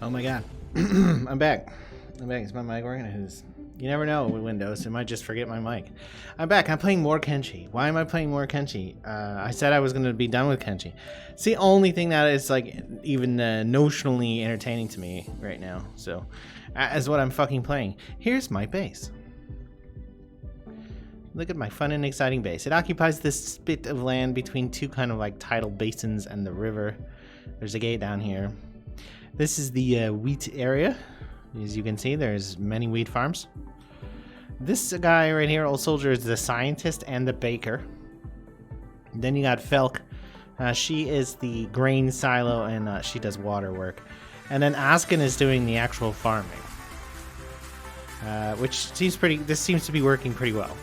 Oh my god. I'm back. Is my mic working? It is. You never know with Windows. It might just forget my mic. I'm back. I'm playing more Kenshi. Why am I playing more Kenshi? I said I was going to be done with Kenshi. It's the only thing that is like even notionally entertaining to me right now. So, as what I'm fucking playing. Here's my base. Look at my fun and exciting base. It occupies this bit of land between two kind of like tidal basins and the river. There's a gate down here. This is the wheat area. As you can see, there's many wheat farms. This guy right here, Old Soldier, is the scientist and the baker. Then you got Felk. She is the grain silo and she does water work. And then Askin is doing the actual farming. Which seems pretty, this seems to be working pretty well.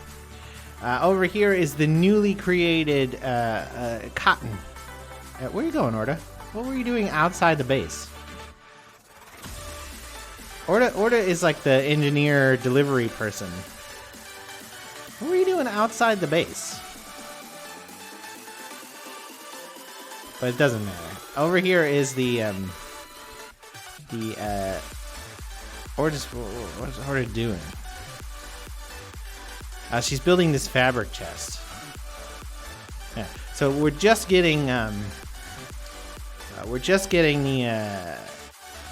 Over here is the newly created cotton. Where are you going, Orda? What were you doing outside the base? Orda is like the engineer delivery person. What were you doing outside the base? But it doesn't matter. Over here is Orda's, what is Orda doing? She's building this fabric chest. Yeah. So we're just getting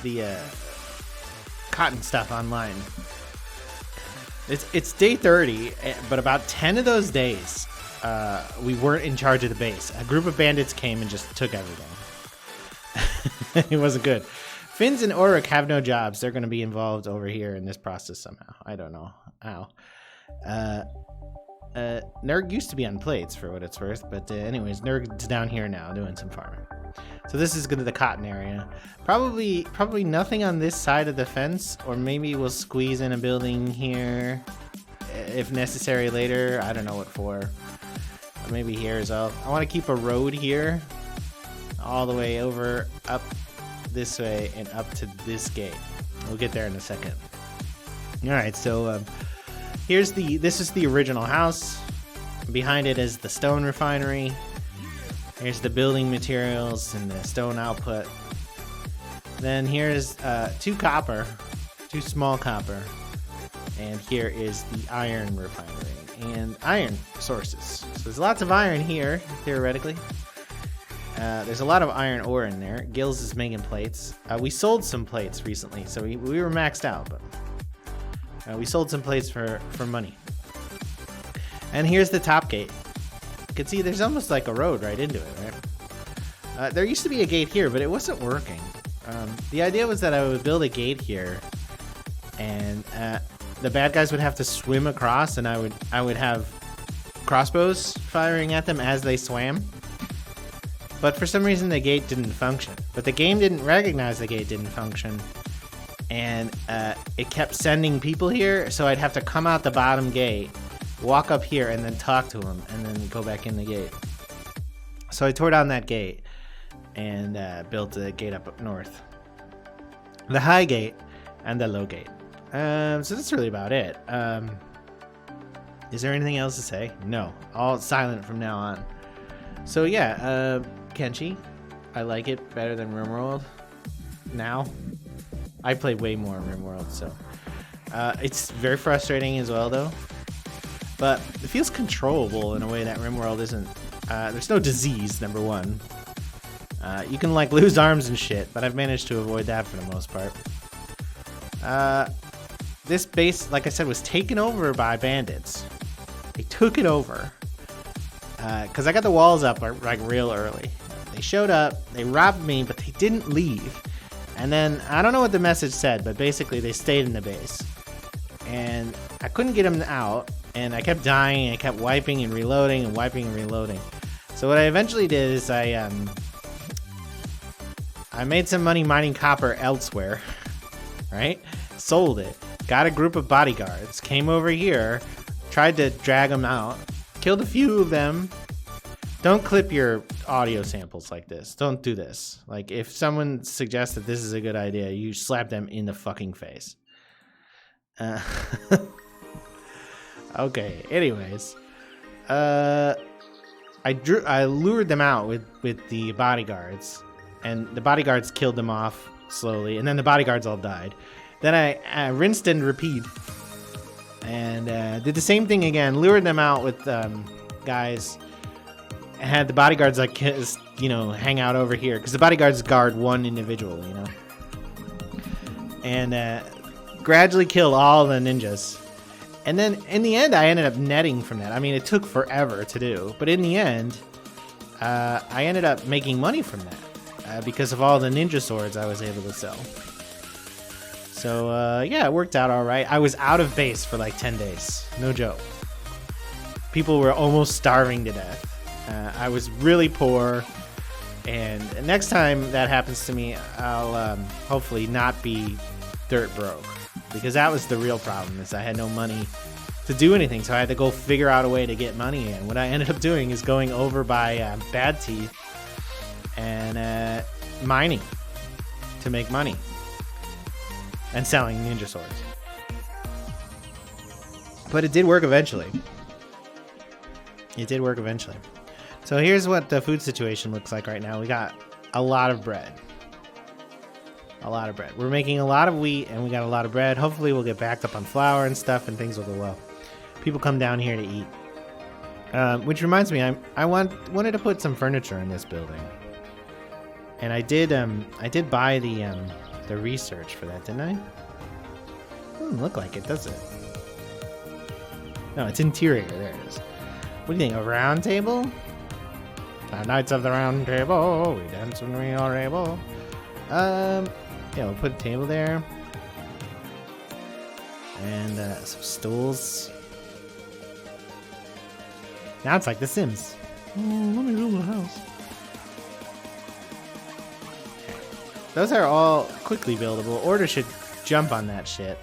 the cotton stuff online. It's day 30, but about 10 of those days, we weren't in charge of the base. A group of bandits came and just took everything. It wasn't good. Finns and Oruk have no jobs. They're going to be involved over here in this process somehow. I don't know how. Nerg used to be on plates for what it's worth, but anyways, Nerg's down here now doing some farming. So this is the cotton area. Probably nothing on this side of the fence, or maybe we'll squeeze in a building here if necessary later. I don't know what for. Or maybe here as well. I want to keep a road here all the way over up this way and up to this gate. We'll get there in a second. All right, so this is the original house. Behind it is the stone refinery. Here's the building materials and the stone output. Then here's two small copper. And here is the iron refinery and iron sources. So there's lots of iron here, theoretically. There's a lot of iron ore in there. Gills is making plates. We sold some plates recently, so we were maxed out, but we sold some plates for money. And here's the top gate. You can see there's almost like a road right into it, right? There used to be a gate here, but it wasn't working. The idea was that I would build a gate here, and the bad guys would have to swim across, and I would have crossbows firing at them as they swam. But for some reason, the gate didn't function. But the game didn't recognize the gate didn't function, and it kept sending people here, so I'd have to come out the bottom gate, walk up here, and then talk to them, and then go back in the gate. So I tore down that gate and built a gate up north. The high gate and the low gate. So that's really about it. Is there anything else to say? No. All silent from now on. So yeah, Kenshi. I like it better than Rimworld now. I play way more in Rimworld, so it's very frustrating as well, though. But it feels controllable in a way that Rimworld isn't. There's no disease, number one. You can like lose arms and shit, but I've managed to avoid that for the most part. This base, like I said, was taken over by bandits. They took it over because I got the walls up like real early. They showed up, they robbed me, but they didn't leave. And then, I don't know what the message said, but basically they stayed in the base. And I couldn't get them out, and I kept dying, and I kept wiping and reloading and wiping and reloading. So what I eventually did is I made some money mining copper elsewhere, right? Sold it, got a group of bodyguards, came over here, tried to drag them out, killed a few of them. Don't clip your audio samples like this. Don't do this. Like, if someone suggests that this is a good idea, you slap them in the fucking face. Okay, anyways. I lured them out with the bodyguards, and the bodyguards killed them off slowly, and then the bodyguards all died. Then I rinsed and repeat, and did the same thing again. Lured them out with guys. Had the bodyguards like hang out over here because the bodyguards guard one individual, and gradually killed all the ninjas. And then in the end, I ended up netting from that. I mean, it took forever to do, but in the end, I ended up making money from that because of all the ninja swords I was able to sell. So yeah, it worked out all right. I was out of base for like 10 days, no joke. People were almost starving to death. I was really poor, and next time that happens to me, I'll hopefully not be dirt broke, because that was the real problem, is I had no money to do anything, so I had to go figure out a way to get money in. What I ended up doing is going over by Bad Teeth and mining to make money and selling ninja swords. But it did work eventually. It did work eventually. So here's what the food situation looks like right now. We got a lot of bread. A lot of bread. We're making a lot of wheat, and we got a lot of bread. Hopefully we'll get backed up on flour and stuff, and things will go well. People come down here to eat. Which reminds me, I wanted to put some furniture in this building. And I did buy the research for that, didn't I? Doesn't look like it, does it? No, it's interior. There it is. What do you think? A round table? Knights of the Round Table, we dance when we are able. Yeah, we'll put a table there. And some stools. Now it's like The Sims. Oh, let me build a house. Okay. Those are all quickly buildable. Order should jump on that shit.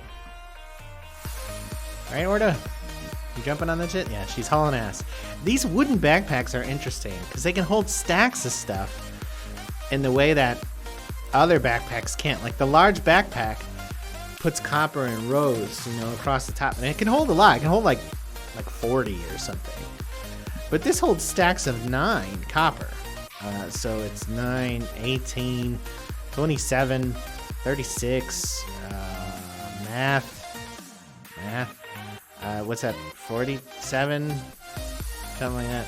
Right, Orda? You jumping on that shit? Yeah, she's hauling ass. These wooden backpacks are interesting because they can hold stacks of stuff in the way that other backpacks can't. Like the large backpack puts copper in rows, across the top, and it can hold a lot. It can hold like 40 or something. But this holds stacks of 9 copper. So it's 9, 18, 27, 36, math. What's that? 47? Something like that.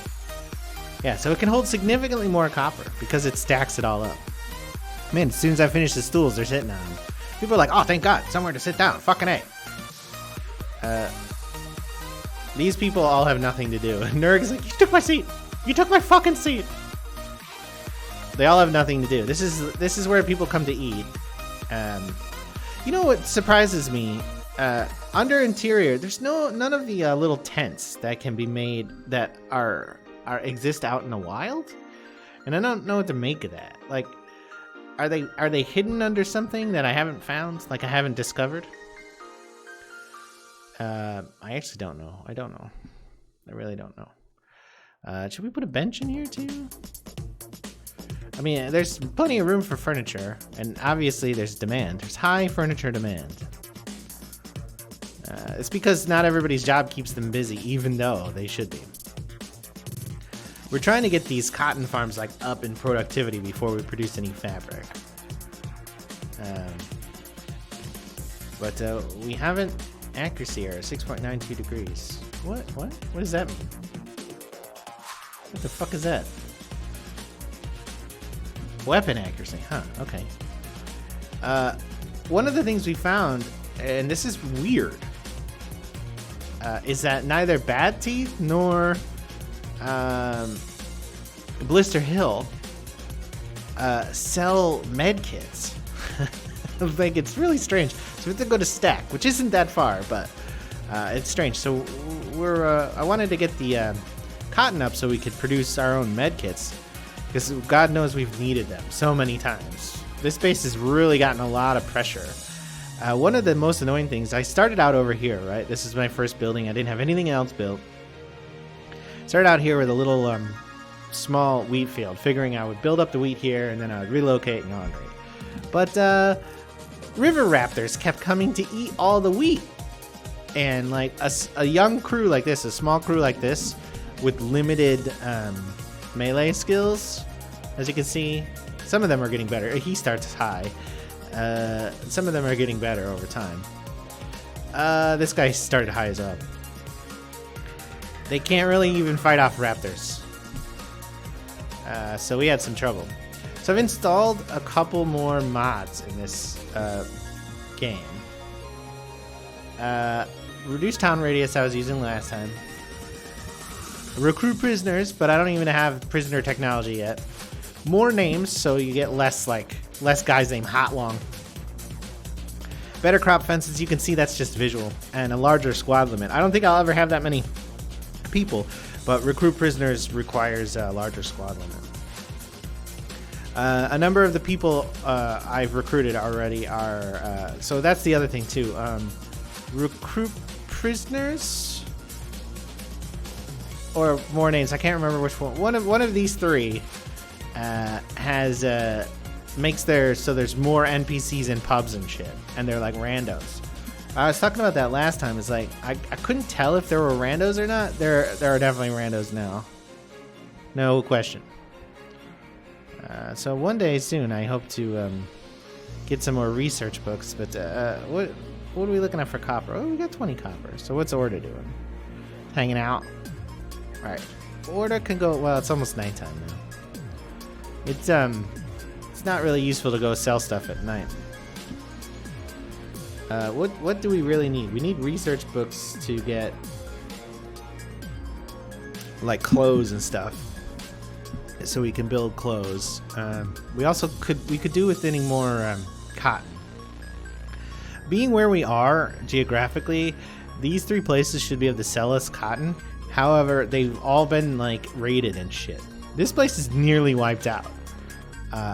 Yeah, so it can hold significantly more copper because it stacks it all up. Man, as soon as I finish the stools, they're sitting on them. People are like, oh, thank God, somewhere to sit down. Fucking A. These people all have nothing to do. Nurg's like, you took my seat. You took my fucking seat. They all have nothing to do. This is where people come to eat. You know what surprises me? Under interior, there's none of the little tents that can be made that are exist out in the wild, and I don't know what to make of that. Like, are they hidden under something that I haven't found? Like I haven't discovered? I actually don't know. I don't know. I really don't know. Should we put a bench in here too? I mean, there's plenty of room for furniture, and obviously there's demand. There's high furniture demand. It's because not everybody's job keeps them busy, even though they should be. We're trying to get these cotton farms like up in productivity before we produce any fabric. But we haven't accuracy error, 6.92 degrees. What does that mean? What the fuck is that? Weapon accuracy, huh? Okay. One of the things we found, and this is weird, is that neither Bad Teeth nor Blister Hill sell med kits. Like, it's really strange. So we have to go to Stack, which isn't that far, but it's strange. So I wanted to get the cotton up so we could produce our own med kits, because God knows we've needed them so many times. This base has really gotten a lot of pressure. One of the most annoying things, I started out over here, right? This is my first building. I didn't have anything else built. Started out here with a little small wheat field, figuring I would build up the wheat here, and then I would relocate and all great. But river raptors kept coming to eat all the wheat. And like a young crew like this, a small crew like this, with limited melee skills, as you can see, some of them are getting better. He starts high. Some of them are getting better over time. This guy started high as up. They can't really even fight off raptors. So we had some trouble. So I've installed a couple more mods in this game. Reduced town radius I was using last time. Recruit prisoners, but I don't even have prisoner technology yet. More names, so you get less guys named Hot Long. Better crop fences, you can see that's just visual. And a larger squad limit. I don't think I'll ever have that many people, but recruit prisoners requires a larger squad limit. A number of the people I've recruited already are... so that's the other thing too. Recruit prisoners? Or more names, I can't remember which one. One of these three has makes their so there's more NPCs in pubs and shit, and they're like randos. I was talking about that last time. It's like I couldn't tell if there were randos or not. There are definitely randos now, no question. So one day soon, I hope to get some more research books. But what are we looking at for copper? Oh, we got 20 copper. So what's Orda doing? Hanging out. All right, Orda can go. Well, it's almost nighttime now. It's not really useful to go sell stuff at night. What do we really need? We need research books to get like clothes and stuff, so we can build clothes. We also could do with any more cotton. Being where we are geographically, these three places should be able to sell us cotton. However, they've all been like raided and shit. This place is nearly wiped out.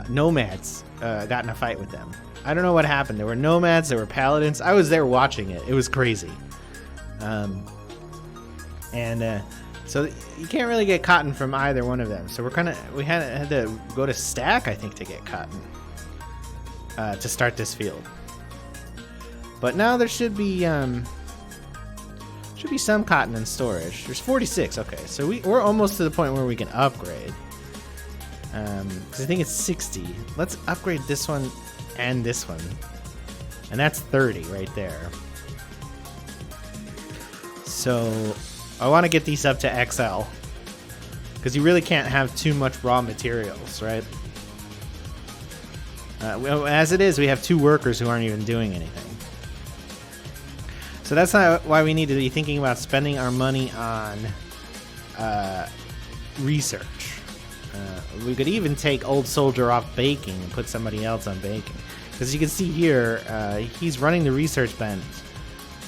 Nomads got in a fight with them. I don't know what happened. There were nomads, there were paladins. I was there watching it. It was crazy. So you can't really get cotton from either one of them. So we had to go to Stack, I think, to get cotton to start this field. But now there should be some cotton in storage. There's 46. Okay, so we're almost to the point where we can upgrade. Because I think it's 60. Let's upgrade this one and this one. And that's 30 right there. So I want to get these up to XL. Because you really can't have too much raw materials, right? As it is, we have 2 workers who aren't even doing anything. So that's not why we need to be thinking about spending our money on research. We could even take Old Soldier off baking and put somebody else on baking. Because you can see here, he's running the research bench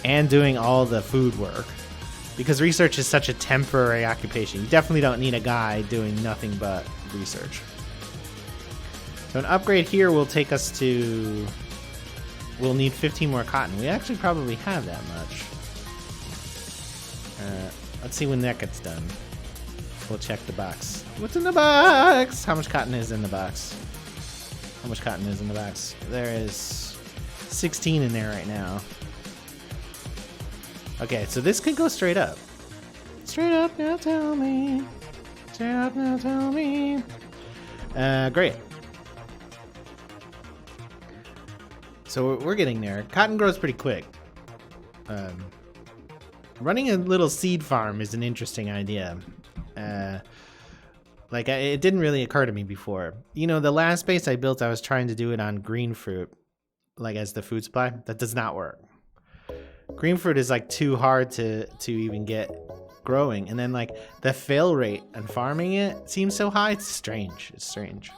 and doing all the food work. Because research is such a temporary occupation. You definitely don't need a guy doing nothing but research. So an upgrade here will take us to... We'll need 15 more cotton. We actually probably have that much. Let's see when that gets done. We'll check the box. What's in the box? How much cotton is in the box? How much cotton is in the box? There is 16 in there right now. Okay, so this could go straight up. Straight up, now tell me. Straight up, now tell me. Great. So we're getting there. Cotton grows pretty quick. Running a little seed farm is an interesting idea. It didn't really occur to me before. You know, the last base I built, I was trying to do it on green fruit, like as the food supply. That does not work. Green fruit is like too hard to even get growing, and then like the fail rate on farming it seems so high. It's strange. It's strange.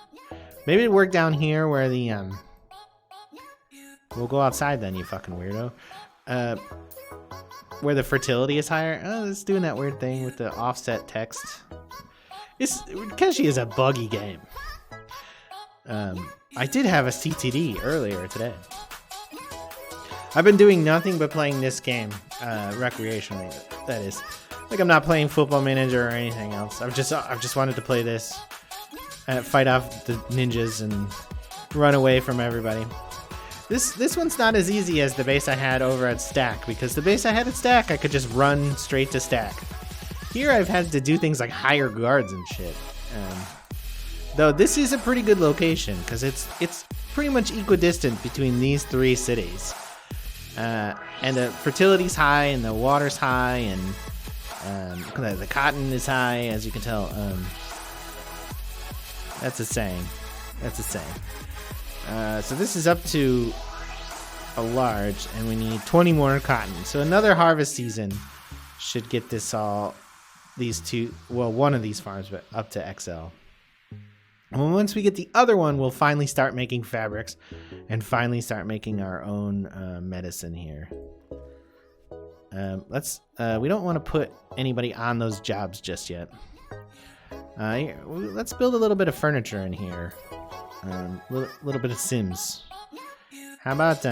Maybe it worked down here where the we'll go outside then, you fucking weirdo. Where the fertility is higher. Oh, it's doing that weird thing with the offset text. Kenshi is a buggy game. I did have a CTD earlier today. I've been doing nothing but playing this game recreationally. That is, like, I'm not playing Football Manager or anything else. I've just wanted to play this, fight off the ninjas and run away from everybody. This one's not as easy as the base I had over at Stack, because the base I had at Stack, I could just run straight to Stack. Here I've had to do things like hire guards and shit. Though this is a pretty good location, because it's pretty much equidistant between these three cities. And the fertility's high, and the water's high, and the cotton is high, as you can tell. That's a saying. That's a saying. So this is up to a large, and we need 20 more cotton. So another harvest season should get this all, these two, well, one of these farms, but up to XL. And once we get the other one, we'll finally start making fabrics and finally start making our own medicine here. We don't want to put anybody on those jobs just yet. Let's build a little bit of furniture in here. Little bit of Sims. How about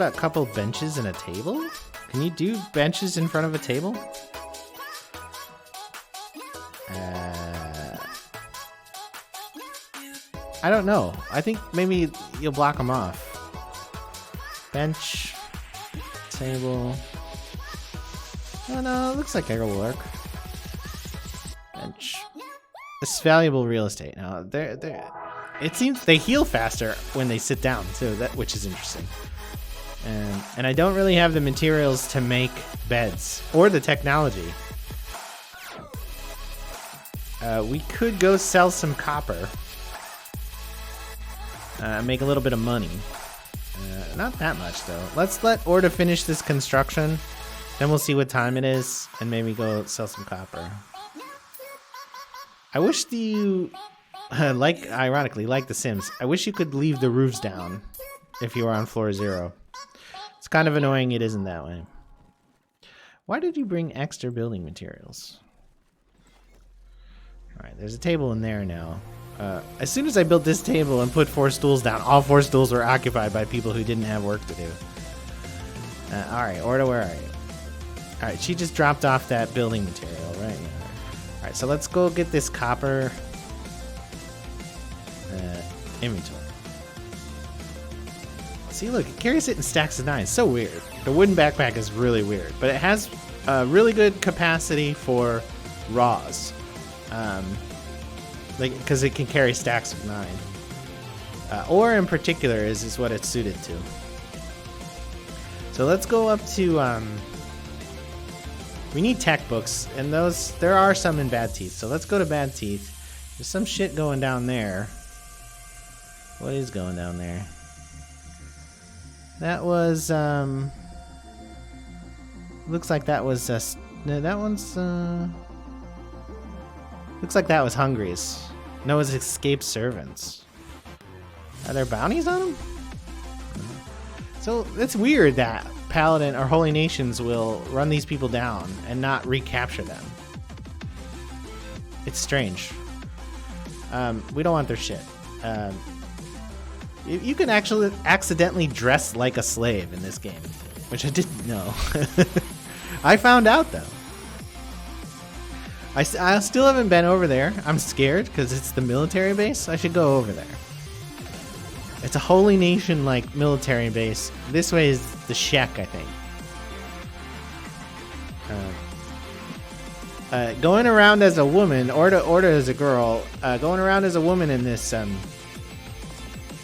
a couple benches and a table? Can you do benches in front of a table? I don't know. I think maybe you'll block them off. Bench, table. Oh no, it looks like it'll work. Bench. This is valuable real estate. Now, it seems they heal faster when they sit down too, which is interesting. And I don't really have the materials to make beds or the technology. We could go sell some copper. Make a little bit of money. Not that much though. Let's let Orta finish this construction. Then we'll see what time it is and maybe go sell some copper. I wish you, ironically, like The Sims, I wish you could leave the roofs down if you were on floor 0. It's kind of annoying it isn't that way. Why did you bring extra building materials? Alright, there's a table in there now. As soon as I built this table and put 4 stools down, all 4 stools were occupied by people who didn't have work to do. Alright, Orta, where are you? Alright, she just dropped off that building material, right? Alright, so let's go get this copper inventory. See, look, it carries it in stacks of 9. It's so weird. The wooden backpack is really weird, but it has really good capacity for raws. Because it can carry stacks of 9. Ore in particular is what it's suited to. So let's go up to, we need tech books, and there are some in Bad Teeth, so let's go to Bad Teeth. There's some shit going down there. What is going down there? That was, looks like that was, no, that one's, looks like that was Hungry's. No, it's escaped servants. Are there bounties on them? So it's weird that Paladin or Holy Nations will run these people down and not recapture them. It's strange. We don't want their shit. You can actually accidentally dress like a slave in this game, which I didn't know. I found out though. I still haven't been over there. I'm scared because it's the military base. I should go over there. It's a Holy Nation like military base. This way is the Shek, I think. Going around as a woman, Orta as a girl, going around as a woman in this,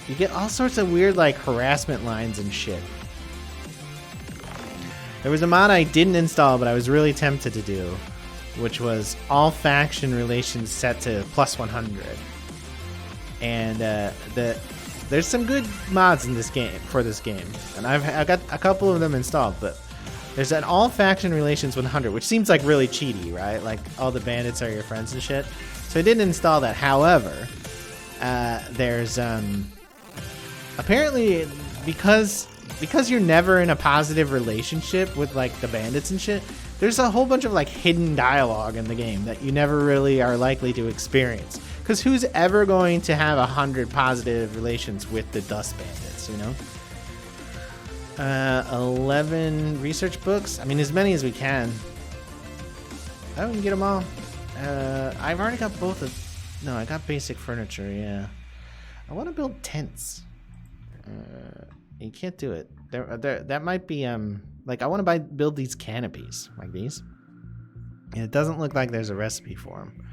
you get all sorts of weird like harassment lines and shit. There was a mod I didn't install, but I was really tempted to do, which was all faction relations set to +100. And there's some good mods in this game for this game, and I've got a couple of them installed. But there's an all faction relations 100, which seems like really cheaty, right? Like all the bandits are your friends and shit. So I didn't install that. However, there's apparently because you're never in a positive relationship with like the bandits and shit, there's a whole bunch of like hidden dialogue in the game that you never really are likely to experience. Because who's ever going to have 100 positive relations with the dust bandits, you know? 11 research books. I mean, as many as we can. Oh, we can get them all. I've already got both of... No, I got basic furniture, yeah. I want to build tents. You can't do it. That might be, like, I want to build these canopies, like these. And it doesn't look like there's a recipe for them.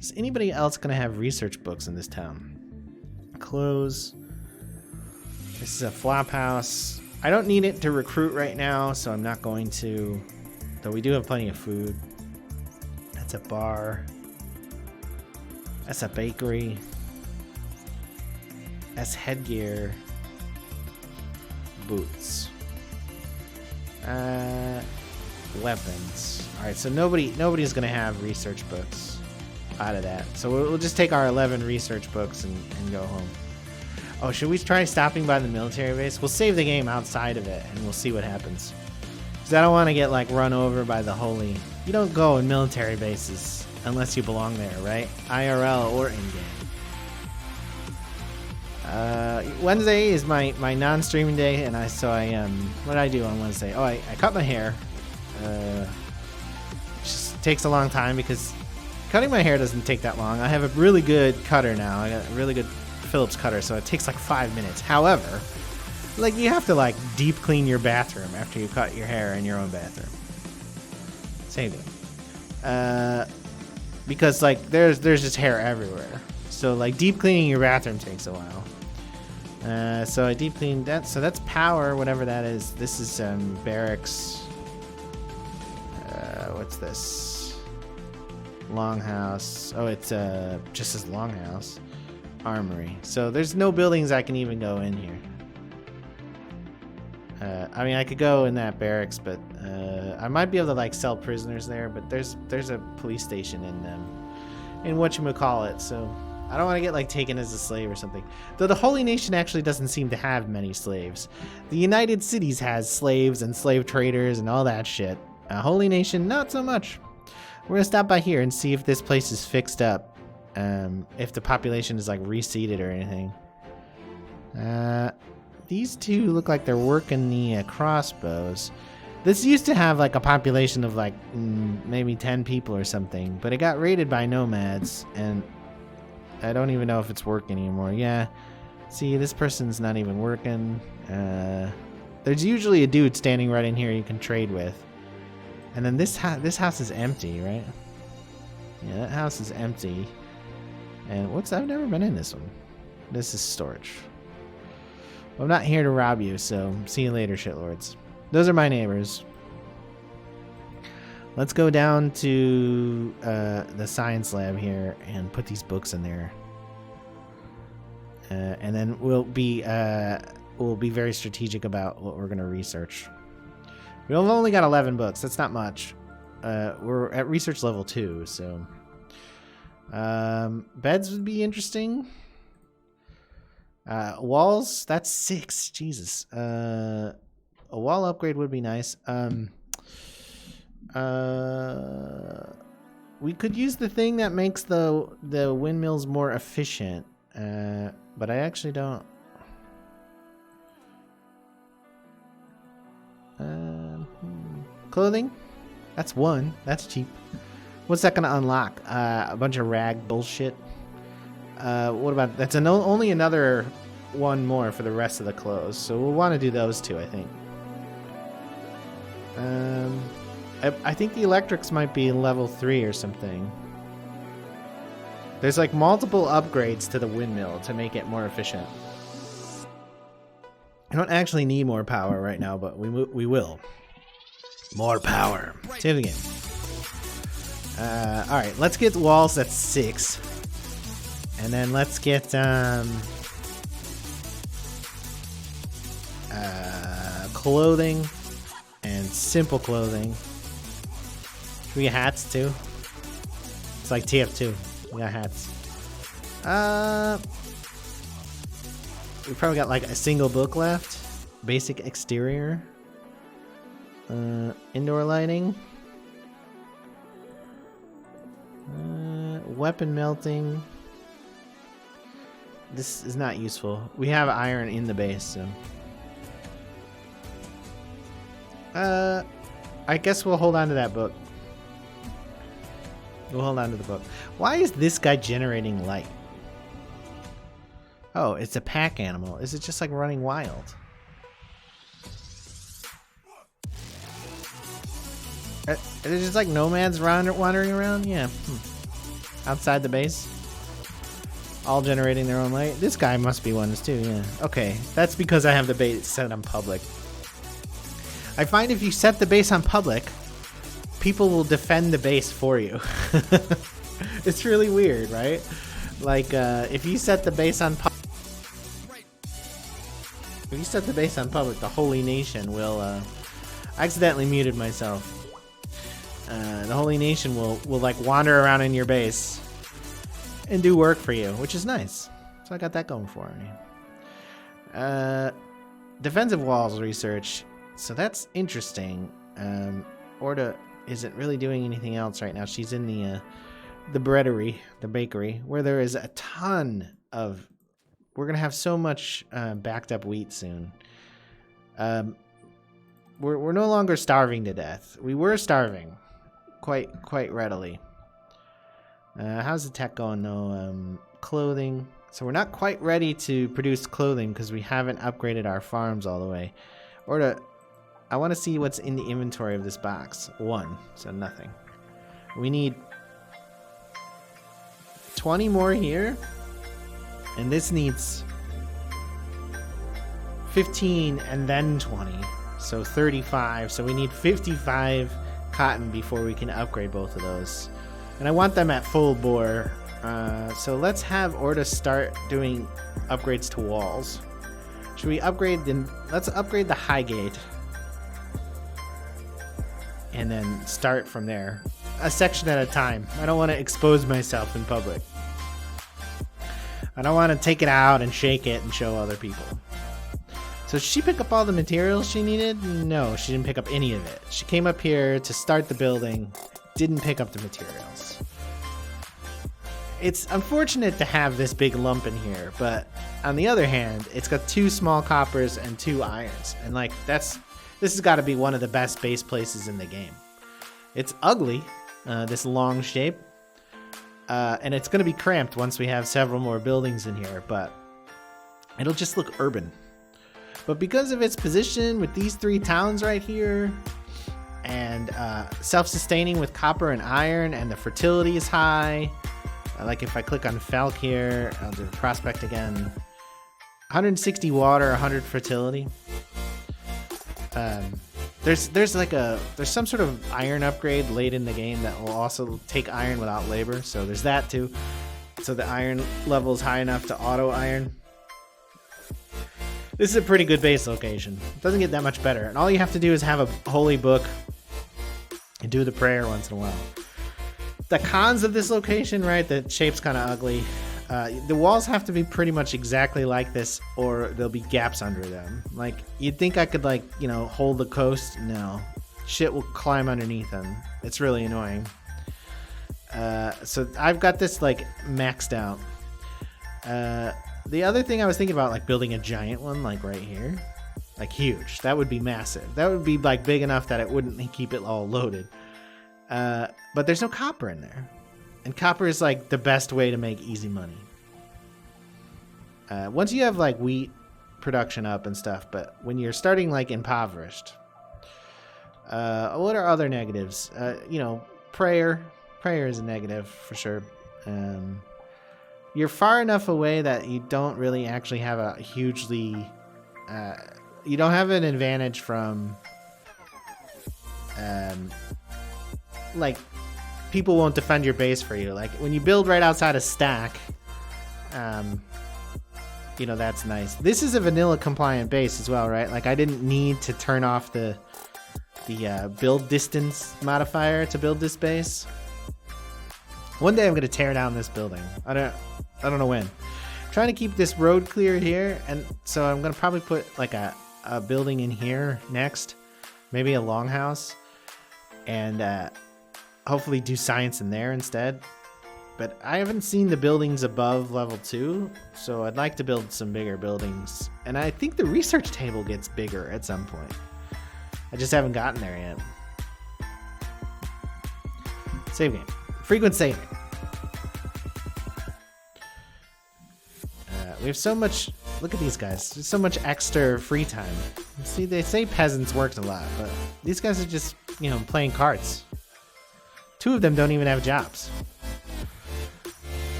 Is anybody else going to have research books in this town? Close. This is a flop house. I don't need it to recruit right now, so I'm not going to. Though we do have plenty of food. That's a bar. That's a bakery. That's headgear. Boots. Weapons. Alright, so nobody's gonna have research books out of that. So we'll just take our 11 research books and go home. Oh, should we try stopping by the military base? We'll save the game outside of it and we'll see what happens. Because I don't want to get like run over by the holy. You don't go in military bases unless you belong there, right? IRL or in-game. Wednesday is my non-streaming day, and what did I do on Wednesday? Oh, I cut my hair. Just takes a long time because cutting my hair doesn't take that long. I have a really good cutter now. I got a really good Phillips cutter, so it takes like 5 minutes. However, like you have to like deep clean your bathroom after you cut your hair in your own bathroom. Same thing. Because like there's just hair everywhere. So like deep cleaning your bathroom takes a while. So I deep cleaned that. So that's power, whatever that is. This is barracks. What's this? Longhouse. Oh, it's just as longhouse. Armory. So there's no buildings I can even go in here. I mean, I could go in that barracks, but I might be able to like sell prisoners there. But there's a police station in whatchamacallit, so I don't want to get like taken as a slave or something. Though the Holy Nation actually doesn't seem to have many slaves. The United Cities has slaves and slave traders and all that shit. Holy Nation, not so much. We're gonna stop by here and see if this place is fixed up. If the population is like reseated or anything. These two look like they're working the crossbows. This used to have like a population of like maybe 10 people or something, but it got raided by nomads, and I don't even know if it's working anymore. Yeah, see, this person's not even working. There's usually a dude standing right in here you can trade with, and then this house is empty, right? Yeah, that house is empty. And I've never been in this one. This is storage. Well, I'm not here to rob you, so see you later, shitlords. Those are my neighbors. Let's go down to the science lab here and put these books in there. And then we'll be very strategic about what we're going to research. We've only got 11 books. That's not much. We're at research level 2, so beds would be interesting. Walls, that's 6. Jesus. A wall upgrade would be nice. We could use the thing that makes the windmills more efficient, but I actually don't. Clothing, that's 1. That's cheap. What's that gonna unlock? A bunch of rag bullshit. What about that's only another one more for the rest of the clothes, so we'll want to do those 2, I think. I think the electrics might be level 3 or something. There's like multiple upgrades to the windmill to make it more efficient. I don't actually need more power right now, but we will. More power. Save the game. Alright, let's get walls at 6. And then let's get clothing and simple clothing. We get hats too. It's like TF2. We got hats. We probably got like a single book left. Basic exterior. Indoor lighting. Weapon melting. This is not useful. We have iron in the base, so. I guess we'll hold on to that book. We'll hold on to the book. Why is this guy generating light? Oh, it's a pack animal. Is it just like running wild? Are there just like nomads wandering around? Yeah. Outside the base? All generating their own light. This guy must be one too, yeah. Okay, that's because I have the base set on public. I find if you set the base on public, people will defend the base for you. It's really weird, right? Like, if you set the base on public, the Holy Nation will, I accidentally muted myself. The Holy Nation will like wander around in your base and do work for you, which is nice. So I got that going for me. Defensive walls research. So that's interesting. Orda isn't really doing anything else right now. She's in the breadery, the bakery, where there is a ton of... We're going to have so much backed up wheat soon. We're no longer starving to death. We were starving quite readily. How's the tech going? No, clothing. So we're not quite ready to produce clothing because we haven't upgraded our farms all the way. I want to see what's in the inventory of this box. 1, so nothing. We need 20 more here. And this needs 15 and then 20. So 35. So we need 55 cotton before we can upgrade both of those. And I want them at full bore. So let's have Orda start doing upgrades to walls. Should we upgrade them? Let's upgrade the high gate. And then start from there. A section at a time. I don't want to expose myself in public. I don't want to take it out and shake it and show other people. So did she pick up all the materials she needed? No, she didn't pick up any of it. She came up here to start the building, didn't pick up the materials. It's unfortunate to have this big lump in here, but on the other hand, it's got 2 small coppers and 2 irons. And like, this has got to be one of the best base places in the game. It's ugly, this long shape. And it's going to be cramped once we have several more buildings in here, but it'll just look urban. But because of its position with these 3 towns right here, and self-sustaining with copper and iron, and the fertility is high, like if I click on Falk here, I'll do Prospect again, 160 water, 100 fertility. There's some sort of iron upgrade late in the game that will also take iron without labor, so there's that too. So the iron level is high enough to auto iron. This is a pretty good base location. It doesn't get that much better, and all you have to do is have a holy book and do the prayer once in a while. The cons of this location, right? The shape's kind of ugly. The walls have to be pretty much exactly like this, or there'll be gaps under them. Like, you'd think I could, like, you know, hold the coast. No. Shit will climb underneath them. It's really annoying. So I've got this, like, maxed out. The other thing I was thinking about, like, building a giant one, like, right here. Like, huge. That would be massive. That would be, like, big enough that it wouldn't keep it all loaded. But there's no copper in there. And copper is like the best way to make easy money. Once you have like wheat production up and stuff, but when you're starting like impoverished, what are other negatives? You know, prayer is a negative for sure. You're far enough away that you don't really actually have a hugely, you don't have an advantage from, like, people won't defend your base for you. Like, when you build right outside a stack, you know, that's nice. This is a vanilla compliant base as well, right? Like, I didn't need to turn off the build distance modifier to build this base. One day I'm going to tear down this building. I don't know when. I'm trying to keep this road clear here, and so I'm going to probably put like a building in here next. Maybe a longhouse. And hopefully do science in there instead. But I haven't seen the buildings above level 2, so I'd like to build some bigger buildings. And I think the research table gets bigger at some point. I just haven't gotten there yet. Save game. Frequent saving. We have so much... Look at these guys. There's so much extra free time. See, they say peasants worked a lot, but these guys are just, you know, playing cards. 2 of them don't even have jobs.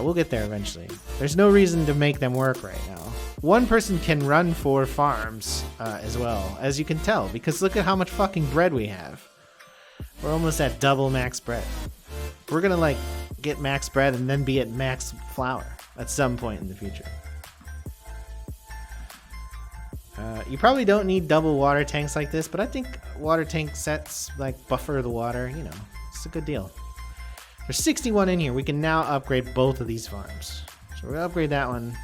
We'll get there eventually. There's no reason to make them work right now. One person can run 4 farms as well, as you can tell, because look at how much fucking bread we have. We're almost at double max bread. We're gonna like get max bread and then be at max flour at some point in the future. You probably don't need double water tanks like this, but I think water tank sets like buffer the water, you know, it's a good deal. There's 61 in here. We can now upgrade both of these farms. So we'll upgrade that one.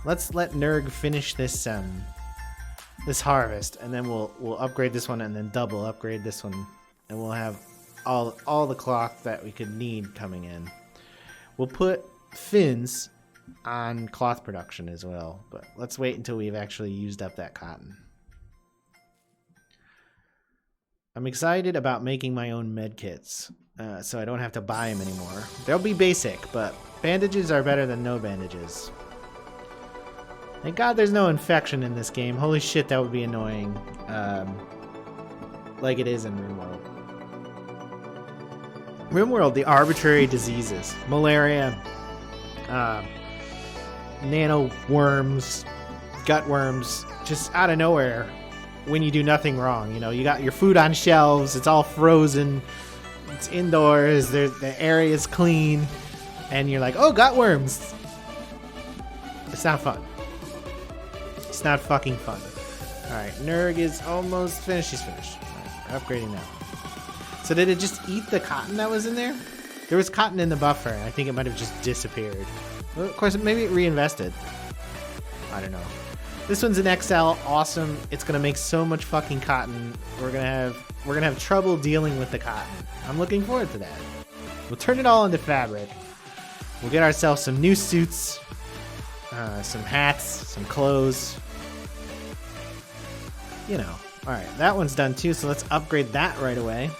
Let's let Nerg finish this this harvest, and then we'll upgrade this one and then double upgrade this one, and we'll have all the cloth that we could need coming in. We'll put fins on cloth production as well, but let's wait until we've actually used up that cotton. I'm excited about making my own med kits, so I don't have to buy them anymore. They'll be basic, but bandages are better than no bandages. Thank God there's no infection in this game. Holy shit, that would be annoying. Like it is in Rimworld. Rimworld, the arbitrary diseases. Malaria, nano worms, gut worms, just out of nowhere when you do nothing wrong. You know, you got your food on shelves, it's all frozen, it's indoors, the area is clean, and you're like, oh, gut worms. It's not fun. It's not fucking fun. Alright, Nerg is almost finished. She's finished. Right, upgrading that one. So did it just eat the cotton that was in there? There was cotton in the buffer. I think it might have just disappeared. Well, of course, maybe it reinvested. I don't know. This one's an XL. Awesome. It's gonna make so much fucking cotton. We're gonna have trouble dealing with the cotton. I'm looking forward to that. We'll turn it all into fabric. We'll get ourselves some new suits, some hats, some clothes. You know. All right, that one's done too. So let's upgrade that right away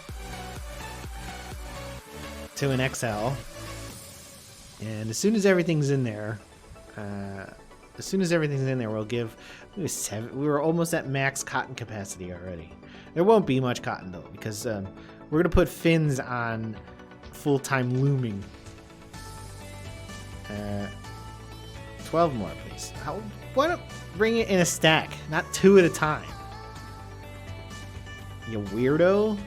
to an XL. And as soon as everything's in there, we'll give. We were almost at max cotton capacity already. There won't be much cotton though, because we're gonna put fins on full-time looming. 12 more, please. Why don't bring it in a stack, not 2 at a time? You weirdo!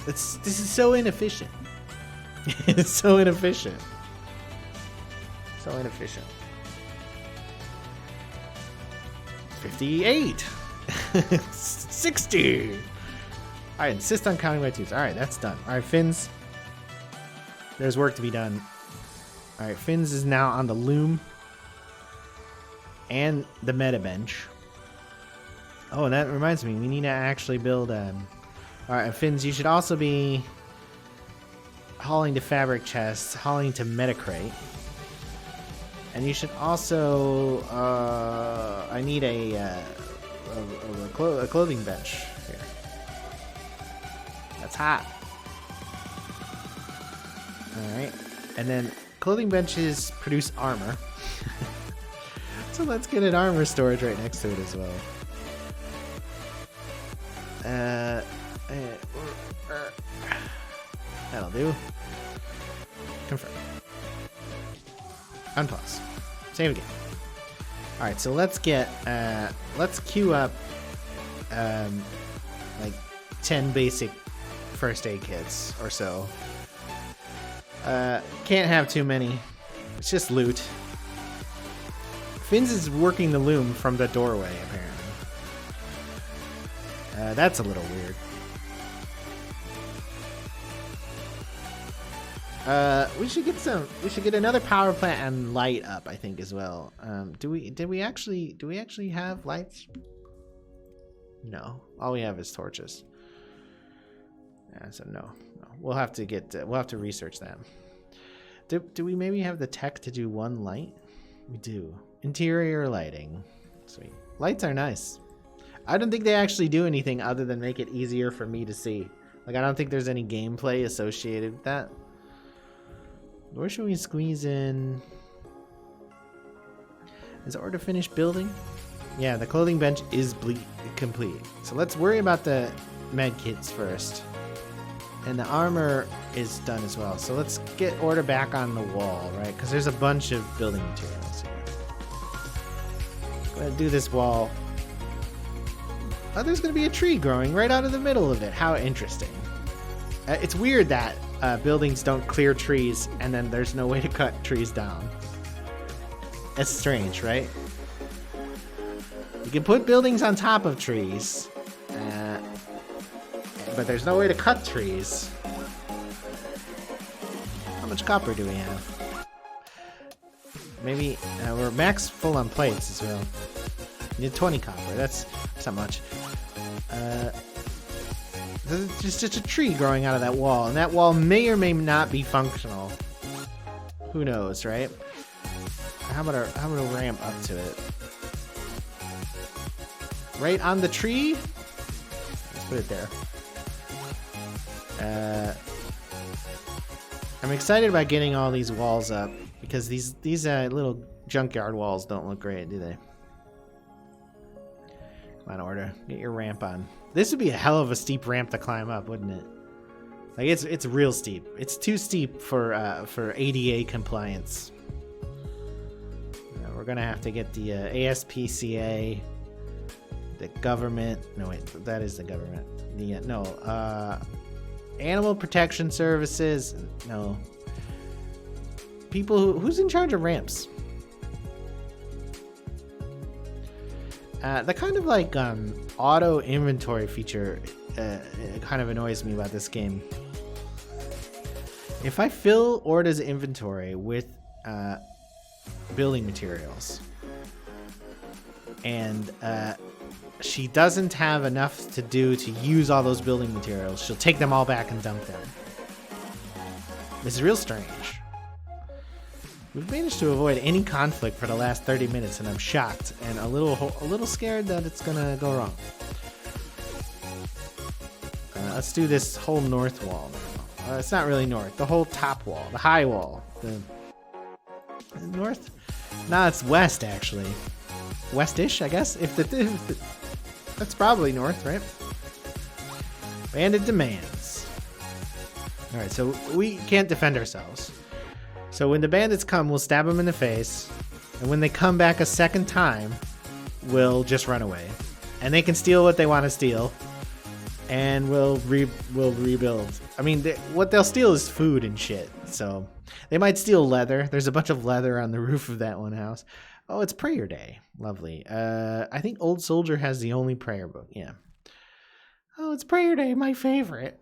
This is so inefficient. It's so inefficient. So inefficient. 58. 60. I insist on counting by twos. All right, that's done. All right, fins. There's work to be done. All right, fins is now on the loom and the meta bench. Oh, and that reminds me, we need to actually build. All right, fins. You should also be hauling to fabric chests, hauling to meta crate. And you should also, I need a clothing bench here. That's hot. Alright. And then clothing benches produce armor. So let's get an armor storage right next to it as well. That'll do. Confirm. Unpause. Save again. Alright, so let's get, let's queue up, like 10 basic first aid kits or so. Can't have too many. It's just loot. Fins is working the loom from the doorway, apparently. That's a little weird. We should get another power plant and light up, I think, as well. Did we actually have lights? No. All we have is torches. Yeah, so no. We'll have to research that. Do we maybe have the tech to do one light? We do. Interior lighting. Sweet. Lights are nice. I don't think they actually do anything other than make it easier for me to see. Like, I don't think there's any gameplay associated with that. Where should we squeeze in? Is it order to finish building? Yeah, the clothing bench is complete. So let's worry about the med kits first. And the armor is done as well. So let's get order back on the wall, right? Because there's a bunch of building materials here. I'm gonna do this wall. Oh, there's gonna be a tree growing right out of the middle of it. How interesting. It's weird that buildings don't clear trees and then there's no way to cut trees down. It's strange, right? You can put buildings on top of trees, but there's no way to cut trees. How much copper do we have? Maybe we're max full on plates as well. We need 20 copper. That's not much. There's just a tree growing out of that wall, and that wall may or may not be functional. Who knows, right? How about a ramp up to it? Right on the tree? Let's put it there. I'm excited about getting all these walls up because these little junkyard walls don't look great, do they? Come on, order. Get your ramp on. This would be a hell of a steep ramp to climb up, wouldn't it? Like it's real steep. It's too steep for ADA compliance. We're gonna have to get the ASPCA, the government. No wait, that is the government. The Animal Protection Services. No. People who's in charge of ramps? The kind of like auto inventory feature kind of annoys me about this game. If I fill Orda's inventory with building materials and she doesn't have enough to do to use all those building materials, she'll take them all back and dump them. This is real strange. We've managed to avoid any conflict for the last 30 minutes, and I'm shocked and a little scared that it's gonna go wrong. Let's do this whole north wall now. It's not really north. The whole top wall, the high wall. The north? Nah, it's west actually. Westish, I guess. If that's probably north, right? Bandit demands. All right, so we can't defend ourselves. So when the bandits come, we'll stab them in the face, and when they come back a second time, we'll just run away. And they can steal what they want to steal, and we'll rebuild. I mean, what they'll steal is food and shit. So they might steal leather. There's a bunch of leather on the roof of that one house. Oh, it's prayer day. Lovely. I think Old Soldier has the only prayer book. Yeah. Oh, it's prayer day. My favorite.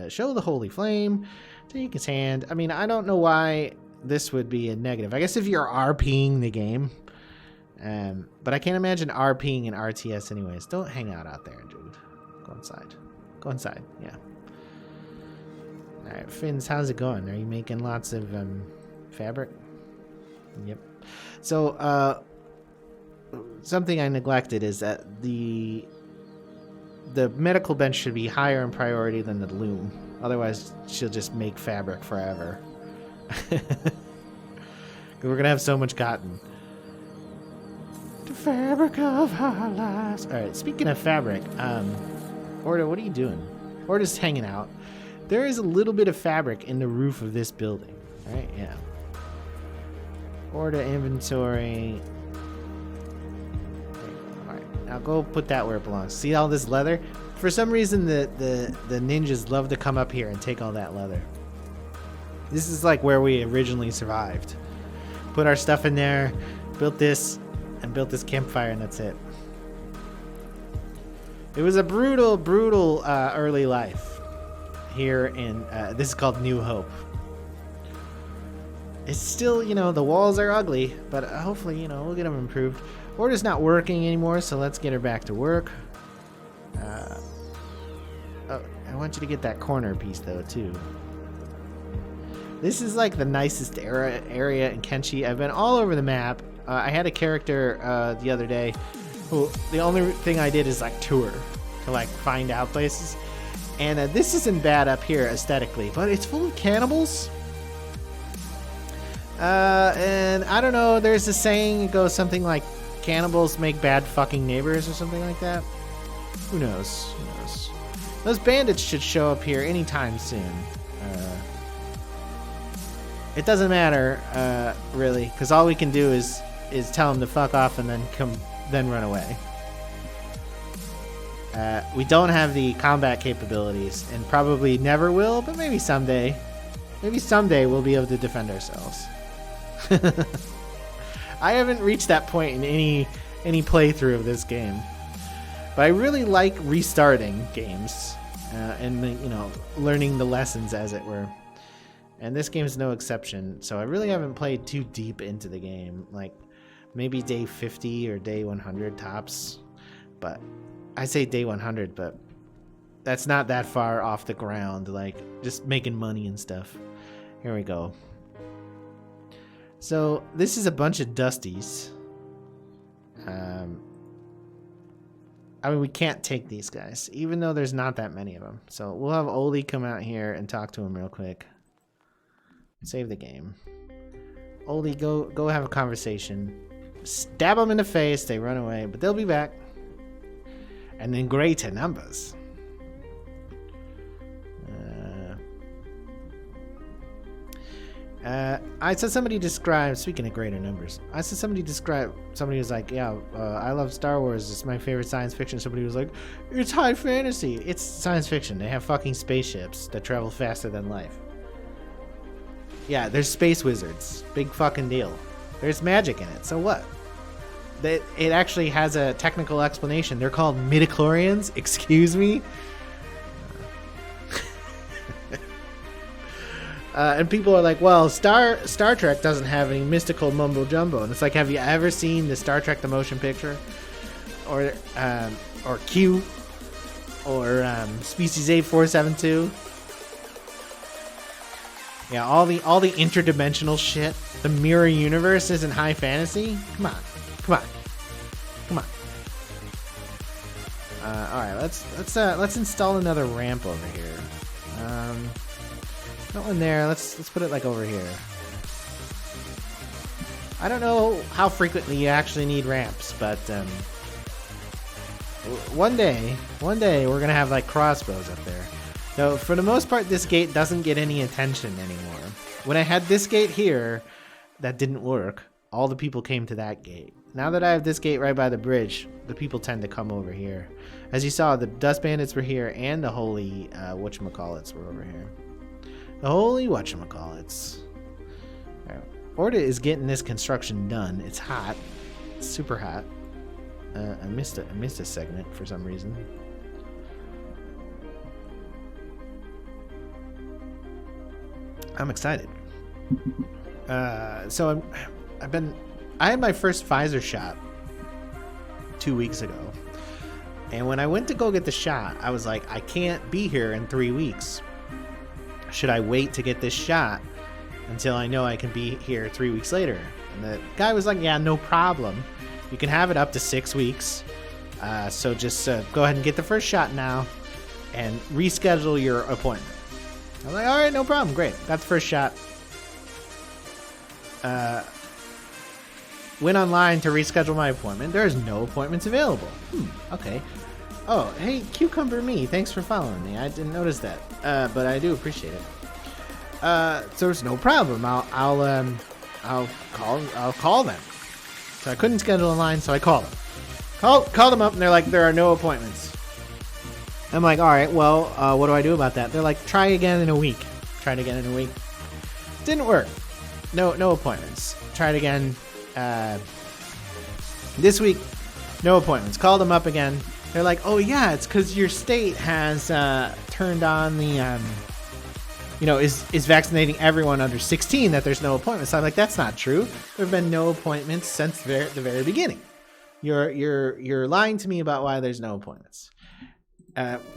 Show the holy flame. Take his hand. I mean, I don't know why this would be a negative. I guess if you're RPing the game. But I can't imagine RPing in RTS anyways. Don't hang out there, dude. Go inside. Go inside. Yeah. Alright, Finns, how's it going? Are you making lots of fabric? Yep. So, something I neglected is that the medical bench should be higher in priority than the loom. Otherwise, she'll just make fabric forever. We're gonna have so much cotton. The fabric of our lives. Alright, speaking of fabric, Orda, what are you doing? Orda's hanging out. There is a little bit of fabric in the roof of this building. Right? Yeah. Orda inventory. Alright, now go put that where it belongs. See all this leather? For some reason, the ninjas love to come up here and take all that leather. This is like where we originally survived. Put our stuff in there, built this, and built this campfire, and that's it. It was a brutal, brutal early life here in, this is called New Hope. It's still, you know, the walls are ugly, but hopefully, you know, we'll get them improved. Order's not working anymore, so let's get her back to work. Oh, I want you to get that corner piece, though, too. This is like the nicest area in Kenshi. I've been all over the map. I had a character the other day who the only thing I did is like tour to like find out places. And this isn't bad up here aesthetically, but it's full of cannibals. And I don't know, there's a saying, it goes something like cannibals make bad fucking neighbors or something like that. Who knows? Who knows? Those bandits should show up here anytime soon. It doesn't matter, really, because all we can do is tell them to fuck off and then run away. We don't have the combat capabilities, and probably never will, but maybe someday. Maybe someday we'll be able to defend ourselves. I haven't reached that point in any playthrough of this game, but I really like restarting games and learning the lessons, as it were. And this game is no exception. So I really haven't played too deep into the game, like maybe day 50 or day 100 tops. But I say day 100, but that's not that far off the ground, like just making money and stuff. Here we go. So this is a bunch of dusties. I mean, we can't take these guys, even though there's not that many of them. So we'll have Oli come out here and talk to him real quick. Save the game. Oli, go have a conversation. Stab them in the face, they run away, but they'll be back. And in greater numbers. I saw somebody describe, speaking of greater numbers, somebody was like, yeah, I love Star Wars, it's my favorite science fiction. Somebody was like, it's high fantasy. It's science fiction. They have fucking spaceships that travel faster than light. Yeah, there's space wizards. Big fucking deal. There's magic in it, so what? It actually has a technical explanation. They're called midichlorians. Excuse me? And people are like, well, Star Trek doesn't have any mystical mumbo jumbo. And it's like, have you ever seen the Star Trek the motion picture? Or Q? Or Species A472? Yeah, all the interdimensional shit. The mirror universe isn't high fantasy? Come on. Alright, let's install another ramp over here. Not one there. Let's put it like over here. I don't know how frequently you actually need ramps, but one day we're gonna have like crossbows up there. So for the most part, this gate doesn't get any attention anymore. When I had this gate here, that didn't work. All the people came to that gate. Now that I have this gate right by the bridge, the people tend to come over here. As you saw, the dust bandits were here, and the holy whatchamacallits were over here. The holy whatchamacallits. Right. Orta is getting this construction done. It's hot. It's super hot. I missed a segment for some reason. I'm excited. So I had my first Pfizer shot 2 weeks ago. And when I went to go get the shot, I was like, I can't be here in 3 weeks. Should I wait to get this shot until I know I can be here 3 weeks later? And the guy was like, yeah, no problem. You can have it up to 6 weeks. So just go ahead and get the first shot now and reschedule your appointment. I was like, all right, no problem. Great. Got the first shot. Went online to reschedule my appointment. There's no appointments available. Okay. Oh, hey, Cucumber Me. Thanks for following me. I didn't notice that, but I do appreciate it. So there's no problem. I'll call them. So I couldn't schedule online, so I called them. Called them up, and they're like, there are no appointments. I'm like, all right, well, what do I do about that? They're like, try again in a week. Tried again in a week. Didn't work. No appointments. Tried again this week. No appointments. Called them up again. They're like, oh yeah, it's because your state has turned on the, is vaccinating everyone under 16 that there's no appointments. So I'm like, that's not true. There have been no appointments since the very beginning. You're lying to me about why there's no appointments.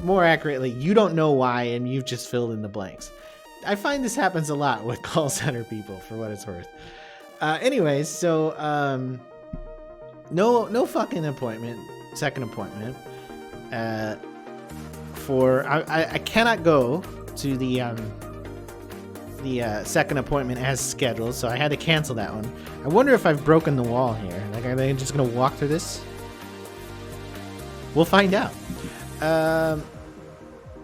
More accurately, you don't know why, and you've just filled in the blanks. I find this happens a lot with call center people, for what it's worth. Anyways, so no fucking appointment. Second appointment. I cannot go to the second appointment as scheduled, so I had to cancel that one. I wonder if I've broken the wall here. Like, are they just gonna walk through this? We'll find out.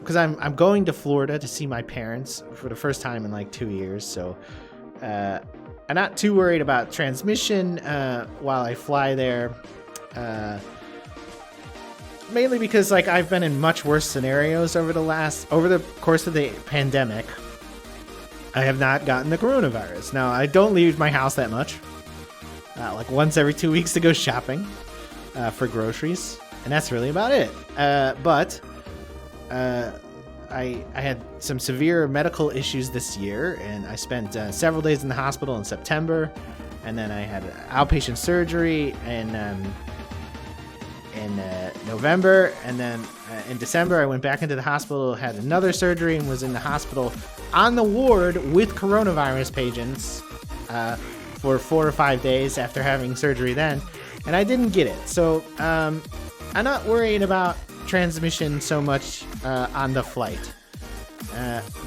because I'm going to Florida to see my parents for the first time in like 2 years. So I'm not too worried about transmission while I fly there. Mainly because like I've been in much worse scenarios over the course of the pandemic. I have not gotten the coronavirus. Now, I don't leave my house that much. Like once every 2 weeks to go shopping for groceries. And that's really about it. But I had some severe medical issues this year, and I spent several days in the hospital in September. And then I had outpatient surgery in November, and then in December I went back into the hospital, had another surgery, and was in the hospital on the ward with coronavirus patients for 4 or 5 days after having surgery then, and I didn't get it. So I'm not worried about transmission so much on the flight,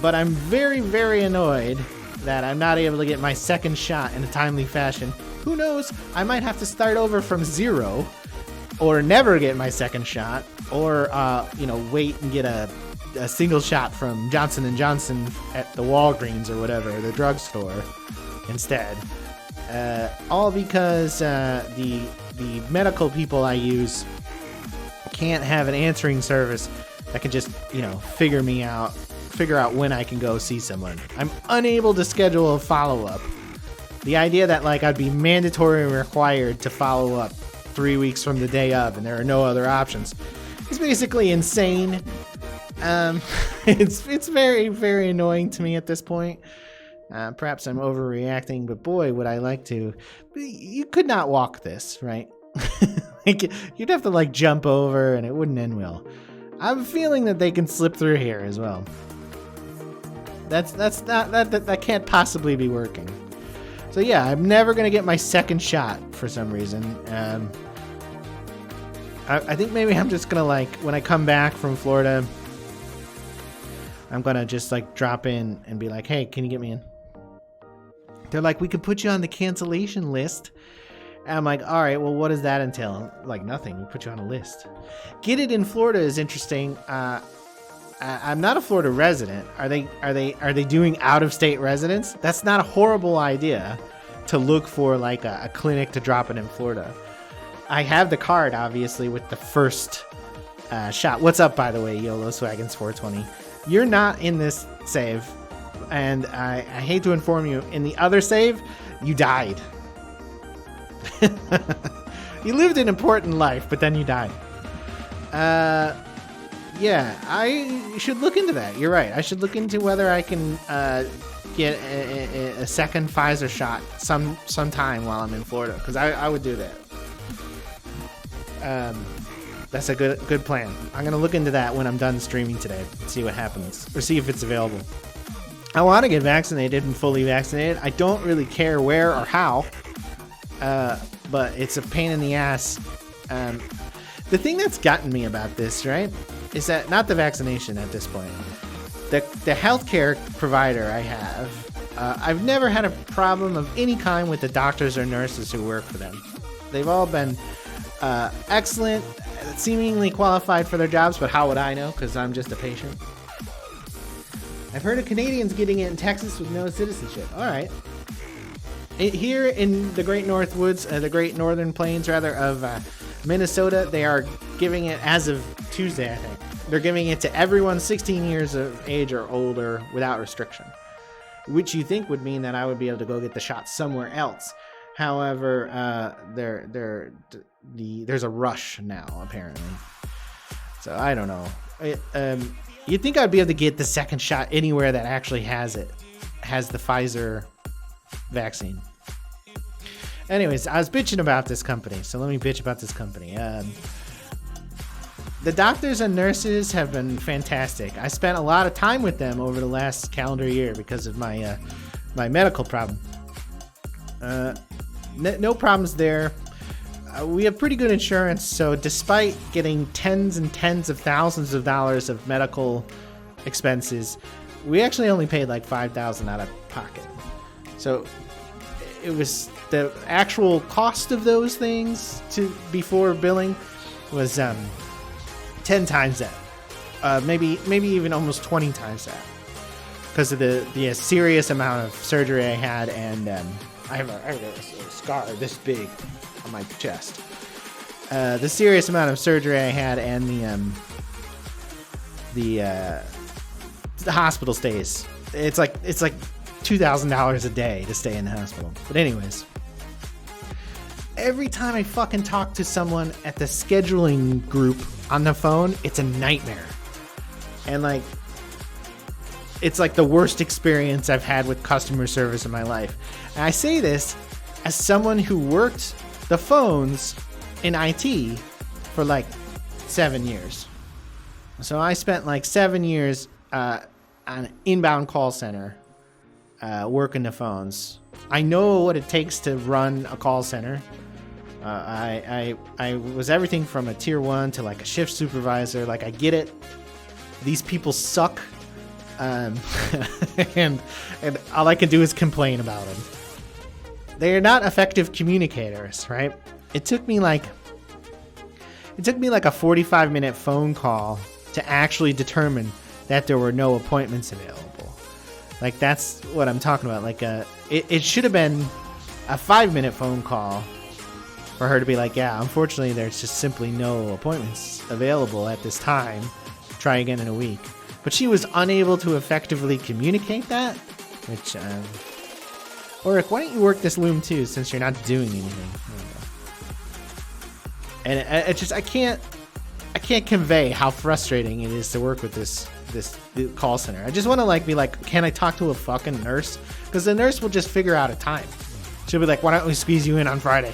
but I'm very, very annoyed that I'm not able to get my second shot in a timely fashion. Who knows, I might have to start over from zero, or never get my second shot, or wait and get a single shot from Johnson & Johnson at the Walgreens or whatever, the drugstore instead. All because the medical people I use can't have an answering service that can just figure out when I can go see someone. I'm unable to schedule a follow-up. The idea that like I'd be mandatory and required to follow up 3 weeks from the day of, and there are no other options, it's basically insane. It's very, very annoying to me at this point. Perhaps I'm overreacting, but boy, would I like to. You could not walk this, right? Like, you'd have to like jump over, and it wouldn't end well. I'm feeling that they can slip through here as well. That can't possibly be working. So yeah, I'm never gonna get my second shot for some reason. I think maybe I'm just gonna like, when I come back from Florida, I'm gonna just like drop in and be like, hey, can you get me in? They're like, we could put you on the cancellation list. And I'm like, all right, well, what does that entail? Like, nothing. We put you on a list. Get it in Florida is interesting. I'm not a Florida resident. Are they doing out-of-state residents? That's not a horrible idea to look for like a clinic to drop it in Florida. I have the card, obviously, with the first shot. What's up, by the way, YOLO Swaggins 420? You're not in this save, and I hate to inform you, in the other save, you died. You lived an important life, but then you died. Yeah, I should look into that. You're right. I should look into whether I can get a second Pfizer shot sometime while I'm in Florida, because I would do that. That's a good plan. I'm gonna look into that when I'm done streaming today, see what happens, or see if it's available. I want to get vaccinated and fully vaccinated. I don't really care where or how, but it's a pain in the ass. The thing that's gotten me about this, right, is that not the vaccination at this point. The healthcare provider I have, I've never had a problem of any kind with the doctors or nurses who work for them. They've all been excellent, seemingly qualified for their jobs, but how would I know? Because I'm just a patient. I've heard of Canadians getting it in Texas with no citizenship. All right. Here in the Great North Woods, the Great Northern Plains, rather, of Minnesota, they are giving it as of Tuesday, I think. They're giving it to everyone 16 years of age or older without restriction, which you think would mean that I would be able to go get the shot somewhere else. However, there's a rush now, apparently. So I don't know. You'd think I'd be able to get the second shot anywhere that actually has the Pfizer vaccine. Anyways, I was bitching about this company, so let me bitch about this company. The doctors and nurses have been fantastic. I spent a lot of time with them over the last calendar year because of my medical problem. No problems there. We have pretty good insurance, so despite getting tens and tens of thousands of dollars of medical expenses, we actually only paid like $5,000 out of pocket. So it was the actual cost of those things before billing was 10 times that. maybe even almost 20 times that, because of the serious amount of surgery I had, and I have a scar this big on my chest. The serious amount of surgery I had, and the hospital stays. It's like $2,000 a day to stay in the hospital. But anyways, every time I fucking talk to someone at the scheduling group on the phone, it's a nightmare. And like, it's like the worst experience I've had with customer service in my life. And I say this as someone who worked the phones in IT for like 7 years. So I spent like 7 years on an inbound call center working the phones. I know what it takes to run a call center. I was everything from a tier 1 to like a shift supervisor. Like, I get it. These people suck. And all I can do is complain about them. They're not effective communicators, right? It took me like a 45-minute phone call to actually determine that there were no appointments available. Like, that's what I'm talking about. Like, it should have been a 5-minute phone call for her to be like, yeah, unfortunately, there's just simply no appointments available at this time. Try again in a week. But she was unable to effectively communicate that, which, Ulrich, why don't you work this loom too, since you're not doing anything? And it's just, I can't convey how frustrating it is to work with this call center. I just want to be like, can I talk to a fucking nurse? Because the nurse will just figure out a time. She'll be like, why don't we squeeze you in on Friday?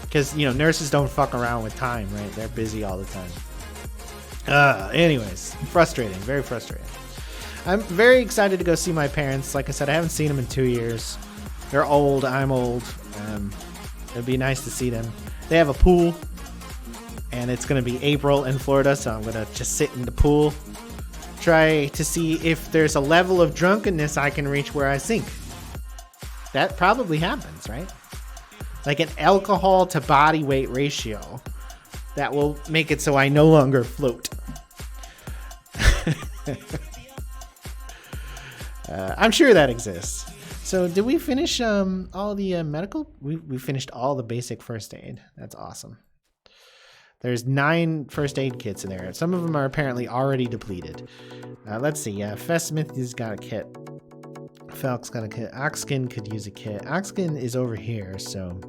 Because, nurses don't fuck around with time, right? They're busy all the time. Anyways, frustrating, very frustrating. I'm very excited to go see my parents. Like I said, I haven't seen them in 2 years. They're old, I'm old. It'd be nice to see them. They have a pool, and it's going to be April in Florida, so I'm going to just sit in the pool, try to see if there's a level of drunkenness I can reach where I sink. That probably happens, right? Like an alcohol to body weight ratio that will make it so I no longer float. I'm sure that exists. So did we finish all the medical? We finished all the basic first aid. That's awesome. There's 9 first aid kits in there. Some of them are apparently already depleted. Let's see. Fess-Smith has got a kit. Falk's got a kit. Oxkin could use a kit. Oxkin is over here, so...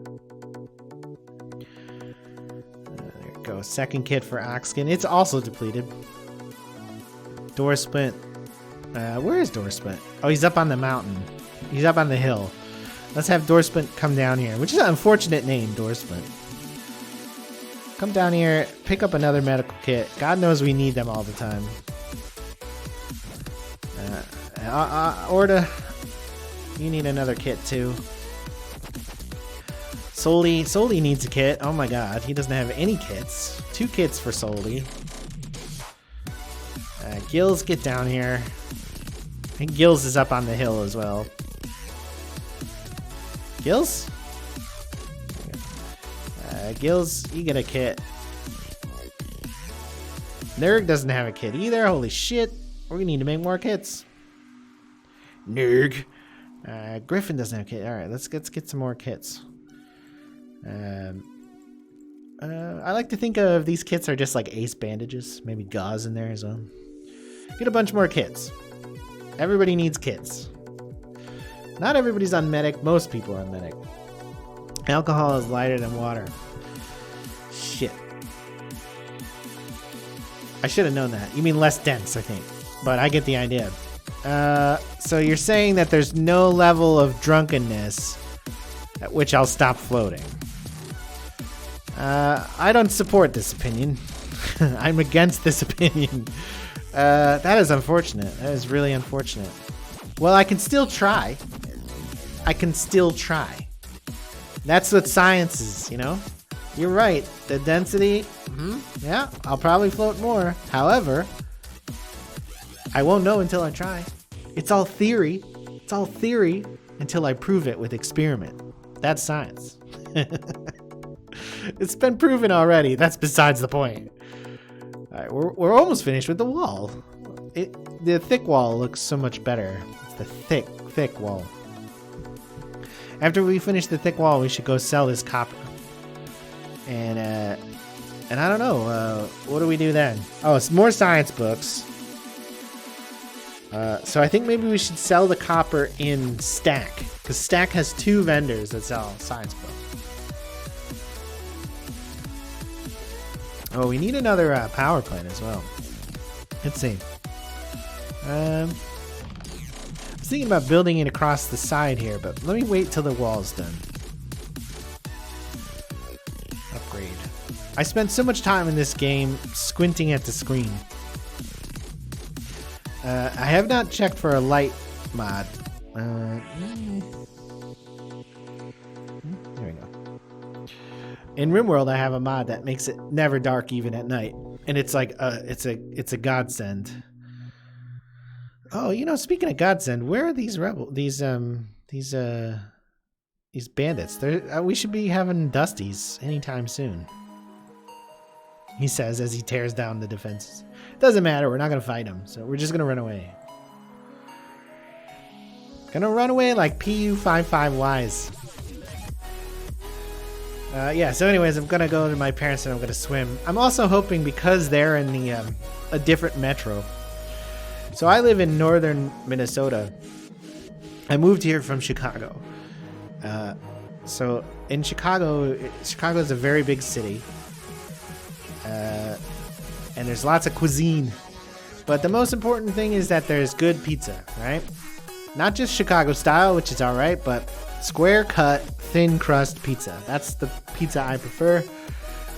there we go. Second kit for Oxkin. It's also depleted. Door Splint. Where is Door Splint? Oh, he's up on the mountain. He's up on the hill. Let's have Door Splint come down here, which is an unfortunate name, Door Splint. Come down here, pick up another medical kit. God knows we need them all the time. Orda, you need another kit too. Soli needs a kit. Oh my god, he doesn't have any kits. 2 kits for Soli. Gills, get down here. I think Gills is up on the hill as well. Gills? Gills, you get a kit. Nerg doesn't have a kit either. Holy shit. We're gonna need to make more kits. Nerg. Griffin doesn't have a kit. Alright, let's get some more kits. I like to think of these kits are just like ace bandages. Maybe gauze in there as well. Get a bunch more kits. Everybody needs kits. Not everybody's on medic. Most people are on medic. Alcohol is lighter than water. Shit. I should have known that. You mean less dense, I think. But I get the idea. So you're saying that there's no level of drunkenness at which I'll stop floating. I don't support this opinion. I'm against this opinion. That is unfortunate. That is really unfortunate. Well, I can still try. That's what science is, You're right. The density, yeah, I'll probably float more. However, I won't know until I try. It's all theory. It's all theory until I prove it with experiment. That's science. It's been proven already. That's besides the point. Alright, we're almost finished with the wall. The thick wall looks so much better. It's the thick wall. After we finish the thick wall, we should go sell this copper. And I don't know, what do we do then? Oh, it's more science books. So I think maybe we should sell the copper in Stack, because Stack has 2 vendors that sell science books. Oh, we need another power plant as well. Let's see. I was thinking about building it across the side here, but let me wait till the wall's done. Upgrade. I spent so much time in this game squinting at the screen. I have not checked for a light mod. There we go. In Rimworld, I have a mod that makes it never dark even at night, and it's like it's a godsend. Oh, you know, speaking of godsend, where are these these bandits? We should be having Dusties anytime soon. He says as he tears down the defenses. Doesn't matter, we're not gonna fight him, so we're just gonna run away. Gonna run away like PU55Ys. Yeah, so anyways, I'm gonna go to my parents and I'm gonna swim. I'm also hoping, because they're in the a different metro. So I live in northern Minnesota. I moved here from Chicago. So in Chicago is a very big city. And there's lots of cuisine. But the most important thing is that there's good pizza, right? Not just Chicago style, which is alright, but square cut, thin crust pizza. That's the pizza I prefer.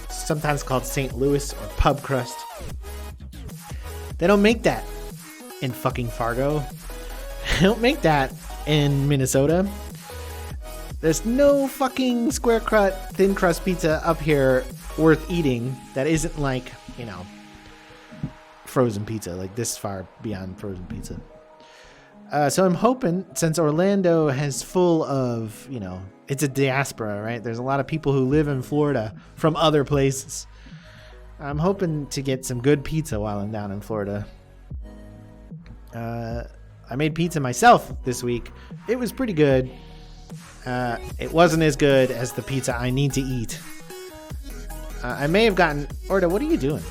Sometimes called St. Louis or pub crust. They don't make that in fucking Fargo. They don't make that in Minnesota. There's no fucking square cut, thin crust pizza up here worth eating that isn't like, you know, frozen pizza, like this far beyond frozen pizza. So I'm hoping, since Orlando has full of, you know, it's a diaspora, right? There's a lot of people who live in Florida from other places. I'm hoping to get some good pizza while I'm down in Florida. I made pizza myself this week. It was pretty good. It wasn't as good as the pizza I need to eat. I may have gotten... Orda, what are you doing?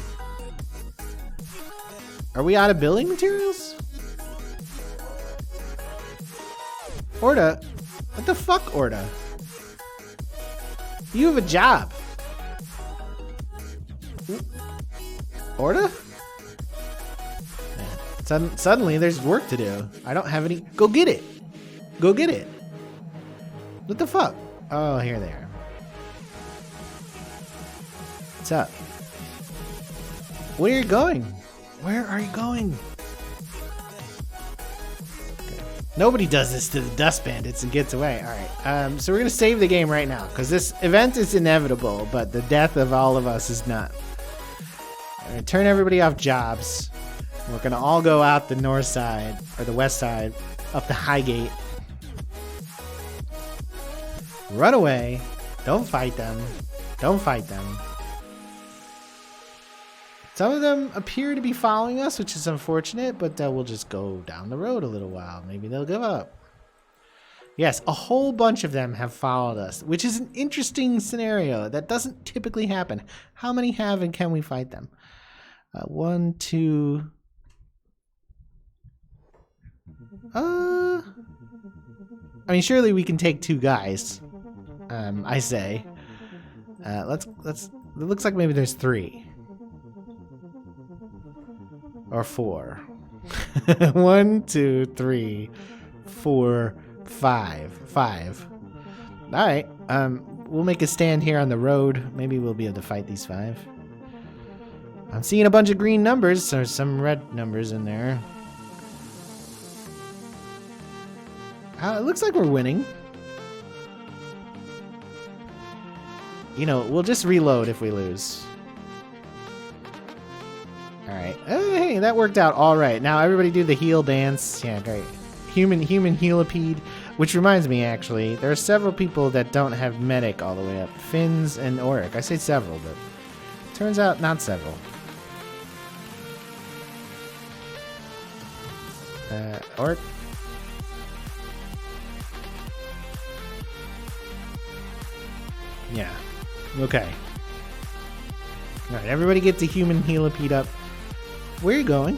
Are we out of building materials? Orda? What the fuck, Orda? You have a job. Orda? Suddenly there's work to do. I don't have any... Go get it. Go get it. What the fuck? Oh, here they are. What's up? Where are you going? Where are you going? Okay. Nobody does this to the dust bandits and gets away. Alright, so we're gonna save the game right now, because this event is inevitable, but the death of all of us is not. I'm gonna turn everybody off jobs. We're gonna all go out the north side, or the west side, up the high gate. Run away. Don't fight them. Don't fight them. Some of them appear to be following us, which is unfortunate, but we'll just go down the road a little while. Maybe they'll give up. Yes, a whole bunch of them have followed us, which is an interesting scenario. That doesn't typically happen. How many have, and can we fight them? 1, 2... I mean, surely we can take 2 guys. I say. Let's. It looks like maybe there's 3. Or 4. 1, 2, 3, 4, 5. 5. Alright. We'll make a stand here on the road. Maybe we'll be able to fight these 5. I'm seeing a bunch of green numbers. There's some red numbers in there. It looks like we're winning. You know, we'll just reload if we lose. Alright. Hey, that worked out alright. Now everybody do the heal dance. Yeah, great. Human healipede. Which reminds me, actually, there are several people that don't have medic all the way up. Finns and Auric. I say several, but turns out not several. Orc. Yeah. Okay. Alright, everybody get the human helipede up. Where are you going?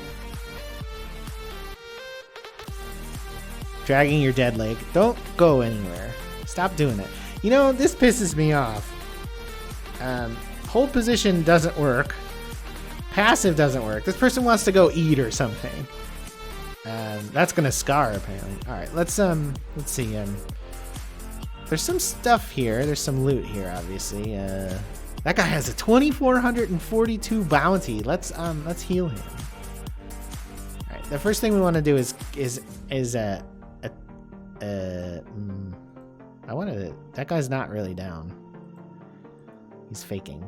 Dragging your dead leg. Don't go anywhere. Stop doing it. You know, this pisses me off. Hold position doesn't work. Passive doesn't work. This person wants to go eat or something. That's gonna scar apparently. Alright, let's see. There's some stuff here. There's some loot here, obviously. That guy has a 2,442 bounty. Let's heal him. All right. The first thing we want to do is I want to. That guy's not really down. He's faking.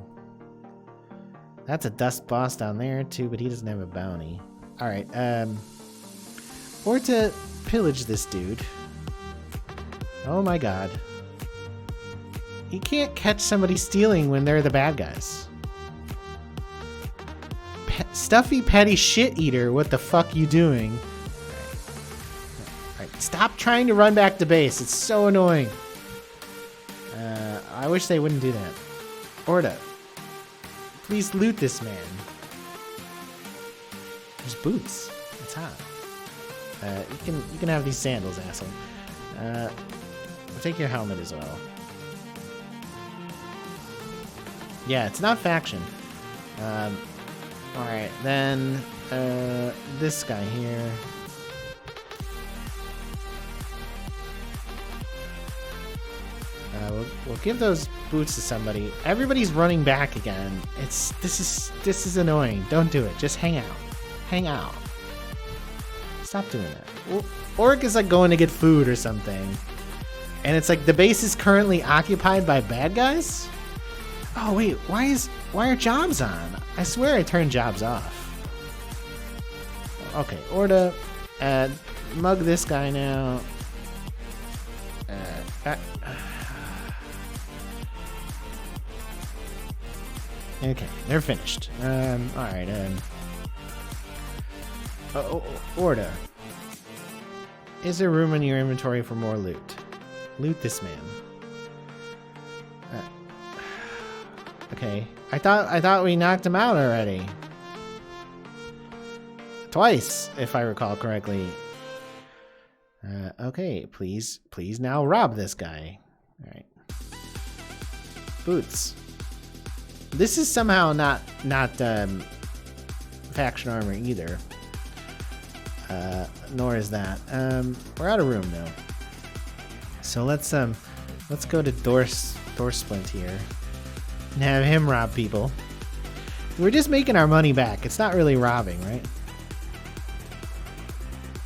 That's a dust boss down there too, but he doesn't have a bounty. All right. Or to pillage this dude. Oh my god. You can't catch somebody stealing when they're the bad guys. Stuffy petty shit eater, what the fuck you doing? Alright, stop trying to run back to base. It's so annoying. I wish they wouldn't do that. Orda, please loot this man. There's boots. It's hot. You can have these sandals, asshole. I'll take your helmet as well. Yeah, it's not faction. Alright, then this guy here. We'll give those boots to somebody. Everybody's running back again. This is annoying. Don't do it. Just hang out. Hang out. Stop doing that. Orc is like going to get food or something. And it's like the base is currently occupied by bad guys? Oh wait, why are jobs on? I swear I turned jobs off. Okay, Orda, mug this guy now. Okay, they're finished. Alright, Orda. Is there room in your inventory for more loot? Loot this man. Okay. I thought we knocked him out already. Twice, if I recall correctly. Okay, please now rob this guy. Alright. Boots. This is somehow not faction armor either. Nor is that. We're out of room though. So let's go to Dorsplint here. And have him rob people. We're just making our money back. It's not really robbing, right?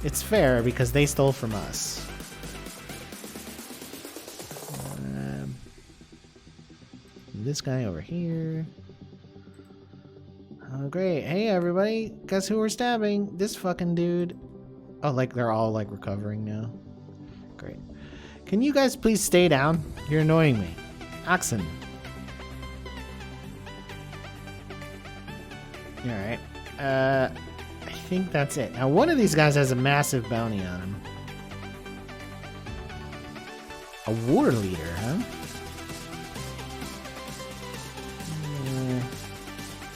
It's fair because they stole from us. This guy over here. Oh, great. Hey, everybody. Guess who we're stabbing? This fucking dude. Oh, like they're all like recovering now. Great. Can you guys please stay down? You're annoying me. Oxen. Alright. I think that's it. Now, one of these guys has a massive bounty on him. A war leader, huh?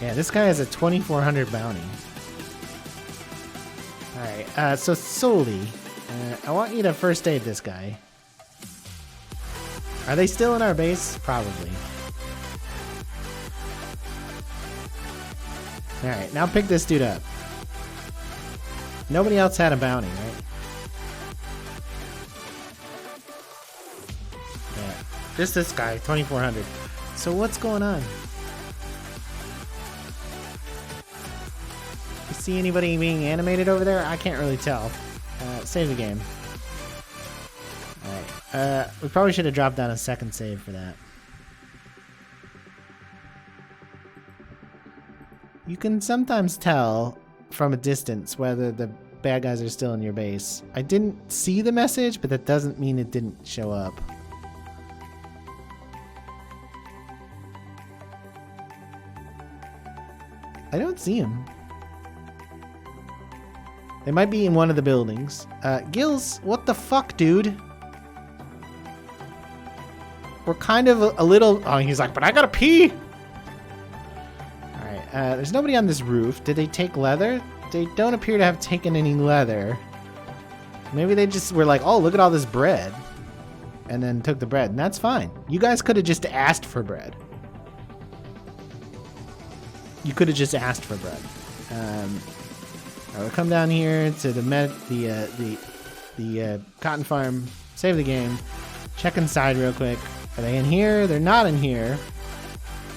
Yeah, this guy has a 2,400 bounty. Alright, so Soli, I want you to first aid this guy. Are they still in our base? Probably. Alright, now pick this dude up. Nobody else had a bounty, right? Yeah, just this guy, 2,400. So what's going on? You see anybody being animated over there? I can't really tell. Save the game. Alright, we probably should have dropped down a second save for that. You can sometimes tell from a distance whether the bad guys are still in your base. I didn't see the message, but that doesn't mean it didn't show up. I don't see him. They might be in one of the buildings. Gills, what the fuck, dude? We're kind of a little... Oh, he's like, but I gotta pee! Alright, there's nobody on this roof. Did they take leather? They don't appear to have taken any leather. Maybe they just were like, oh, look at all this bread. And then took the bread, and that's fine. You guys could have just asked for bread. You could have just asked for bread. We'll come down here to the cotton farm, save the game, check inside real quick. Are they in here? They're not in here.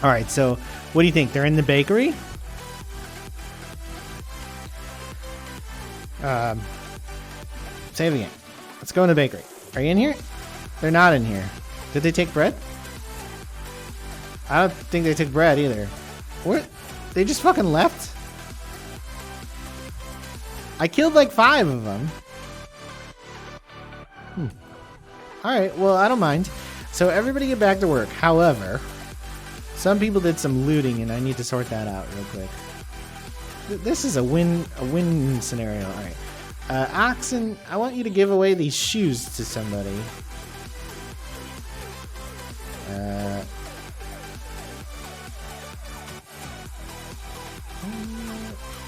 All right, so what do you think? They're in the bakery? Save the game. Let's go in the bakery. Are you in here? They're not in here. Did they take bread? I don't think they took bread either. What? They just fucking left? I killed like 5 of them. Alright, well, I don't mind. So everybody get back to work. However, some people did some looting and I need to sort that out real quick. This is a win scenario. Alright. Oxen, I want you to give away these shoes to somebody.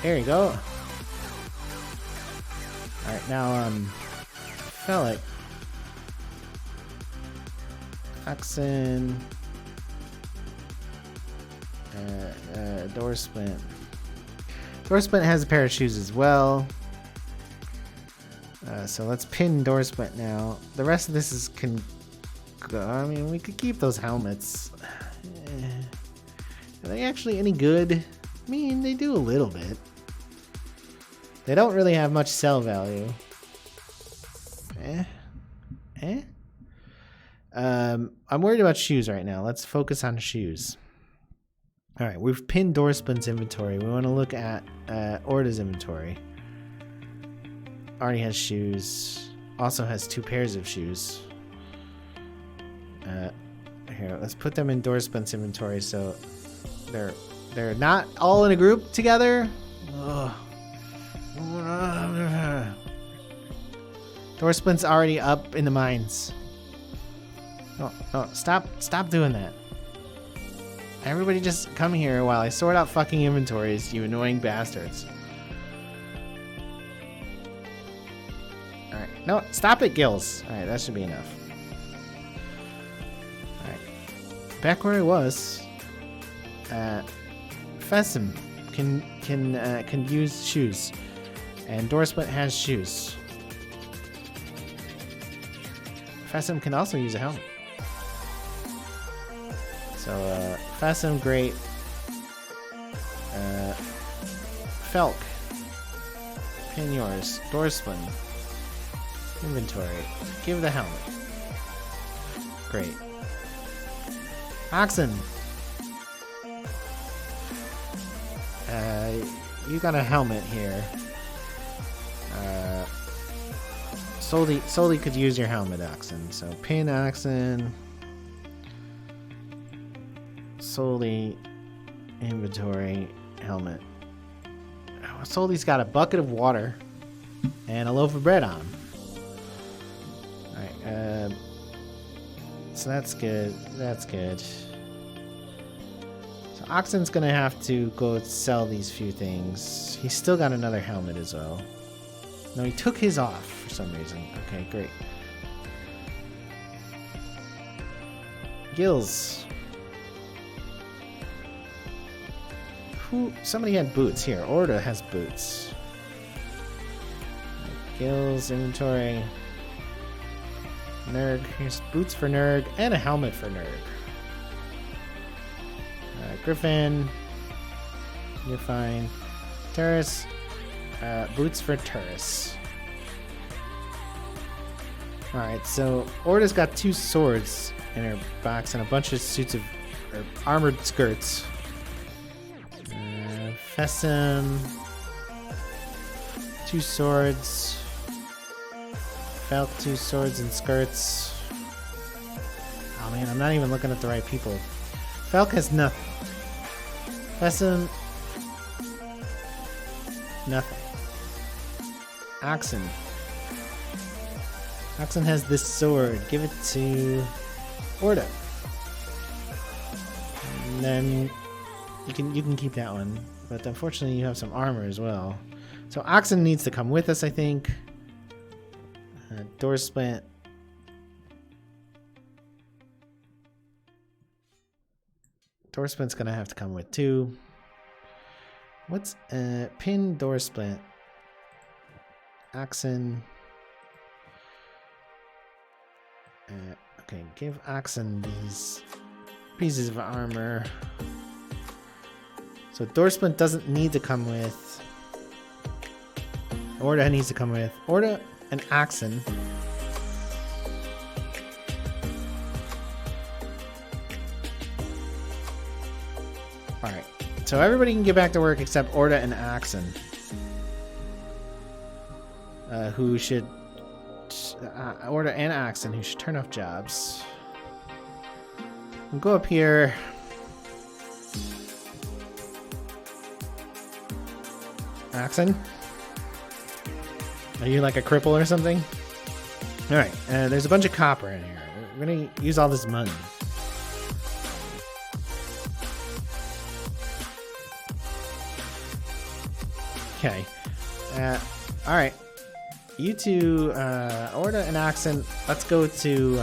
There you go. Alright, now, Fellick. Oxen. Door Splint. Door Splint has a pair of shoes as well. So let's pin Door Splint now. The rest of this is I mean, we could keep those helmets. Are they actually any good? I mean, they do a little bit. They don't really have much sell value. I'm worried about shoes right now. Let's focus on shoes. All right, we've pinned Door Splint's inventory. We want to look at Orda's inventory. Already has shoes. Also has 2 pairs of shoes. Here, let's put them in Door Splint's inventory so they're not all in a group together. Ugh. Door Splint's already up in the mines. No, stop doing that. Everybody just come here while I sort out fucking inventories, you annoying bastards. Alright, no, stop it, Gills. Alright, that should be enough. Alright, back where I was. Fessim can use shoes, and Door Splint has shoes. Fessim can also use a helmet. So, Fessim, great. Felk. Pin yours. Door Splint. Inventory. Give the helmet. Great. Oxen. You got a helmet here. Solely could use your helmet, Oxen. So pin Oxen. Solely inventory helmet. Solly's got a bucket of water and a loaf of bread on him. Alright, so that's good. That's good. So Oxen's gonna have to go sell these few things. He's still got another helmet as well. No, he took his off for some reason. Okay, great. Gills. Somebody had boots. Here, Orda has boots. Gills, inventory. Nerg. Here's boots for Nerg and a helmet for Nerg. Griffin. You're fine. Terrace. Boots for Terrace. Alright, so Orda's got 2 swords in her box and a bunch of suits of armored skirts. Fessim. 2 swords. Falk, 2 swords and skirts. Oh man, I'm not even looking at the right people. Falk has nothing. Fessim. Nothing. Oxen. Oxen has this sword. Give it to Orda. And then you can keep that one. But unfortunately you have some armor as well. So Oxen needs to come with us, I think. Door splint. Door splint's gonna have to come with too. What's pin door splint? Oxen. Okay, give Oxen these pieces of armor. So door splint doesn't need to come with. Orda needs to come with. Orda and Oxen. Alright, so everybody can get back to work except Orda and Oxen. Who should... Orda and Oxen, who should turn off jobs. We'll go up here. Oxen? Are you like a cripple or something? Alright, there's a bunch of copper in here. We're gonna use all this money. Okay. Alright. You two, Orda and Oxen, let's go to,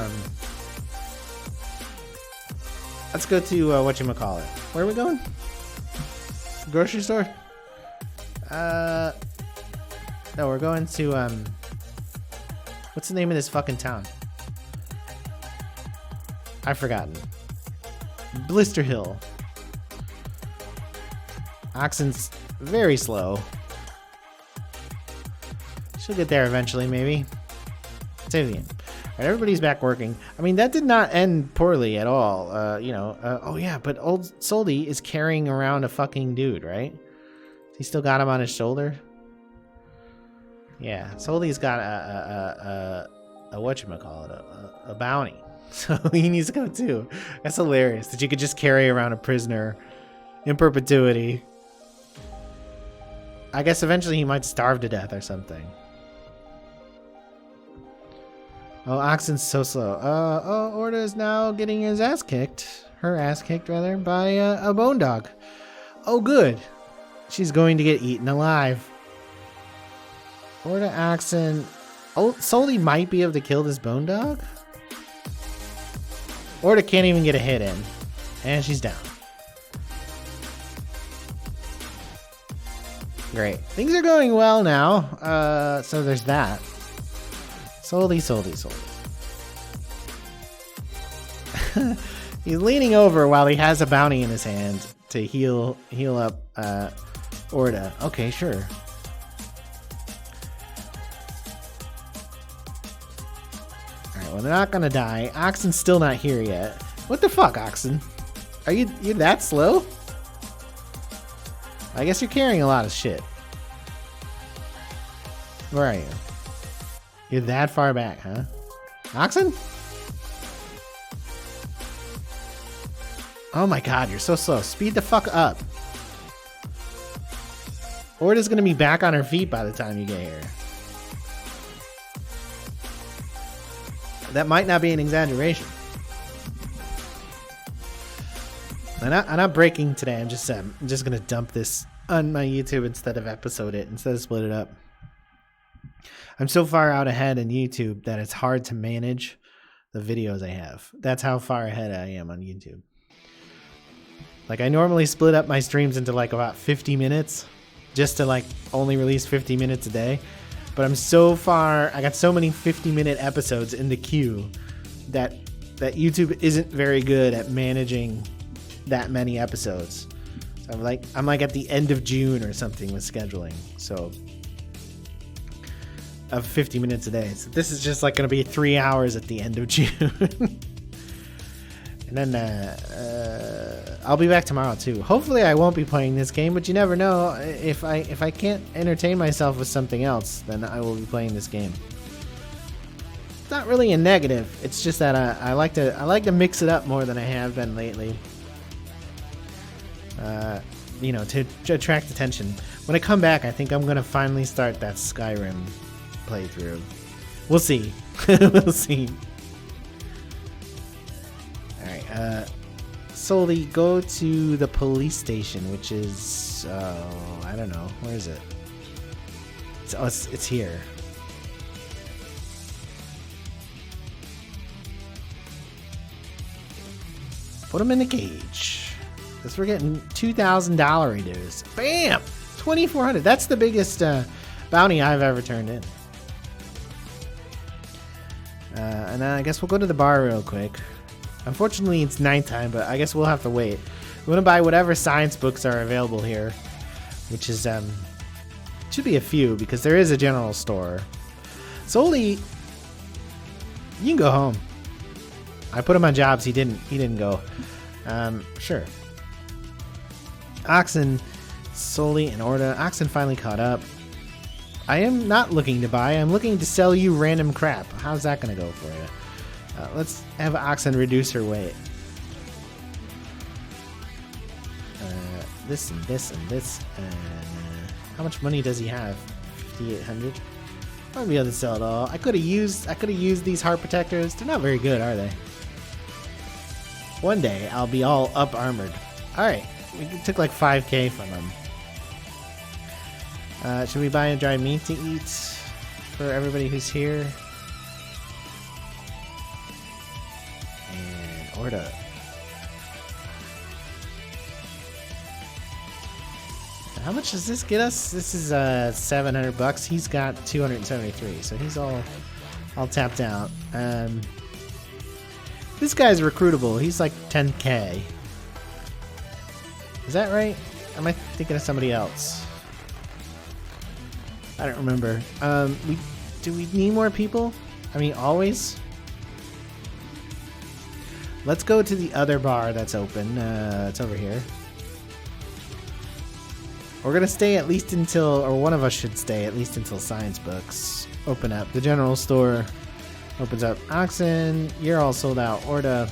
whatchamacallit. Where are we going? Grocery store? No, we're going to, what's the name of this fucking town? I've forgotten. Blister Hill. Oxen's very slow. She'll get there eventually, maybe. Save the game. Alright, everybody's back working. I mean, that did not end poorly at all. Oh yeah, but old Soldy is carrying around a fucking dude, right? He still got him on his shoulder? Yeah, Soldy's got a whatchamacallit, a bounty. So he needs to go too. That's hilarious that you could just carry around a prisoner in perpetuity. I guess eventually he might starve to death or something. Oh, Oxen's so slow. Orda is now getting his ass kicked. Her ass kicked, rather, by a bone dog. Oh, good. She's going to get eaten alive. Orda, Oxen... Oh, Soldy might be able to kill this bone dog? Orda can't even get a hit in. And she's down. Great. Things are going well now. So there's that. Soldy. He's leaning over while he has a bounty in his hand to heal up Orda. Okay, sure. Alright, well, they're not gonna die. Oxen's still not here yet. What the fuck, Oxen? You're that slow? I guess you're carrying a lot of shit. Where are you? You're that far back, huh? Oxen? Oh my god, you're so slow. Speed the fuck up. Orda's gonna be back on her feet by the time you get here. That might not be an exaggeration. I'm not breaking today. I'm just gonna dump this on my YouTube instead of split it up. I'm so far out ahead in YouTube that it's hard to manage the videos I have. That's how far ahead I am on YouTube. Like, I normally split up my streams into like about 50 minutes just to like only release 50 minutes a day. But I'm so far, I got so many 50-minute episodes in the queue that YouTube isn't very good at managing that many episodes. So I'm like at the end of June or something with scheduling. So of 50 minutes a day. So this is just like going to be 3 hours at the end of June. And then I'll be back tomorrow too. Hopefully I won't be playing this game, but you never know. If I can't entertain myself with something else, then I will be playing this game. It's not really a negative. It's just that I like to mix it up more than I have been lately. To attract attention. When I come back, I think I'm gonna finally start that Skyrim playthrough. We'll see. We'll see. Alright, Soli, go to the police station, which is, I don't know. Where is it? It's here. Put him in the cage. Because we're getting $2,000 dues. Bam! 2,400. That's the biggest bounty I've ever turned in. And then I guess we'll go to the bar real quick. Unfortunately, it's nighttime, but I guess we'll have to wait. We want to buy whatever science books are available here, which is should be a few because there is a general store. Soli, you can go home. I put him on jobs. He didn't go. Sure. Oxen, Soli, and Orda. Oxen finally caught up. I am not looking to buy. I'm looking to sell you random crap. How's that gonna go for you? Let's have Oxen reduce her weight. This and this and this. How much money does he have? 5,800. I'll be able to sell it all. I could have used these heart protectors. They're not very good, are they? One day I'll be all up armored. All right, we took like 5K from him. Should we buy a dry meat to eat for everybody who's here? And Orda. How much does this get us? This is $700. He's got 273, so he's all tapped out. This guy's recruitable. He's like 10K. Is that right? Or am I thinking of somebody else? I don't remember. Do we need more people? I mean, always? Let's go to the other bar that's open. It's over here. We're gonna stay at least until, or one of us should stay at least until science books open up. The general store opens up. Oxen, you're all sold out. Orda,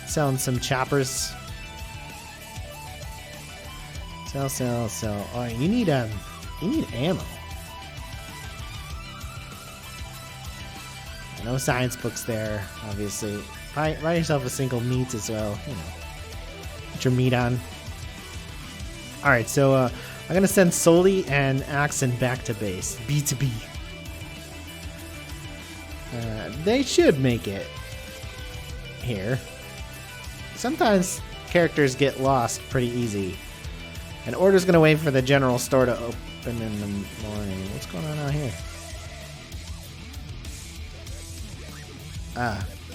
selling some choppers. Sell. Oh, you need ammo. No science books there, obviously. Buy yourself a single meat as well. You know, put your meat on. All right, so I'm gonna send Soli and Oxen back to base. B to B. They should make it here. Sometimes characters get lost pretty easy. And Order's gonna wait for the general store to open in the morning. What's going on out here?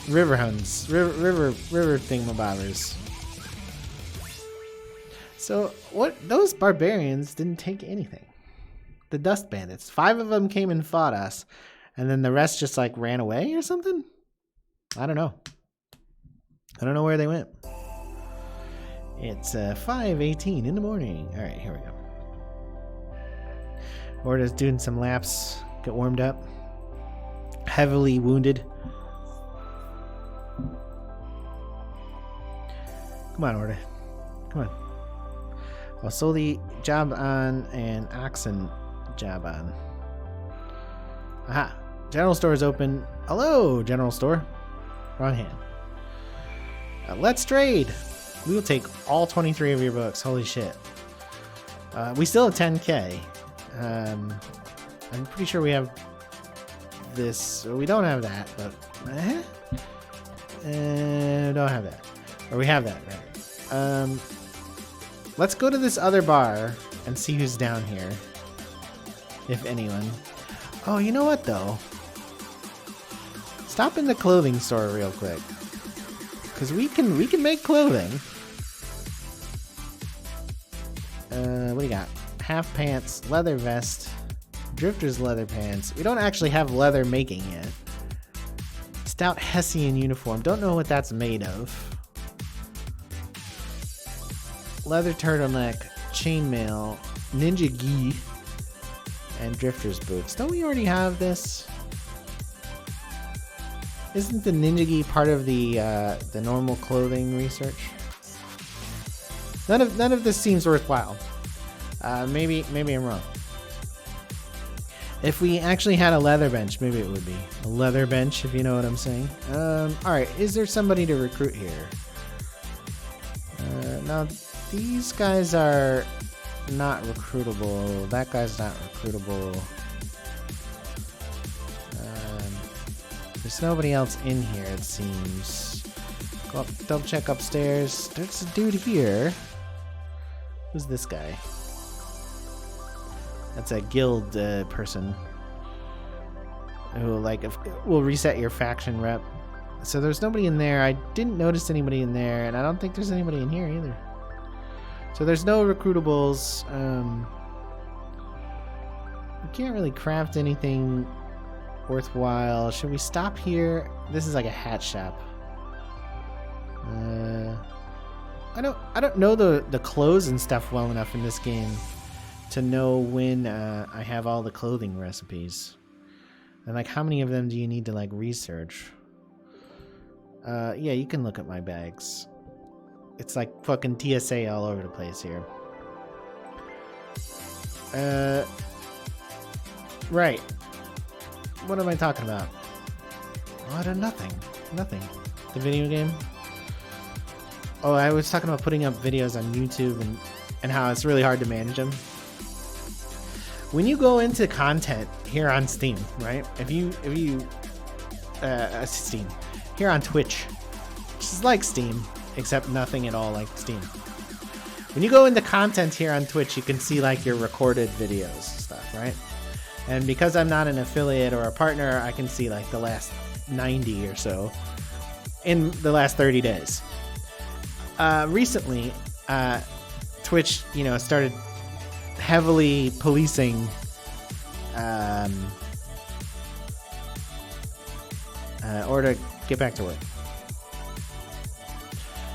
River huns. River thingamabobbers. So, what? Those barbarians didn't take anything. The dust bandits. 5 of them came and fought us, and then the rest just like ran away or something? I don't know. I don't know where they went. It's 5:18 in the morning. All right, here we go. Orda's doing some laps. Get warmed up. Heavily wounded. Come on, Orda. Come on. Well, Soli, job on, and Oxen, job on. Aha! General store is open. Hello, general store. Wrong hand. Let's trade. We will take all 23 of your books. Holy shit. We still have 10K. I'm pretty sure we have this. We don't have that, but don't have that. Or we have that, right? Let's go to this other bar and see who's down here. If anyone. Oh, you know what though? Stop in the clothing store real quick. Cause we can make clothing. What do you got? Half pants, leather vest, drifter's leather pants. We don't actually have leather making yet. Stout Hessian uniform. Don't know what that's made of. Leather turtleneck, chainmail, ninja gi, and drifter's boots. Don't we already have this? Isn't the ninja gi part of the normal clothing research? None of this seems worthwhile. Maybe I'm wrong. If we actually had a leather bench, maybe it would be a leather bench, if you know what I'm saying. All right, is there somebody to recruit here? Now these guys are not recruitable. That guy's not recruitable. There's nobody else in here, it seems. Go up, double check upstairs. There's a dude here. Who's this guy? That's a guild person who will reset your faction rep. So there's nobody in there. I didn't notice anybody in there, and I don't think there's anybody in here either. So there's no recruitables. We can't really craft anything worthwhile. Should we stop here? This is like a hat shop. I don't know the clothes and stuff well enough in this game to know when I have all the clothing recipes. And like, how many of them do you need to like research? Yeah, you can look at my bags. It's like fucking TSA all over the place here. Right. What am I talking about? What? Nothing. The video game? Oh, I was talking about putting up videos on YouTube and how it's really hard to manage them. When you go into content here on Steam, right? If you Steam, here on Twitch, which is like Steam, except nothing at all like Steam. When you go into content here on Twitch, you can see like your recorded videos and stuff, right? And because I'm not an affiliate or a partner, I can see like the last 90 or so in the last 30 days. Recently, Twitch, started heavily policing or to get back to work.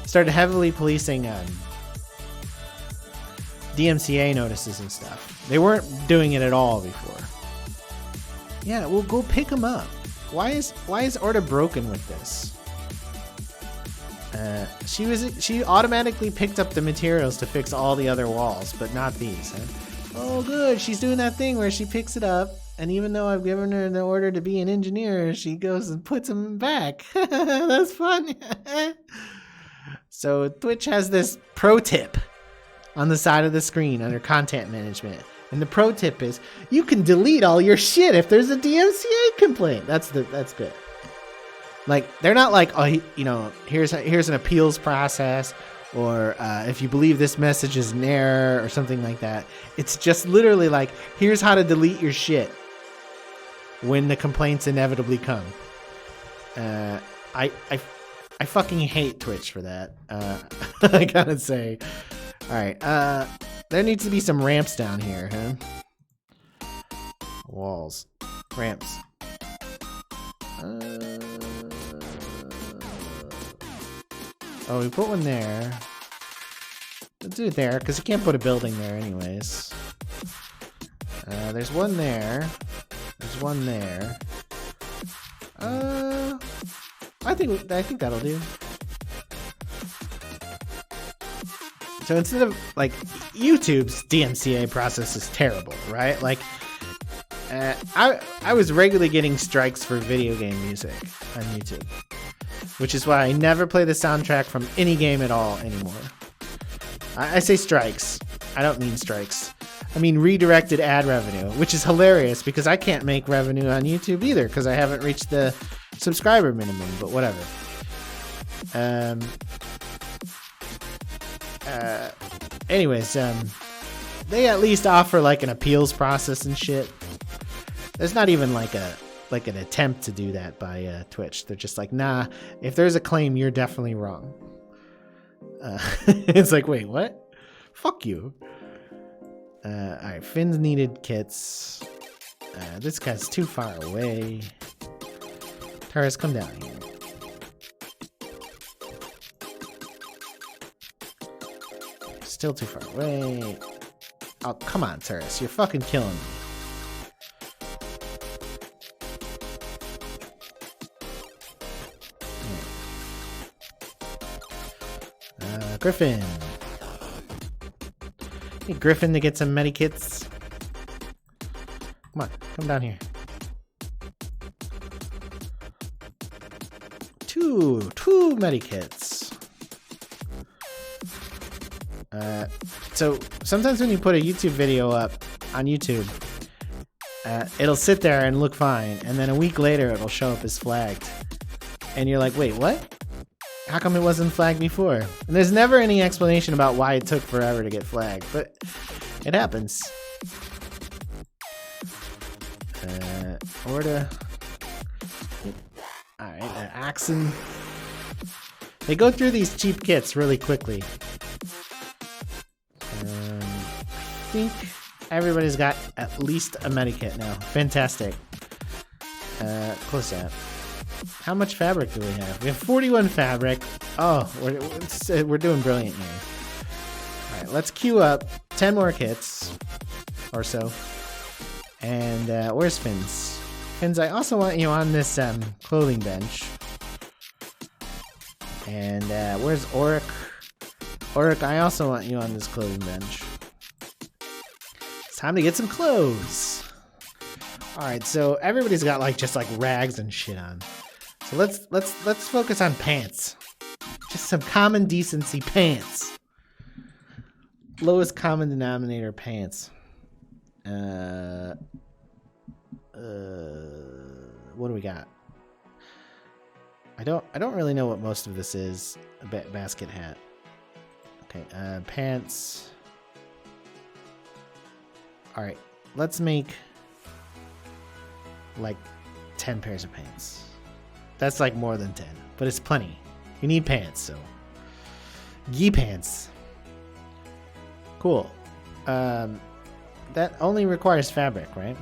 Started heavily policing DMCA notices and stuff. They weren't doing it at all before. Yeah, well, go pick them up. Why is Orta broken with this? She automatically picked up the materials to fix all the other walls, but not these. Huh? Oh, good. She's doing that thing where she picks it up, and even though I've given her the order to be an engineer, she goes and puts them back. That's fun. So Twitch has this pro tip on the side of the screen under content management. And the pro tip is you can delete all your shit if there's a DMCA complaint. That's good. Like, they're not like, oh, here's an appeals process, or if you believe this message is an error or something like that. It's just literally like, here's how to delete your shit when the complaints inevitably come. I fucking hate Twitch for that. I gotta say. All right, there needs to be some ramps down here, huh? Walls, ramps. Oh, we put one there. Let's do it there, because you can't put a building there anyways. There's one there. There's one there. I think that'll do. So instead of, like, YouTube's DMCA process is terrible, right? Like, I was regularly getting strikes for video game music on YouTube, which is why I never play the soundtrack from any game at all anymore. I say strikes. I don't mean strikes. I mean redirected ad revenue, which is hilarious because I can't make revenue on YouTube either because I haven't reached the subscriber minimum, but whatever. Anyways, they at least offer like an appeals process and shit. There's not even like an attempt to do that by Twitch. They're just like, nah, if there's a claim, you're definitely wrong. It's like, wait, what? Fuck you. Alright, Finn's needed kits. This guy's too far away. Taurus, come down here. Still too far away. Oh, come on, Taurus. You're fucking killing me. Griffin. Hey, Griffin, to get some medikits. Come on, come down here. Two medikits. So sometimes when you put a YouTube video up on YouTube, it'll sit there and look fine, and then a week later it'll show up as flagged. And you're like, wait, what? How come it wasn't flagged before? And there's never any explanation about why it took forever to get flagged, but it happens. Order. Alright, Axon. They go through these cheap kits really quickly. I think everybody's got at least a medikit now. Fantastic. Close that. How much fabric do we have? We have 41 fabric. Oh, we're doing brilliant here. Alright, let's queue up 10 more kits or so. And where's Fins? Fins, I also want you on this clothing bench. And where's Auric? Auric, I also want you on this clothing bench. It's time to get some clothes. Alright, so everybody's got just rags and shit on. So let's focus on pants. Just some common decency pants. Lowest common denominator pants. What do we got? I don't really know what most of this is. A basket hat. Okay, pants. Alright, let's make 10 pairs of pants. That's more than 10, but it's plenty. You need pants, so. Gi pants. Cool. That only requires fabric, right?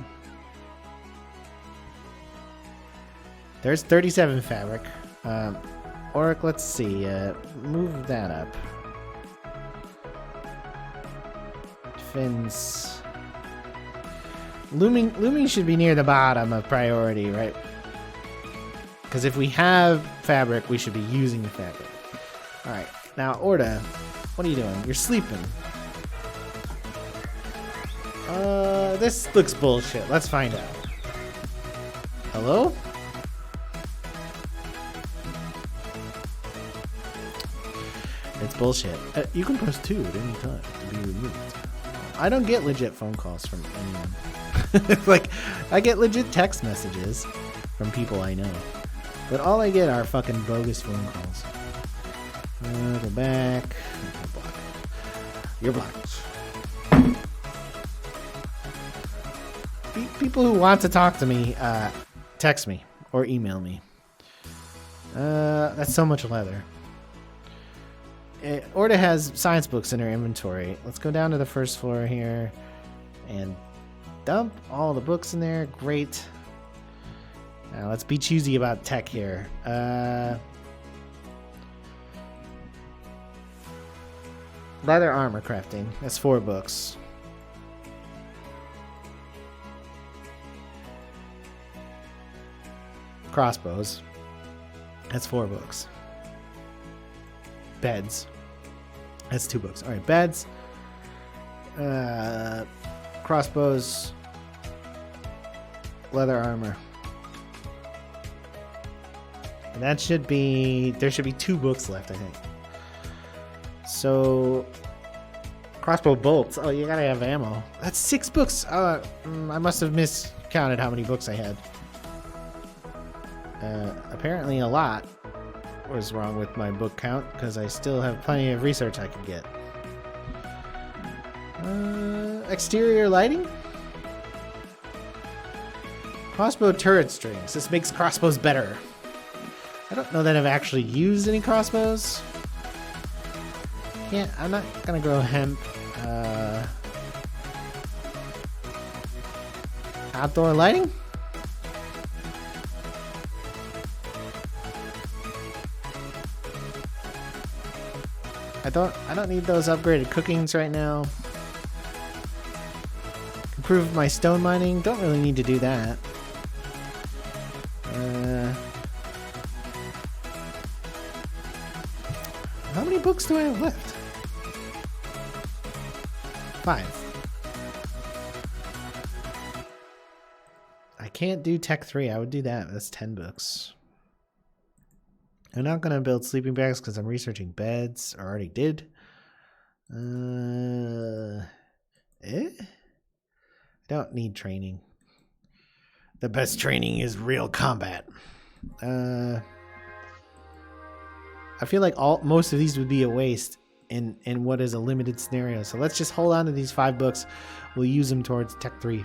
There's 37 fabric. Auric, let's see. Move that up. Fins. Looming should be near the bottom of priority, right? Because if we have fabric, we should be using the fabric. Alright, now Orda, what are you doing? You're sleeping. This looks bullshit. Let's find out. Hello? It's bullshit. You can press 2 at any time to be removed. I don't get legit phone calls from anyone. I get legit text messages from people I know. But all I get are fucking bogus phone calls. Go back. You're blocked. People who want to talk to me, text me or email me. That's so much leather. Orda has science books in her inventory. Let's go down to the first floor here and dump all the books in there. Great. Now let's be choosy about tech here. Leather armor crafting. That's 4 books. Crossbows. That's 4 books. Beds. That's 2 books. Alright, beds. Crossbows. Leather armor. And that should be... There should be 2 books left, I think. So... Crossbow bolts. Oh, you gotta have ammo. That's 6 books. I must have miscounted how many books I had. Apparently a lot was wrong with my book count, because I still have plenty of research I could get. Exterior lighting? Crossbow turret strings. This makes crossbows better. I don't know that I've actually used any crossbows. Yeah, I'm not gonna grow hemp. Outdoor lighting? I don't need those upgraded cookings right now. Improve my stone mining. Don't really need to do that. How many books do I have left? 5. I can't do Tech 3. I would do that. That's 10 books. I'm not going to build sleeping bags because I'm researching beds. I already did. I don't need training. The best training is real combat. I feel like most of these would be a waste in what is a limited scenario. So let's just hold on to these 5 books. We'll use them towards Tech 3.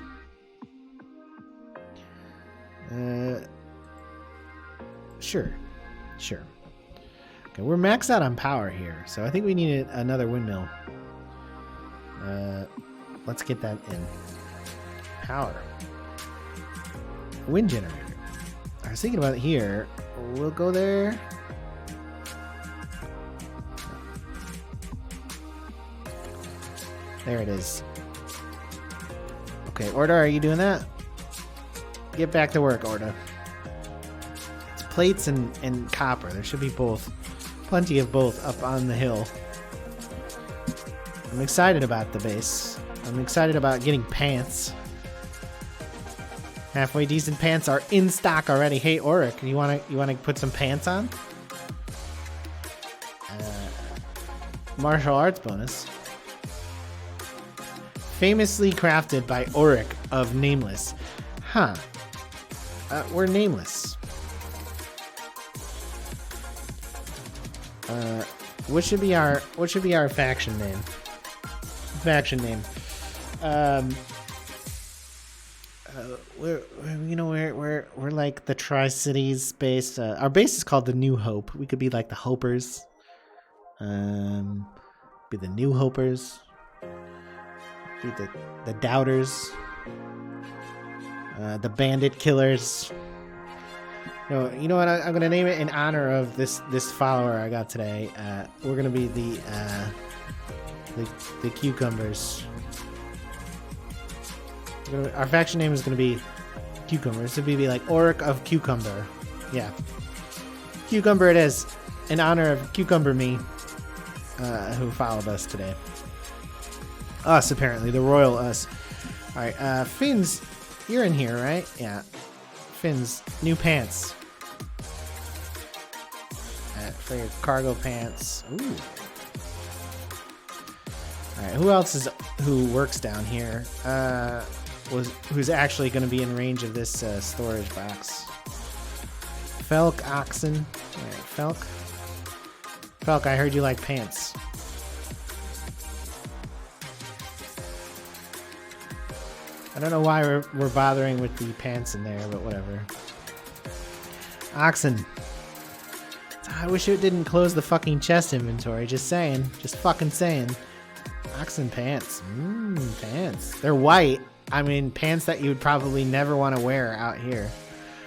Sure. Okay, we're maxed out on power here, so I think we need another windmill. Let's get that in. Power. Wind generator. I was thinking about it here. We'll go there. There it is. Okay, Orda, are you doing that? Get back to work, Orda. It's plates and copper. There should be both. Plenty of both up on the hill. I'm excited about the base. I'm excited about getting pants. Halfway decent pants are in stock already. Hey, Auric, you wanna put some pants on? Martial arts bonus. Famously crafted by Auric of Nameless. Huh. We're nameless. What should be our faction name? We're like the Tri-Cities base. Our base is called the New Hope. We could be like the Hopers. Be the New Hopers. Be the Doubters. The Bandit Killers. No, you know what? I'm gonna name it in honor of this follower I got today. We're gonna be the Cucumbers. Our faction name is gonna be Cucumbers. It'll be like Auric of Cucumber. Yeah, Cucumber it is, in honor of Cucumber me, who followed us today. Us, apparently, the royal us. All right, Finn's, you're in here, right? Yeah, Finn's new pants. For your cargo pants. Ooh. Alright, who works down here? Who's actually going to be in range of this storage box? Felk Oxen. Alright, Felk, I heard you like pants. I don't know why we're bothering with the pants in there, but whatever. Oxen. I wish it didn't close the fucking chest inventory. Just saying. Just fucking saying. Oxen pants. Pants. They're white. I mean, pants that you would probably never want to wear out here.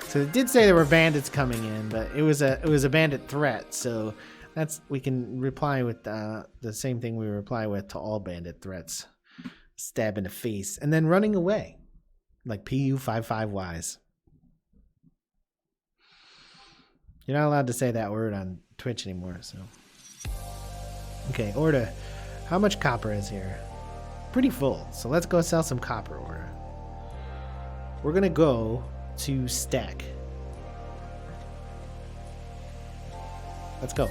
So it did say there were bandits coming in, but it was a bandit threat. So we can reply with the same thing we reply with to all bandit threats. Stab in the face and then running away, like PU55Ys. You're not allowed to say that word on Twitch anymore, so. Okay, Orda. How much copper is here? Pretty full, so let's go sell some copper, Orda. We're gonna go to stack. Let's go.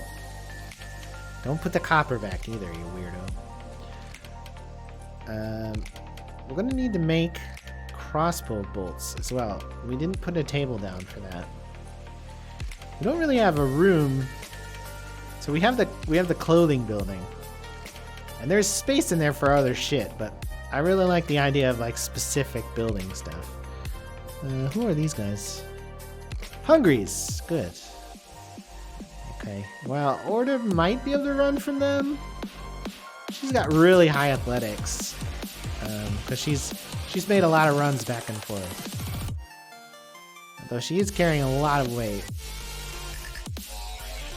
Don't put the copper back either, you weirdo. We're gonna need to make crossbow bolts as well. We didn't put a table down for that. We don't really have a room, so we have the clothing building, and there's space in there for other shit. But I really like the idea of like specific building stuff. Who are these guys? Hungries, good. Okay, well, Order might be able to run from them. She's got really high athletics, because she's made a lot of runs back and forth. Although she is carrying a lot of weight.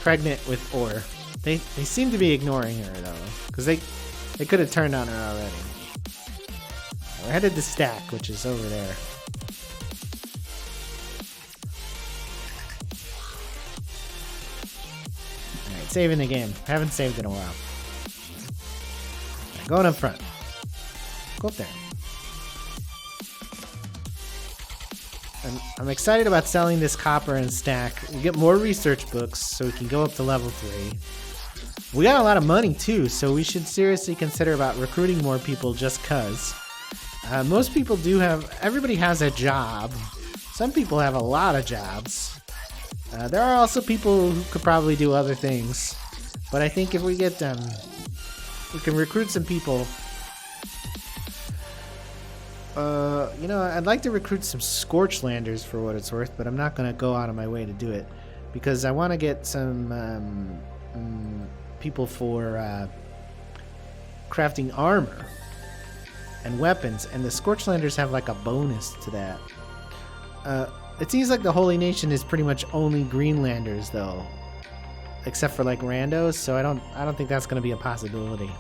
Pregnant with ore. They seem to be ignoring her though, because they could have turned on her already. We're headed to stack, which is over there. Alright, saving the game. Haven't saved in a while. Right, going up front. go up there. And I'm excited about selling this copper and stack. We get more research books, so we can go up to level 3. We got a lot of money too, so we should seriously consider about recruiting more people just cause. Most people do have, everybody has a job. Some people have a lot of jobs. There are also people who could probably do other things. But I think if we get them, we can recruit some people. You know, I'd like to recruit some Scorchlanders for what it's worth, but I'm not going to go out of my way to do it. Because I want to get some people for crafting armor and weapons. And the Scorchlanders have like a bonus to that. It seems like the Holy Nation is pretty much only Greenlanders, though. Except for like randos, so I don't think that's going to be a possibility.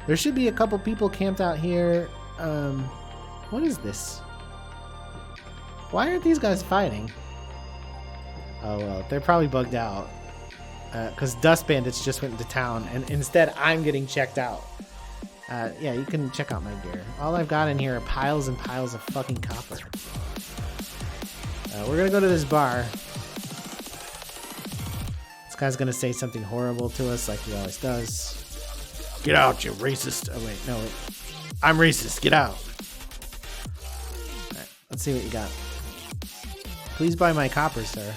There should be a couple people camped out here. What is this? Why aren't these guys fighting? Oh well, they're probably bugged out. Because Dust Bandits just went into town, and instead I'm getting checked out. Yeah, you can check out my gear. All I've got in here are piles and piles of fucking copper. We're gonna go to this bar. This guy's gonna say something horrible to us like he always does. Get out, you racist. Oh wait, no, wait. I'm racist, get out. Alright, let's see what you got. Please buy my copper, sir.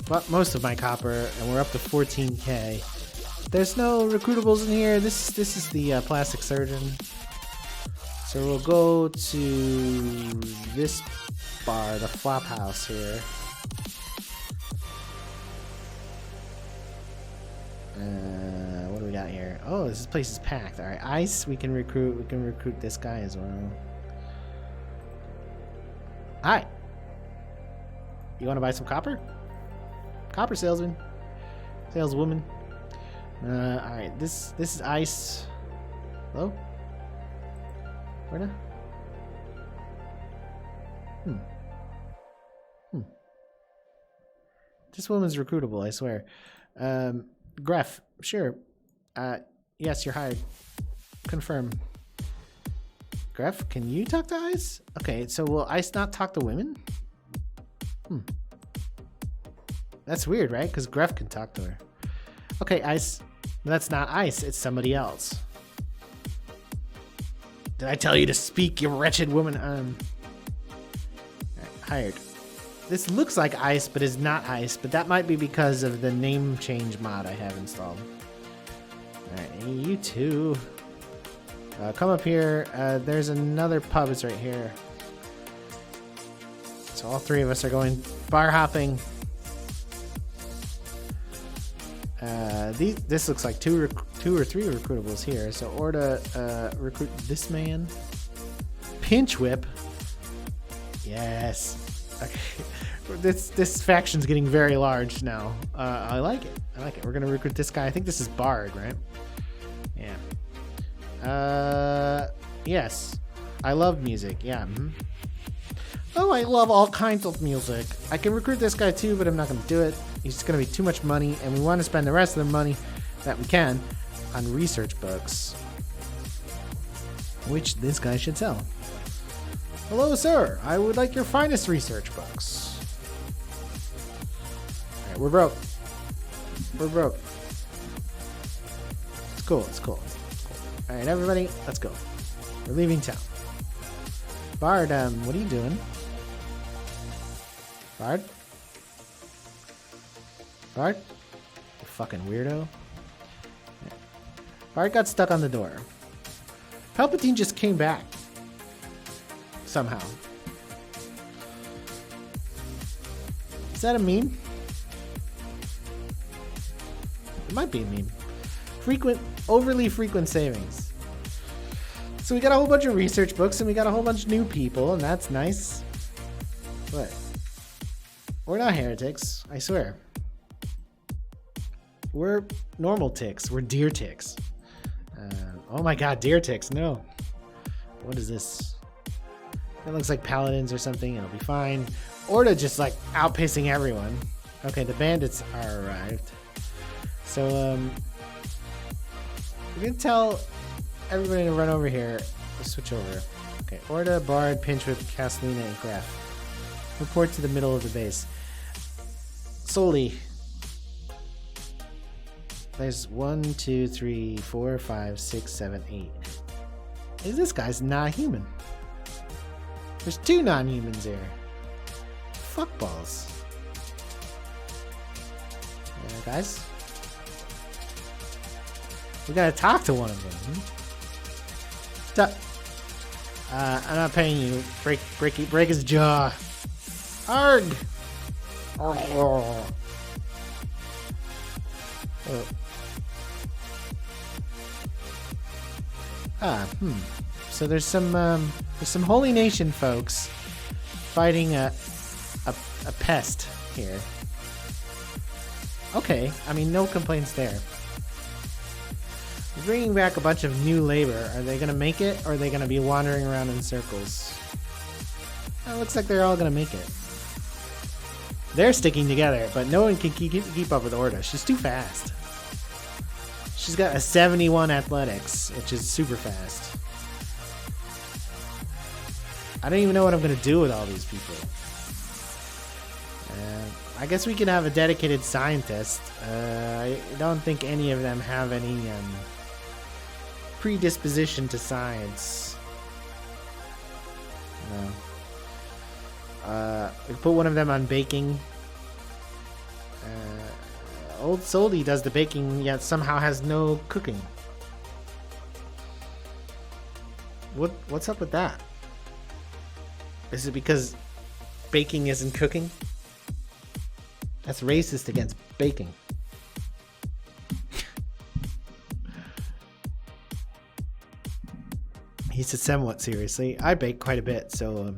But most of my copper, and we're up to 14k. There's no recruitables in here. This is the plastic surgeon. So we'll go to this bar, the flop house here. What do we got here? Oh, this place is packed. All right, ice. We can recruit. We can recruit this guy as well. Hi. You want to buy some copper? Copper salesman, saleswoman. All right, this is ice. Hello. Where now? This woman's recruitable, I swear. Gref, sure. Yes, you're hired. Confirm. Gref, can you talk to Ice? Okay, so will Ice not talk to women? That's weird, right? Because Gref can talk to her. Okay, Ice. That's not Ice, it's somebody else. Did I tell you to speak, you wretched woman? Right, hired. This looks like Ice, but is not Ice, but that might be because of the name change mod I have installed. Alright, you two. Come up here. There's another pub, it's right here. So all three of us are going bar hopping. This looks like two or three recruitables here. So Orda recruit this man. Pinch whip. Yes. Okay. This faction's getting very large now. I like it. I like it. We're gonna recruit this guy. I think this is Bard, right? Yeah. Yes. I love music. Yeah. Oh, I love all kinds of music. I can recruit this guy too, but I'm not gonna do it. He's gonna be too much money, and we want to spend the rest of the money that we can on research books, which this guy should sell. Hello, sir. I would like your finest research books. All right, we're broke. We're broke. It's cool. It's cool. It's cool. All right, everybody, let's go. We're leaving town. Bard, what are you doing? Bard? Bard? You fucking weirdo. Yeah. Bard got stuck on the door. Palpatine just came back. Somehow. Is that a meme? It might be a meme. Overly frequent savings. So we got a whole bunch of research books and we got a whole bunch of new people, and that's nice. But we're not heretics, I swear. We're normal ticks. We're deer ticks. Oh my god, deer ticks, no. What is this? It looks like paladins or something. It'll be fine. Orda just like outpacing everyone. Okay, the bandits are arrived. So, we're gonna tell everybody to run over here. Let's switch over. Okay, Orda, Bard, Pinchwhip, Castellina, and Graf. Report to the middle of the base. Solely. There's 1, 2, 3, 4, 5, 6, 7, 8. This guy's not human. There's 2 non-humans here. Fuck balls. Guys. We gotta talk to one of them. I'm not paying you. Break his jaw. Arg! Oh. So there's some Holy Nation folks fighting a pest here. Okay, I mean, no complaints there. We're bringing back a bunch of new labor. Are they gonna make it, or are they gonna be wandering around in circles? It looks like they're all gonna make it. They're sticking together, but no one can keep up with Orda. She's too fast. She's got a 71 athletics, which is super fast. I don't even know what I'm gonna do with all these people. I guess we can have a dedicated scientist. I don't think any of them have any predisposition to science. No. We put one of them on baking. Old Soldy does the baking, yet somehow has no cooking. What's up with that? Is it because baking isn't cooking? That's racist against baking. He said somewhat seriously. I bake quite a bit, so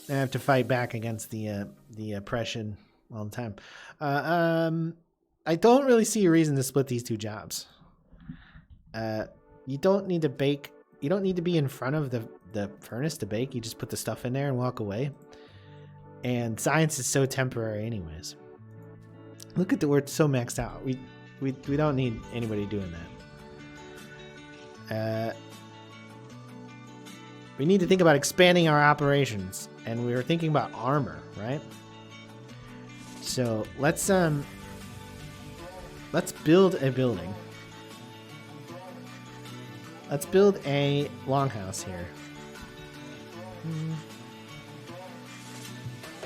I have to fight back against the oppression all the time. I don't really see a reason to split these 2 jobs. You don't need to bake. You don't need to be in front of the furnace to bake. You just put the stuff in there and walk away. And science is so temporary anyways. Look at we're so maxed out. We don't need anybody doing that. We need to think about expanding our operations, and we were thinking about armor, right? So let's build a building. Let's build a longhouse here.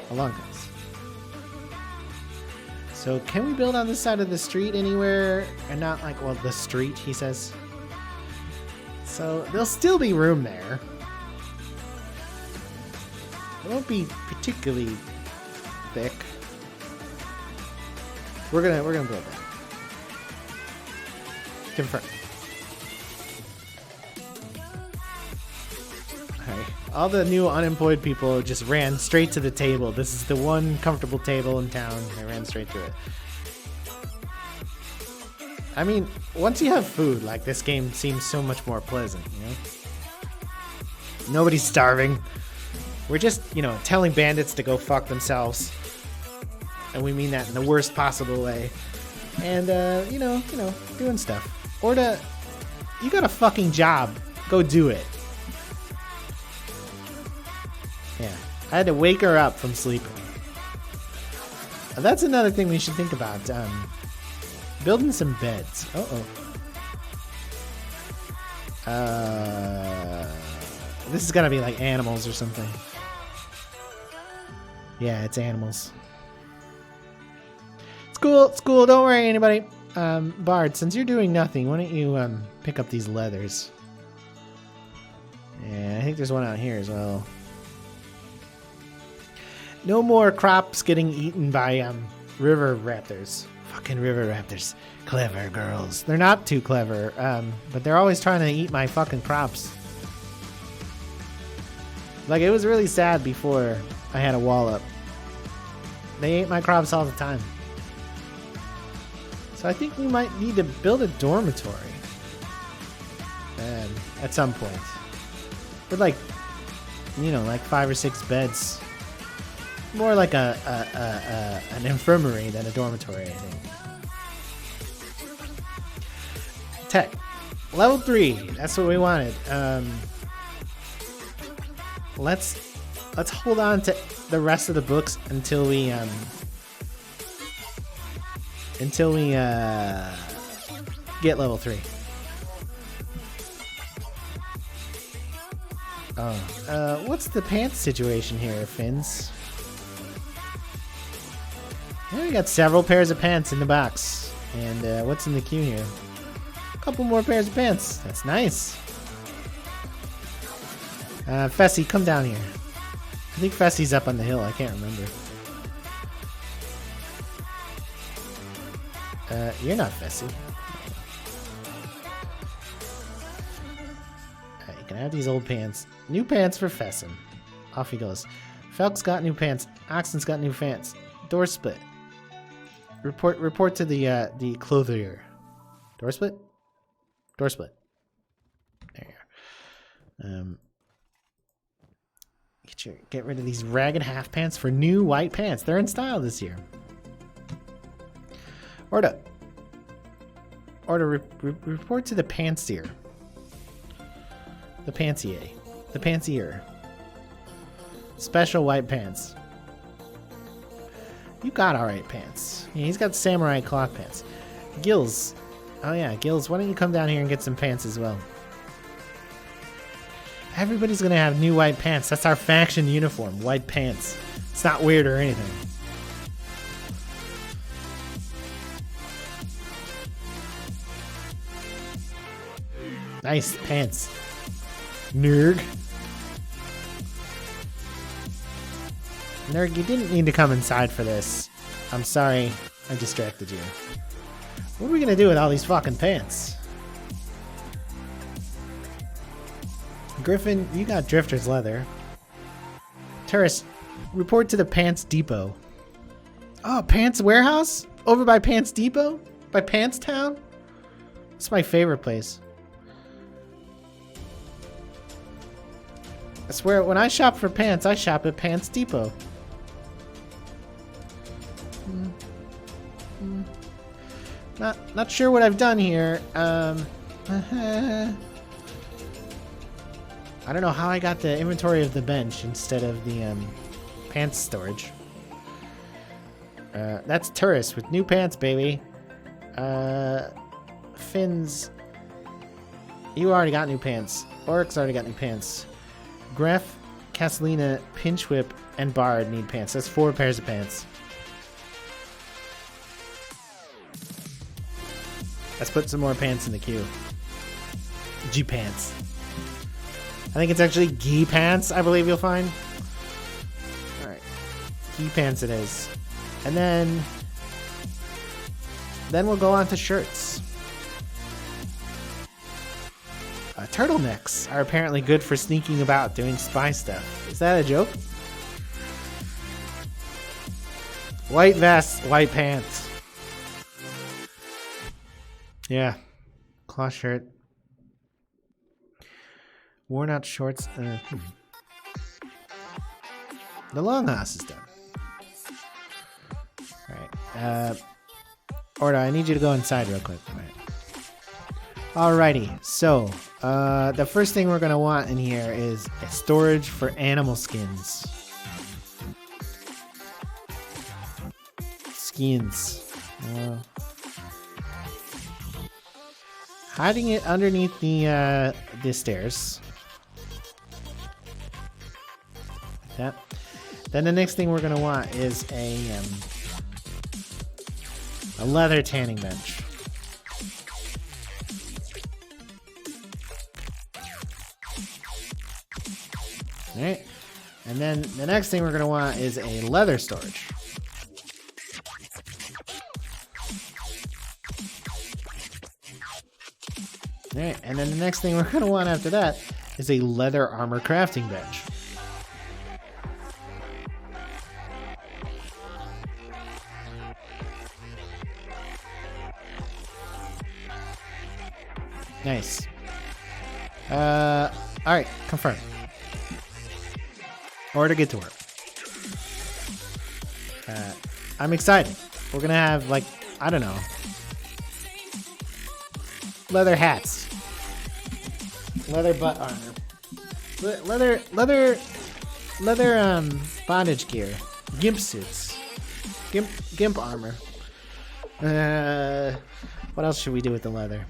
A longhouse. So can we build on this side of the street anywhere? And not like, well, the street, he says. So there'll still be room there. It won't be particularly thick. We're gonna build that. Confirm. Alright. All the new unemployed people just ran straight to the table. This is the one comfortable table in town. They ran straight to it. I mean, once you have food, like, this game seems so much more pleasant, you know? Nobody's starving. We're just, telling bandits to go fuck themselves. And we mean that in the worst possible way. And, doing stuff. Orda, you got a fucking job. Go do it. Yeah. I had to wake her up from sleeping. That's another thing we should think about. Building some beds. This is gonna be like animals or something. Yeah, it's animals. It's cool, don't worry anybody. Bard, since you're doing nothing, why don't you pick up these leathers? Yeah, I think there's one out here as well. No more crops getting eaten by river raptors. Fucking river raptors. Clever girls. They're not too clever, but they're always trying to eat my fucking crops. Like, it was really sad before I had a wall up. They ate my crops all the time. So I think we might need to build a dormitory. At some point. With like 5 or 6 beds. More like an infirmary than a dormitory, I think. Tech. Level 3. That's what we wanted. Let's hold on to the rest of the books until we get level 3. Oh, what's the pants situation here, Fins? Yeah, we got several pairs of pants in the box. And what's in the queue here? A couple more pairs of pants. That's nice. Fessy, come down here. I think Fessy's up on the hill. I can't remember. You're not Fessy. You can have these old pants. New pants for Fessin. Off he goes. Felk's got new pants. Oxen's got new pants. Door split. Report to the clothier. Door split? Door split. There you go. Get rid of these ragged half pants for new white pants. They're in style this year. Order, report to the pantsier. The pantsier. The pantsier. Special white pants. You got alright pants. Yeah, he's got samurai cloth pants. Gills. Oh yeah, Gills, why don't you come down here and get some pants as well? Everybody's gonna have new white pants. That's our faction uniform. White pants. It's not weird or anything. Nice pants. Nerd. Nerd, you didn't need to come inside for this. I'm sorry I distracted you. What are we gonna do with all these fucking pants? Griffin, you got Drifter's leather. Turris, report to the Pants Depot. Oh, Pants Warehouse? Over by Pants Depot? By Pants Town? It's my favorite place. I swear, when I shop for pants, I shop at Pants Depot. Not sure what I've done here. I don't know how I got the inventory of the bench instead of the pants storage. That's Turris with new pants, baby. Fins, you already got new pants. Oryx already got new pants. Gref, Castellina, Pinchwhip, and Bard need pants. That's 4 pairs of pants. Let's put some more pants in the queue. G pants. I think it's actually Gi pants, I believe you'll find. Alright. Gi pants it is. And then we'll go on to shirts. Turtlenecks are apparently good for sneaking about doing spy stuff. Is that a joke? White vest, white pants. Yeah. Cloth shirt. Worn out shorts. The long house is done. Alright. Orda, I need you to go inside real quick. Alrighty, so the first thing we're gonna want in here is a storage for animal skins. Skins. Hiding it underneath the stairs. Like that. Then the next thing we're gonna want is a leather tanning bench. Alright, and then the next thing we're going to want is a leather storage. Alright, and then the next thing we're going to want after that is a leather armor crafting bench. Nice. Alright, confirm. Or to get to work. I'm excited. We're gonna have, like, I don't know, leather hats. Leather butt armor. Leather bondage gear. Gimp suits. Gimp armor. What else should we do with the leather?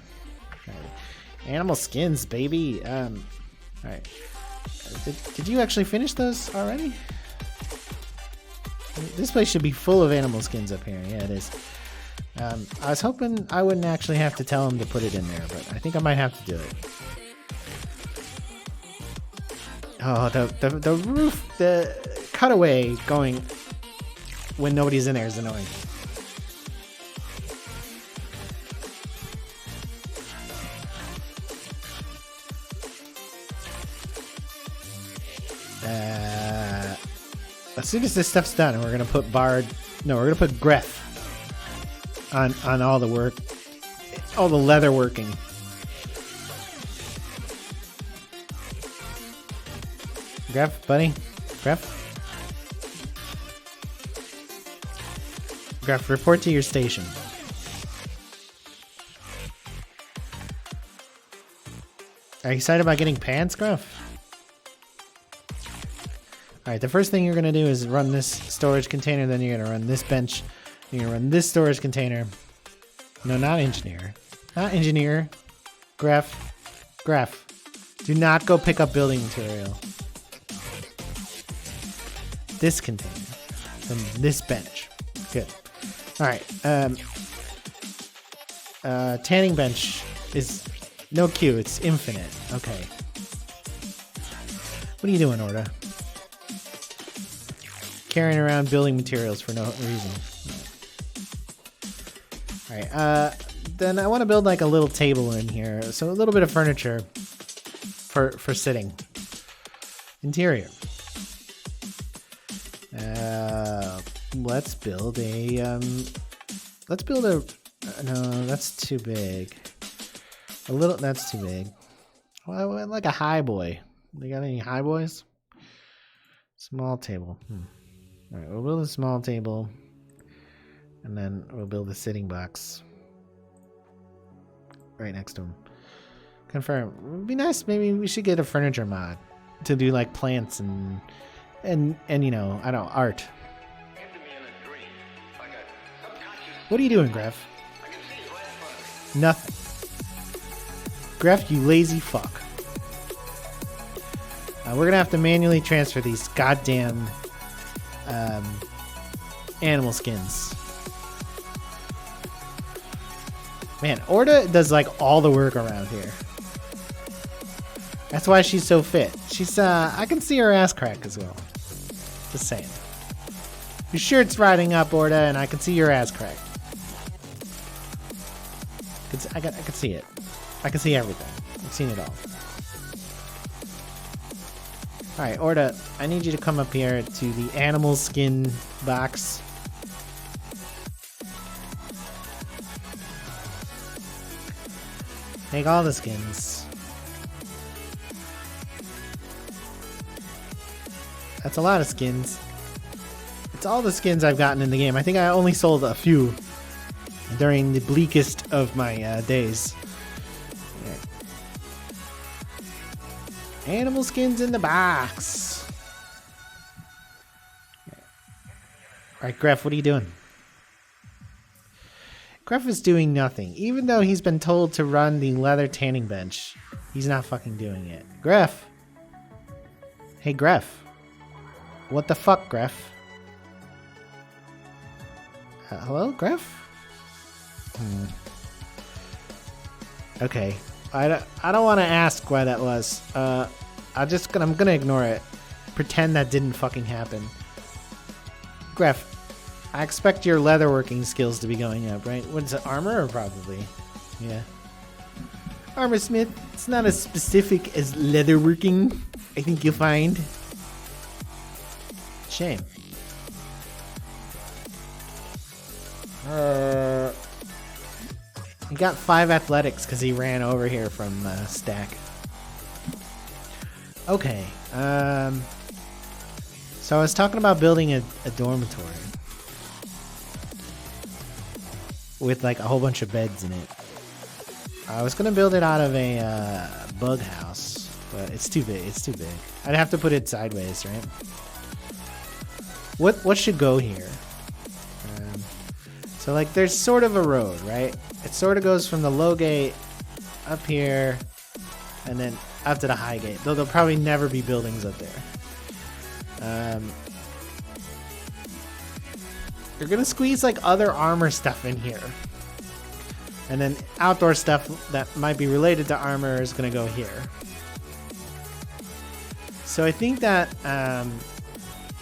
Animal skins, baby. Alright. Did you actually finish those already? This place should be full of animal skins up here. Yeah, it is. I was hoping I wouldn't actually have to tell him to put it in there, but I think I might have to do it. Oh, the roof, the cutaway going when nobody's in there is annoying. As soon as this stuff's done, we're gonna put we're gonna put Gref on all the work, all the leather working. Gref, buddy, Gref, report to your station. Are you excited about getting pants, Gref? Alright, the first thing you're going to do is run this storage container, then you're going to run this bench, you're going to run this storage container. No, not engineer. Not engineer. Gref. Do not go pick up building material. This container. Then this bench. Good. Alright, tanning bench is no queue, it's infinite. Okay. What are you doing, Orda? Carrying around building materials for no reason. Alright, then I want to build like a little table in here. So a little bit of furniture for sitting. Interior. Let's build a, no, that's too big. That's too big. Well, like a high boy. You got any high boys? Small table. Alright, we'll build a small table. And then we'll build a sitting box. Right next to him. Confirm. It would be nice, maybe we should get a furniture mod. To do like plants and you know, I don't know, art. What are you doing, Gref? Nothing. Gref, you lazy fuck. We're gonna have to manually transfer these goddamn animal skins. Man, Orda does like all the work around here. That's why she's so fit. She's I can see her ass crack as well. Just saying. Your shirt's riding up, Orda, and I can see your ass crack. I can see it. I can see everything. I've seen it all. Alright, Orda, I need you to come up here to the animal skin box. Take all the skins. That's a lot of skins. It's all the skins I've gotten in the game. I think I only sold a few during the bleakest of my days. Okay. Animal skins in the box. Okay. Alright, Gref, what are you doing? Gref is doing nothing. Even though he's been told to run the leather tanning bench, he's not fucking doing it. Gref! Hey, Gref. What the fuck, Gref? Hello, Gref? Okay. I don't want to ask why that was. I'm gonna ignore it. Pretend that didn't fucking happen. Gref, I expect your leatherworking skills to be going up, right? What is it, armor or probably? Yeah. Armor smith, it's not as specific as leatherworking, I think you'll find. Shame. He got 5 athletics because he ran over here from stack. Okay. So I was talking about building a dormitory with like a whole bunch of beds in it. I was gonna build it out of a bug house. but it's too big. It's too big. I'd have to put it sideways, right? What should go here? So like there's sort of a road, right? It sort of goes from the low gate up here and then up to the high gate. Though there'll probably never be buildings up there. You're gonna squeeze like other armor stuff in here. And then outdoor stuff that might be related to armor is gonna go here. So I think that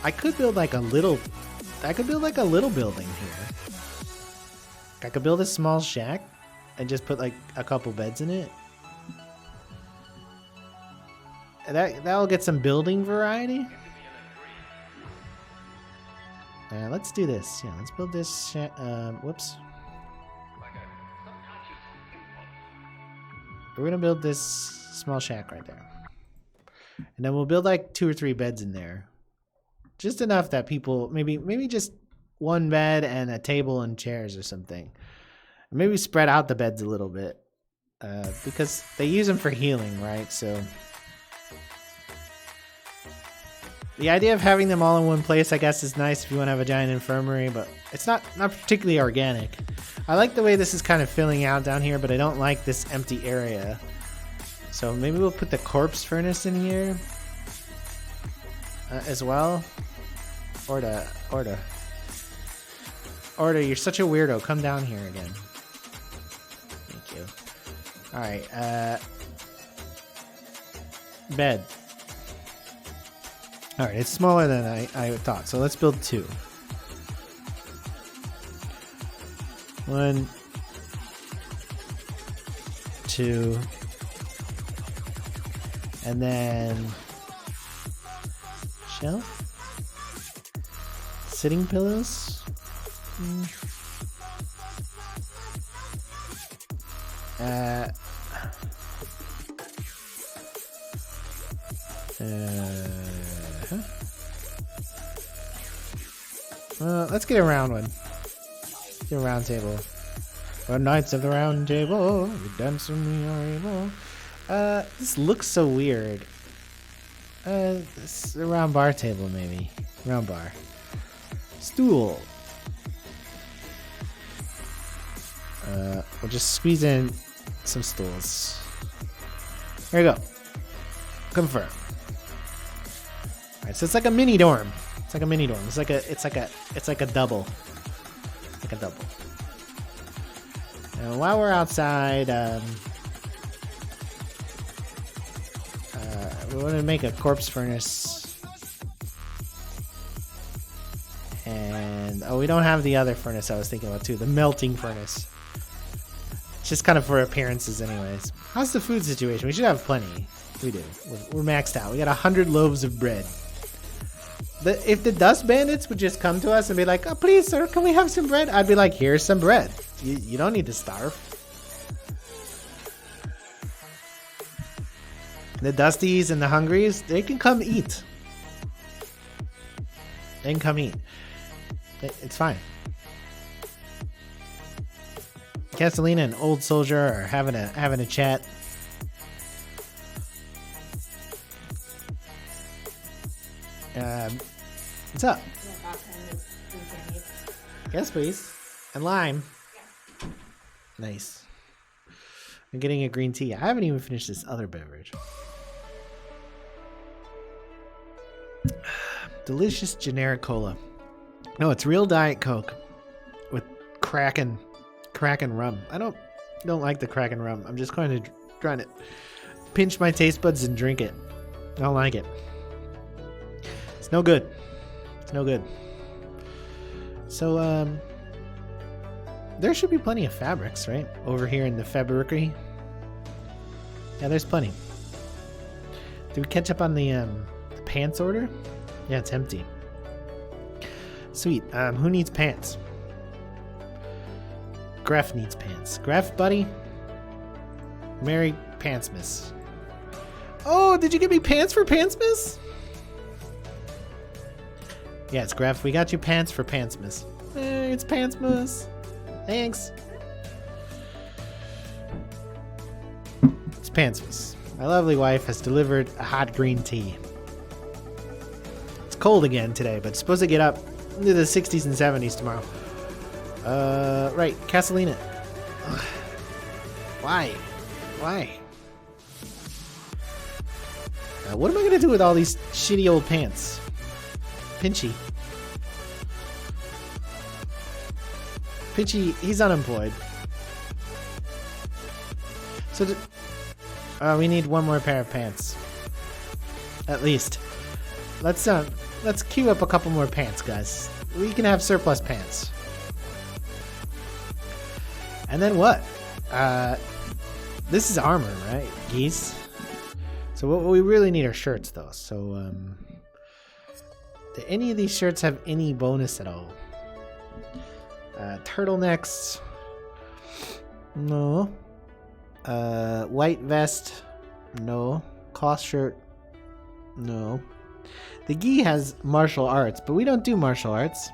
I could build like a little building here. I could build a small shack and just put like a couple beds in it. And that'll get some building variety. Let's do this. Yeah, let's build this shack. Whoops. We're gonna build this small shack right there. And then we'll build like 2 or 3 beds in there. Just enough that people, maybe just 1 bed and a table and chairs or something. Maybe spread out the beds a little bit. Because they use them for healing, right? So the idea of having them all in one place, I guess, is nice if you want to have a giant infirmary, but it's not particularly organic. I like the way this is kind of filling out down here, but I don't like this empty area. So maybe we'll put the corpse furnace in here as well. Orda, you're such a weirdo. Come down here again. Thank you. All right. Bed. All right, it's smaller than I thought, so let's build 2. 1, 2, and then shelf, sitting pillows. Let's get a round one. Get a round table. We're knights of the round table. We dance when we are able. This looks so weird. This a round bar table, maybe. Round bar. Stool. We'll just squeeze in some stools. There you go. Confirm. Alright, so it's like a mini dorm. It's like a mini dorm. It's like a double. Like a double. And while we're outside, we want to make a corpse furnace. And we don't have the other furnace I was thinking about too, the melting furnace. It's just kind of for appearances anyways. How's the food situation? We should have plenty. We do. We're maxed out. We got 100 loaves of bread. If the dust bandits would just come to us and be like, "Oh, please, sir, can we have some bread?" I'd be like, "Here's some bread. You don't need to starve." The Dusties and the Hungries, they can come eat. They can come eat. It's fine. Castellina and Old Soldier are having a chat. What's up? Yes, please. And lime. Nice. I'm getting a green tea. I haven't even finished this other beverage. Delicious generic cola. No, it's real Diet Coke with Kraken rum. I don't like the Kraken rum. I'm just trying to pinch my taste buds and drink it. I don't like it. It's no good. It's no good. So, there should be plenty of fabrics, right? Over here in the fabricery. Yeah, there's plenty. Did we catch up on the pants order? Yeah, it's empty. Sweet. Who needs pants? Graf needs pants. Graf, buddy? Merry Pantsmas. Oh, did you give me pants for Pantsmas? Yeah, it's Graf. We got you pants for Pantsmas. Hey, it's Pantsmas. Thanks. It's Pantsmas. My lovely wife has delivered a hot green tea. It's cold again today, but it's supposed to get up into the 60s and 70s tomorrow. Right, Castellina. Ugh. Why? Why? What am I gonna do with all these shitty old pants? Pinchy. Pinchy, he's unemployed. So, we need one more pair of pants. At least. Let's queue up a couple more pants, guys. We can have surplus pants. And then what? This is armor, right? Geese. So what we really need are shirts, though. So, do any of these shirts have any bonus at all? Turtlenecks. No. White vest. No. Cloth shirt. No. The gi has martial arts, but we don't do martial arts.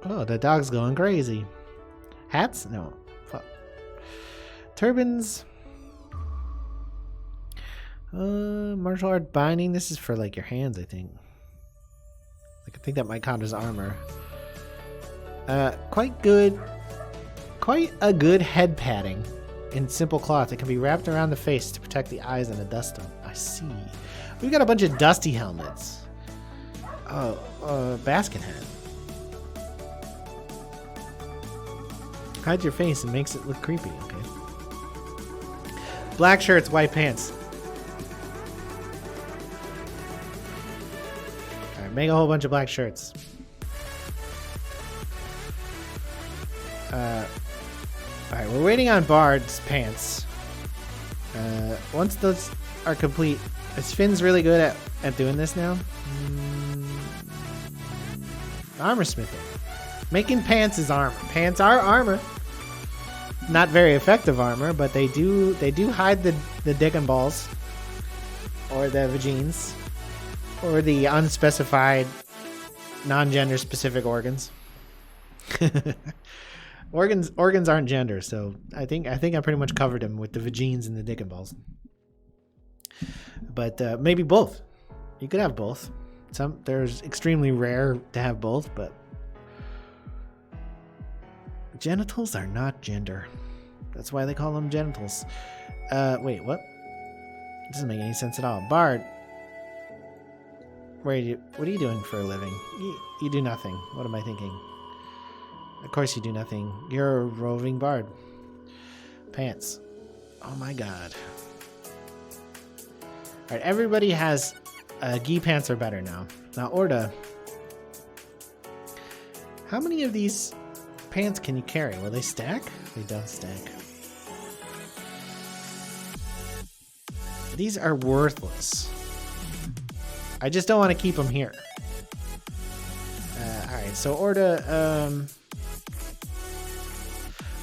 Oh, the dog's going crazy. Hats? No. Fuck. Turbans. Martial art binding. This is for like your hands, I think. Like, I think that might count as armor. Quite good. Quite a good head padding in simple cloth. It can be wrapped around the face to protect the eyes and the dust. I see. We've got a bunch of dusty helmets. Oh, basket hat. Hide your face and makes it look creepy, okay? Black shirts, white pants. Alright, make a whole bunch of black shirts. Alright, we're waiting on Bard's pants. Once those are complete, is Finn's really good at doing this now? Armor smithing. Making pants is armor. Pants are armor. Not very effective armor, but they do hide the dick and balls, or the vagines, or the unspecified, non-gender specific organs. Organs aren't gender, so I think I pretty much covered them with the vagines and the dick and balls. But maybe both. You could have both. There's extremely rare to have both, but genitals are not gender. That's why they call them genitals. Wait, what? It doesn't make any sense at all. Bard, what are you doing for a living? You do nothing. What am I thinking? Of course you do nothing. You're a roving bard. Pants. Oh my god. Alright, everybody has gi pants or better now. Now, Orda, how many of these pants can you carry? Will they stack? They don't stack. These are worthless. I just don't want to keep them here. Alright, so Orda,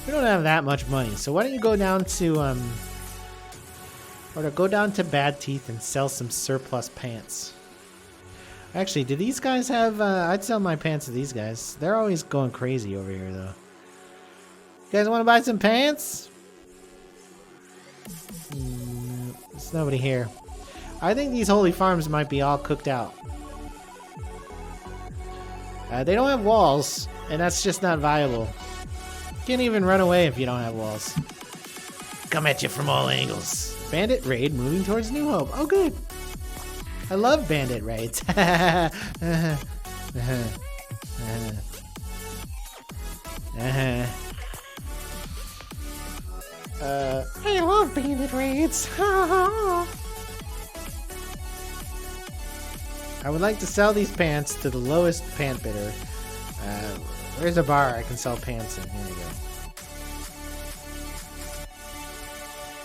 we don't have that much money, so why don't you go down to, Orda, go down to Bad Teeth and sell some surplus pants. Actually, do these guys have, I'd sell my pants to these guys. They're always going crazy over here, though. You guys want to buy some pants? There's nobody here. I think these holy farms might be all cooked out. They don't have walls, and that's just not viable. You can't even run away if you don't have walls. Come at you from all angles. Bandit raid moving towards New Hope. Oh, good. I love bandit raids. I love bandit raids. I would like to sell these pants to the lowest pant bidder. Where's a bar I can sell pants in? Here we go.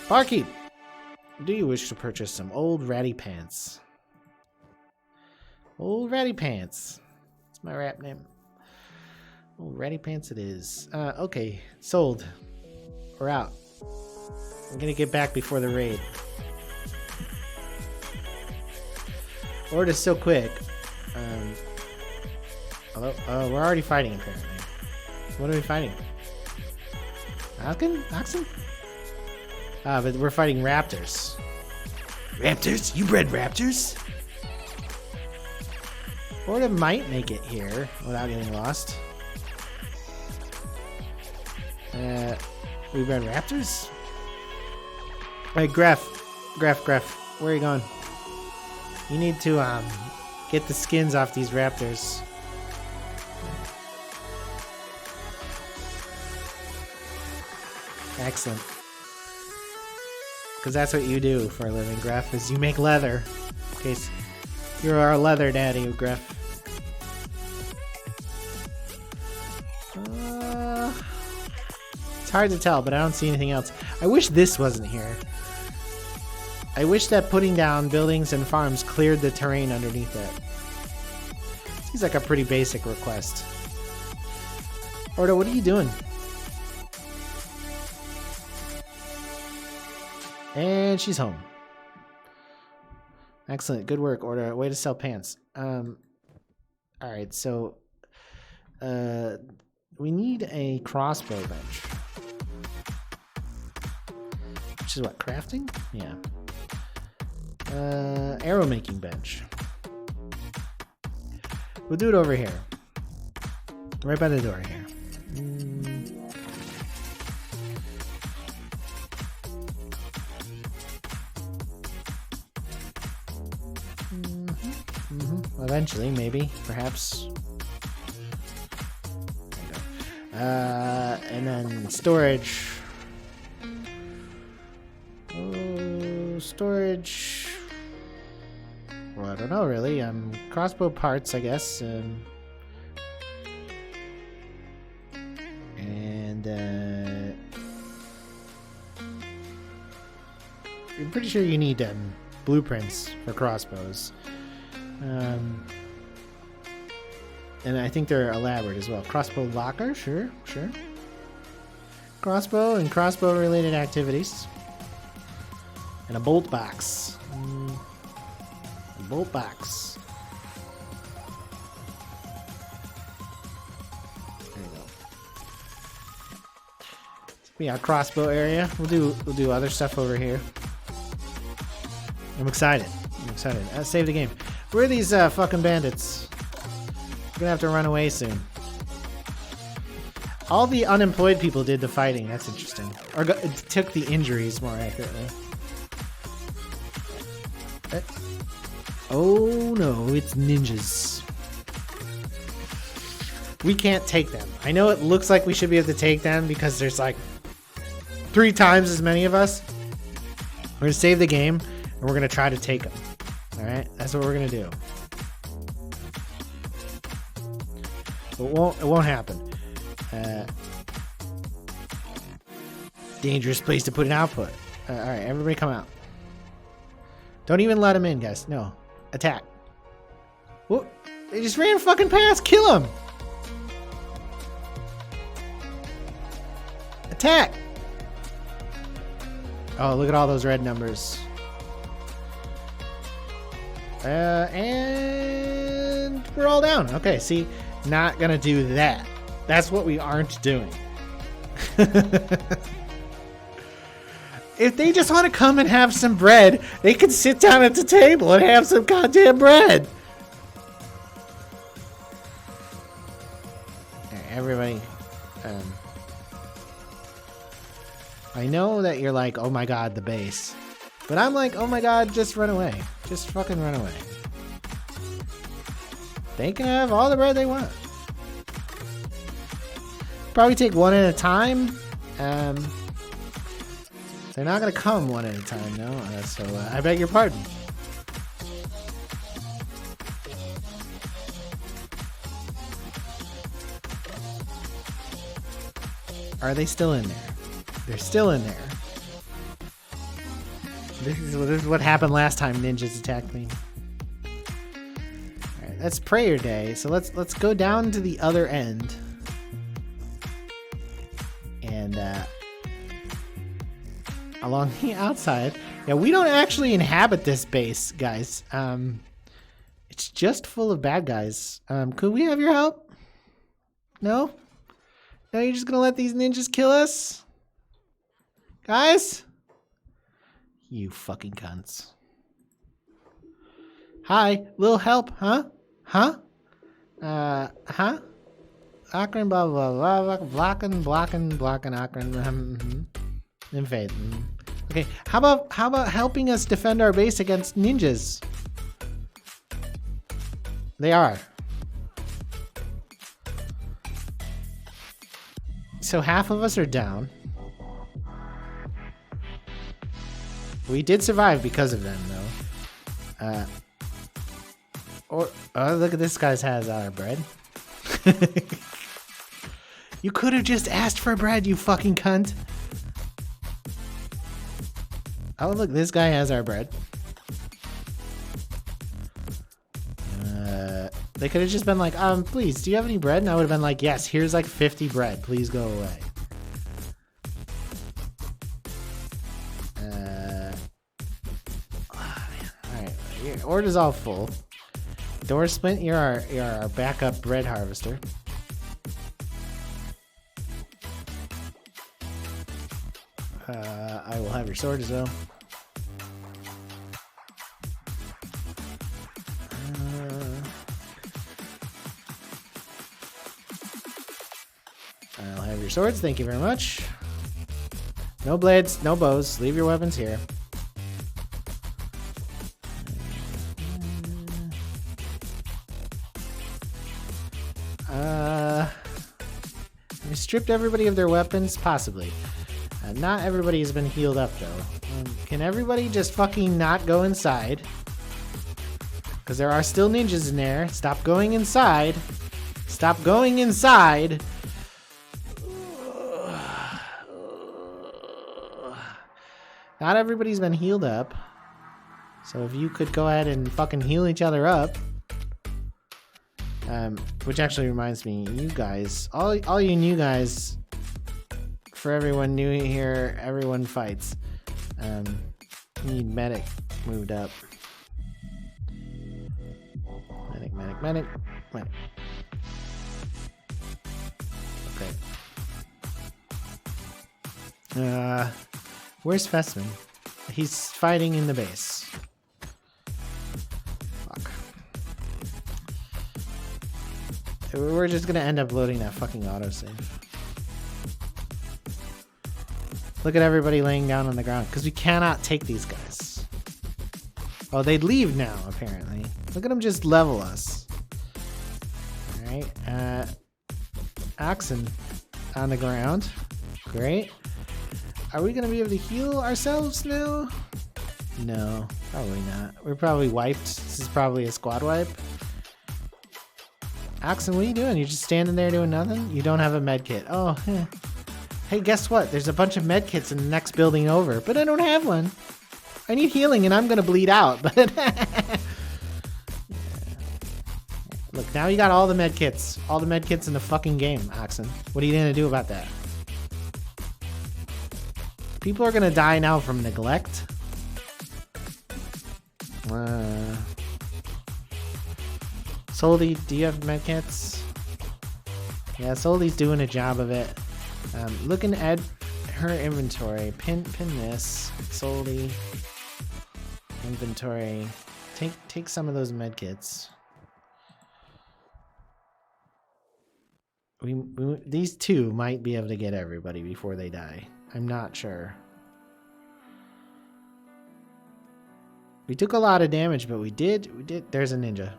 Barkeep, do you wish to purchase some old ratty pants? Old ratty pants. That's my rap name. Old ratty pants it is. Okay, sold. We're out. I'm gonna get back before the raid. Order's so quick. Although, we're already fighting apparently. What are we fighting? Oxen? Ah, but we're fighting raptors. Raptors? You bred raptors? Orta might make it here without getting lost. We bred raptors? Hey, Gref, where are you going? You need to get the skins off these raptors. Excellent. Because that's what you do for a living, Gref, is you make leather. In case you're our leather daddy, Gref. It's hard to tell, but I don't see anything else. I wish this wasn't here. I wish that putting down buildings and farms cleared the terrain underneath it. Seems like a pretty basic request. Ordo, what are you doing? And she's home. Excellent. Good work, Ordo. Way to sell pants. Alright, so we need a crossbow bench. Which is what, crafting? Yeah. Arrow making bench. We'll do it over here. Right by the door here. Eventually, maybe, perhaps. There you go. And then storage. Oh, storage. Well, I don't know really. Crossbow parts, I guess. And I'm pretty sure you need blueprints for crossbows. And I think they're elaborate as well. Crossbow locker, sure. Crossbow and crossbow related activities. And a bolt box. A bolt box. There you go. Yeah, crossbow area. We'll do other stuff over here. I'm excited. Save the game. Where are these fucking bandits? We're gonna have to run away soon. All the unemployed people did the fighting. That's interesting. Or took the injuries, more accurately. Oh no, it's ninjas. We can't take them. I know it looks like we should be able to take them because there's like 3 times as many of us. We're gonna save the game and we're gonna try to take them. Alright, that's what we're gonna do. It won't happen. Dangerous place to put an output. Alright, everybody come out. Don't even let them in, guys. No. Attack. Whoa, they just ran fucking past. Kill them. Attack. Oh, look at all those red numbers. And we're all down. Okay, see, not gonna do that. That's what we aren't doing. If they just want to come and have some bread, they can sit down at the table and have some goddamn bread. Alright, everybody. I know that you're like, oh my god, the base. But I'm like, oh my god, just run away. Just fucking run away. They can have all the bread they want. Probably take one at a time. They're not gonna come one at a time, no. So I beg your pardon. Are they still in there? They're still in there. This is what happened last time ninjas attacked me. Alright, that's prayer day, so let's go down to the other end. And along the outside. Yeah, we don't actually inhabit this base, guys. It's just full of bad guys. Could we have your help? No? No, you're just gonna let these ninjas kill us? Guys? You fucking cunts. Hi, little help, huh? Huh? Huh? Akron, blah, blah, blah, blah, blocking, Akron, invade. Okay, how about helping us defend our base against ninjas? They are. So half of us are down. We did survive because of them, though. Oh, look at this guy's has our bread. You could have just asked for bread, you fucking cunt. Oh, look, this guy has our bread. They could have just been like, please, do you have any bread? And I would have been like, yes, here's like 50 bread. Please go away. Alright, your order's all full. Door Splint, you're our backup bread harvester. I will have your sword as well. I'll have your swords, thank you very much. No blades, no bows, leave your weapons here. We stripped everybody of their weapons? Possibly. Not everybody has been healed up, though. Can everybody just fucking not go inside? Because there are still ninjas in there. Stop going inside. Stop going inside. Not everybody's been healed up. So if you could go ahead and fucking heal each other up. Which actually reminds me, you guys, all you new guys, for everyone new here, everyone fights. Need medic moved up. Medic. Okay. Where's Fessman? He's fighting in the base. Fuck. We're just gonna end up loading that fucking autosave. Look at everybody laying down on the ground, because we cannot take these guys. Oh, they'd leave now, apparently. Look at them just level us. Alright, Oxen on the ground. Great. Are we gonna be able to heal ourselves now? No, probably not. We're probably wiped. This is probably a squad wipe. Oxen, what are you doing? You're just standing there doing nothing? You don't have a med kit. Oh, Hey, guess what? There's a bunch of med kits in the next building over, but I don't have one. I need healing and I'm gonna bleed out, but... Look, now you got all the med kits. All the med kits in the fucking game, Oxen. What are you gonna do about that? People are gonna die now from neglect. Soldy, do you have medkits? Yeah, Soldy's doing a job of it. Looking at her inventory. Pin this. Soldy. Inventory. Take some of those medkits. These two might be able to get everybody before they die. I'm not sure. We took a lot of damage, but we did. There's a ninja.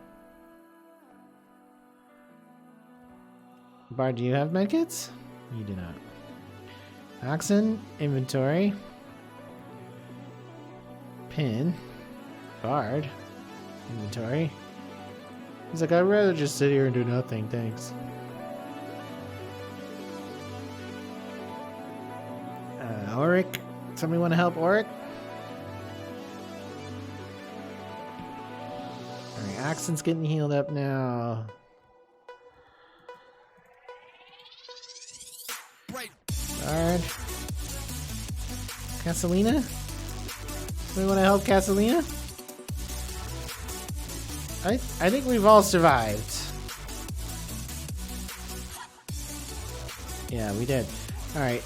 Bard, do you have medkits? You do not. Oxen, inventory. Pin. Bard. Inventory. He's like, I'd rather just sit here and do nothing, thanks. Auric. Somebody want to help Auric? Alright, Oxen's getting healed up now. Alright. Casalina? We want to help Casalina? I think we've all survived. Yeah, we did. Alright,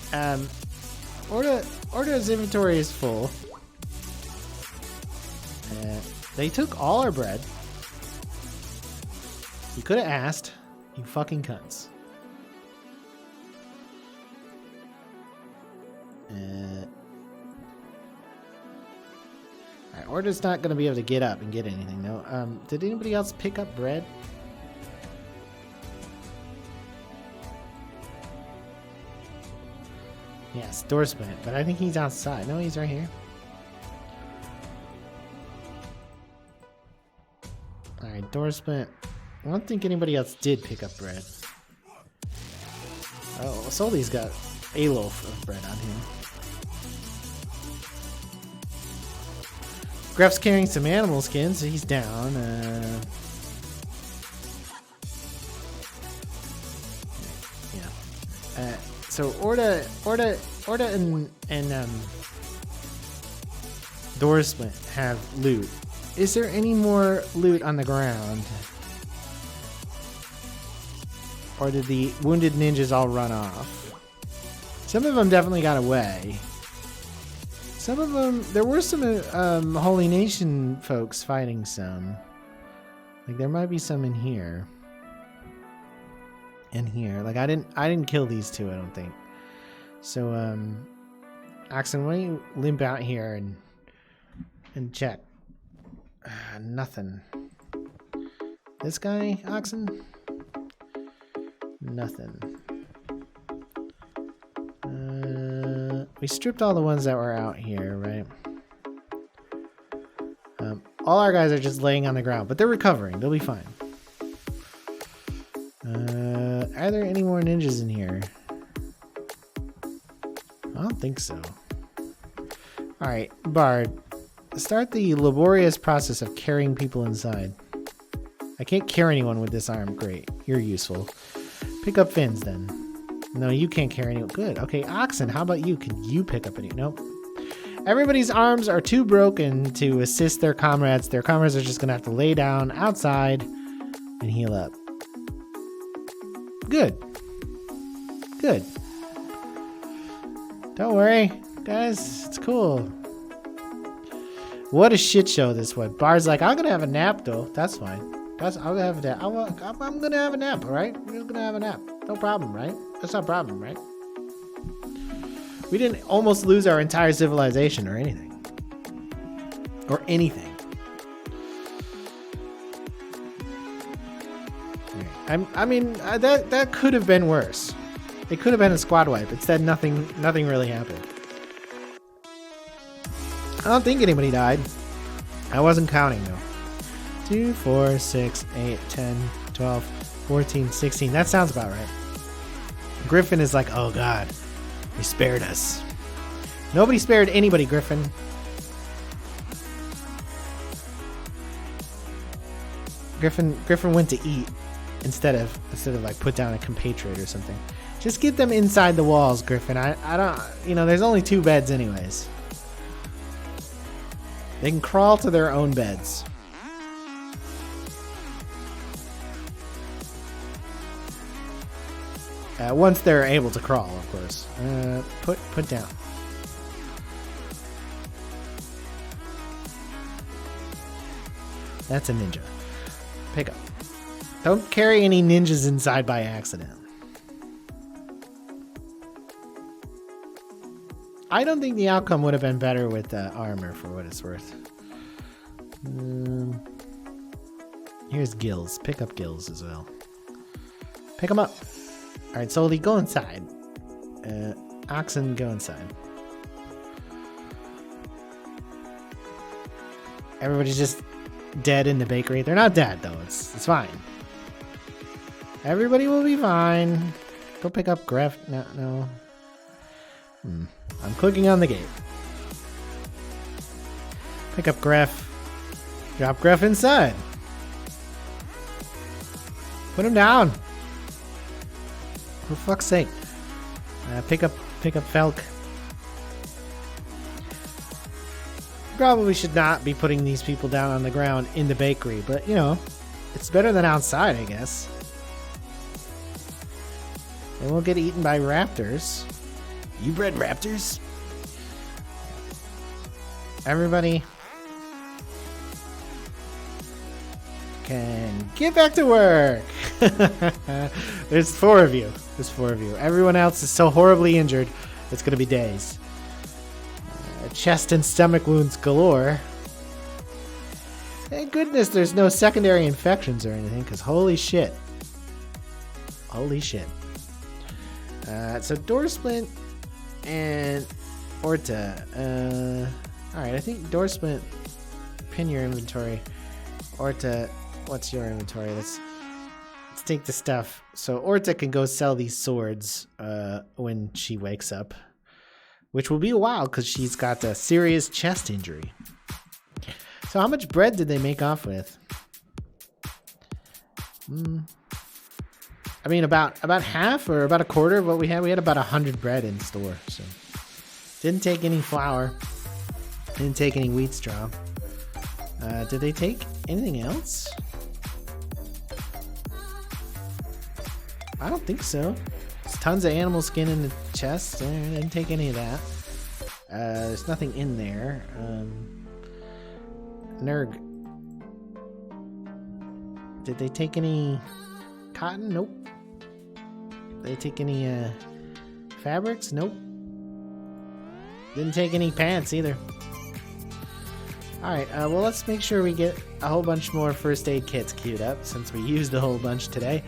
Orta's inventory is full. They took all our bread. You could have asked. You fucking cunts. Alright, Orta's not going to be able to get up and get anything, though. Did anybody else pick up bread? Yes, door splint, but I think he's outside. No, he's right here. Alright, door splint. I don't think anybody else did pick up bread. Oh, Soli's got a loaf of bread on him. Gref's carrying some animal skins, so he's down. Yeah. So Orta and door splint have loot. Is there any more loot on the ground? Or did the wounded ninjas all run off? Some of them definitely got away. Some of them, there were some Holy Nation folks fighting some. Like there might be some in here. In here. Like I didn't kill these two, I don't think. So Oxen, why don't you limp out here and check? Nothing. This guy, Oxen? Nothing. We stripped all the ones that were out here, right? All our guys are just laying on the ground, but they're recovering. They'll be fine. Are there any more ninjas in here? I don't think so. Alright, Bard. Start the laborious process of carrying people inside. I can't carry anyone with this arm. Great. You're useful. Pick up fins then. No, you can't carry anyone. Good. Okay, Oxen, how about you? Can you pick up any? Nope. Everybody's arms are too broken to assist their comrades. Their comrades are just going to have to lay down outside and heal up. Good. Good. Don't worry, guys. It's cool. What a shit show this was. Bard's like, I'm going to have a nap, though. That's fine. I'm going to have a nap. I'm going to have a nap, all right? We're going to have a nap. No problem, right? That's not a problem, right? We didn't almost lose our entire civilization or anything. Or anything. I mean, that could have been worse. It could have been a squad wipe. Instead, nothing really happened. I don't think anybody died. I wasn't counting, though. 2, 4, 6, 8, 10, 12, 14, 16. That sounds about right. Griffin is like, oh god, he spared us. Nobody spared anybody, Griffin. Griffin went to eat instead of like put down a compatriot or something. Just get them inside the walls, Griffin. I don't, there's only 2 beds anyways. They can crawl to their own beds. Once they're able to crawl, of course. Put down. That's a ninja. Pick up. Don't carry any ninjas inside by accident. I don't think the outcome would have been better with armor, for what it's worth. Here's gills. Pick up gills as well. Pick them up. Alright, Soli, go inside. Oxen, go inside. Everybody's just dead in the bakery. They're not dead, though. It's fine. Everybody will be fine. Go pick up Gref. No. I'm clicking on the gate. Pick up Gref. Drop Gref inside. Put him down. For fuck's sake. Pick up Felk. Probably should not be putting these people down on the ground in the bakery, but it's better than outside, I guess. They won't get eaten by raptors. You bred raptors? Everybody can get back to work. There's 4 of you. There's 4 of you. Everyone else is so horribly injured, it's going to be days. Chest and stomach wounds galore. Thank goodness there's no secondary infections or anything, because holy shit. Holy shit. So door splint and Orta. Alright, I think door splint, pin your inventory. Orta, what's your inventory? Let's take the stuff. So Orta can go sell these swords when she wakes up, which will be a while because she's got a serious chest injury. So how much bread did they make off with? I mean, about half or about a quarter of what we had. We had about 100 bread in store. So didn't take any flour. Didn't take any wheat straw. Did they take anything else? I don't think so. There's tons of animal skin in the chest. I didn't take any of that. There's nothing in there. Nerg. Did they take any cotton? Nope. Did they take any fabrics? Nope. Didn't take any pants either. Alright, well, let's make sure we get a whole bunch more first aid kits queued up since we used a whole bunch today.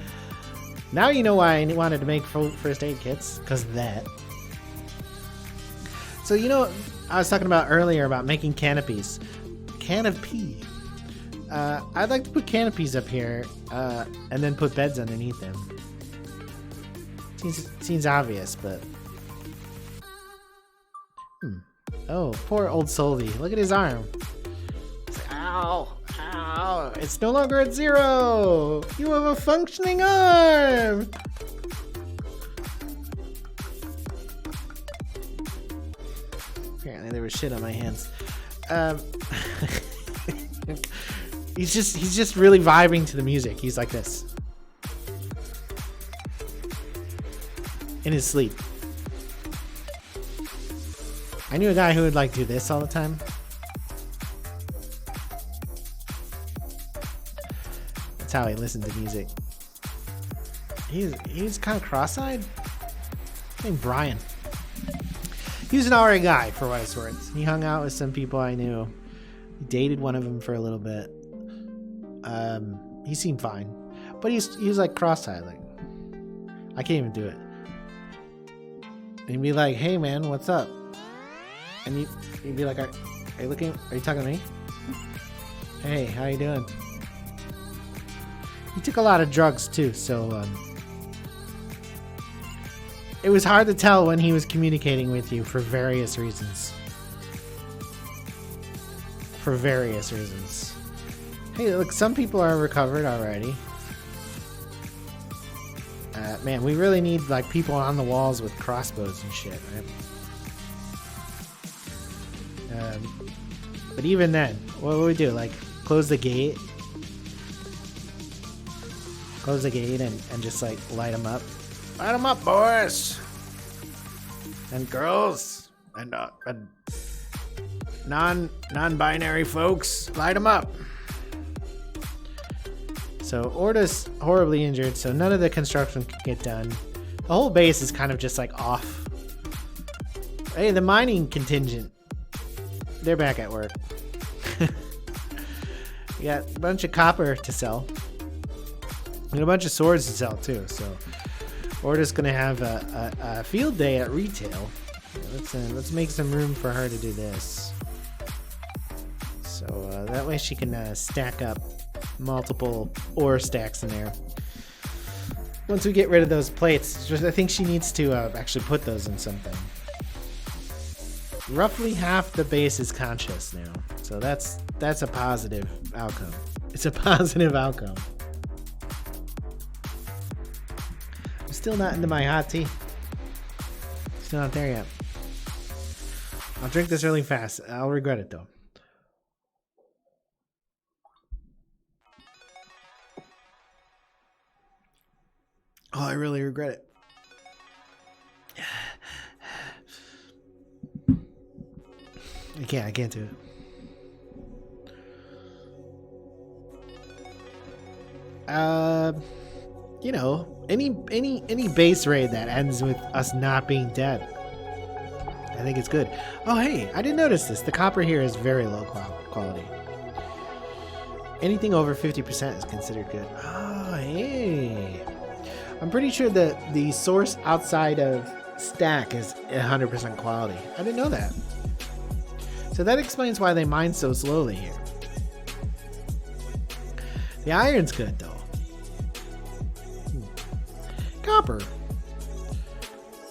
Now you know why I wanted to make first aid kits, because of that. So, you know, I was talking about earlier about making canopies. Canopy. I'd like to put canopies up here and then put beds underneath them. Seems obvious, but... Oh, poor old Solvi. Look at his arm. Ow! Ow! It's no longer at 0! You have a functioning arm! Apparently there was shit on my hands. He's just really vibing to the music. He's like this. In his sleep. I knew a guy who would like do this all the time. That's how he listened to music. He's kind of cross-eyed. Named Brian. He was an alright guy for what it's worth. He hung out with some people I knew. He dated one of them for a little bit. He seemed fine, but he was like cross-eyed. Like, I can't even do it. And he'd be like, "Hey man, what's up?" And you'd be like, are you talking to me? Hey, how you doing? He took a lot of drugs too, so it was hard to tell when he was communicating with you for various reasons. For various reasons. Hey, look, some people are recovered already. Man, we really need like people on the walls with crossbows and shit, right? But even then, what would we do? Like, close the gate? Close the gate and just like light them up? Light them up, boys! And girls! And non-binary folks, light them up! So, Orta's horribly injured, so none of the construction can get done. The whole base is kind of just like off. Hey, the mining contingent. They're back at work. We got a bunch of copper to sell. And a bunch of swords to sell too, so Orta's gonna have a field day at retail. Let's make some room for her to do this. So that way she can stack up multiple ore stacks in there. Once we get rid of those plates, I think she needs to actually put those in something. Roughly half the base is conscious now, so that's a positive outcome. It's a positive outcome. I'm still not into my hot tea. Still not there yet. I'll drink this really fast. I'll regret it though. Oh, I really regret it. I can't do it. You know, any base raid that ends with us not being dead, I think it's good. Oh, hey, I didn't notice this. The copper here is very low quality. Anything over 50% is considered good. Oh, hey. I'm pretty sure that the source outside of stack is 100% quality. I didn't know that. So that explains why they mine so slowly here. The iron's good, though. Copper.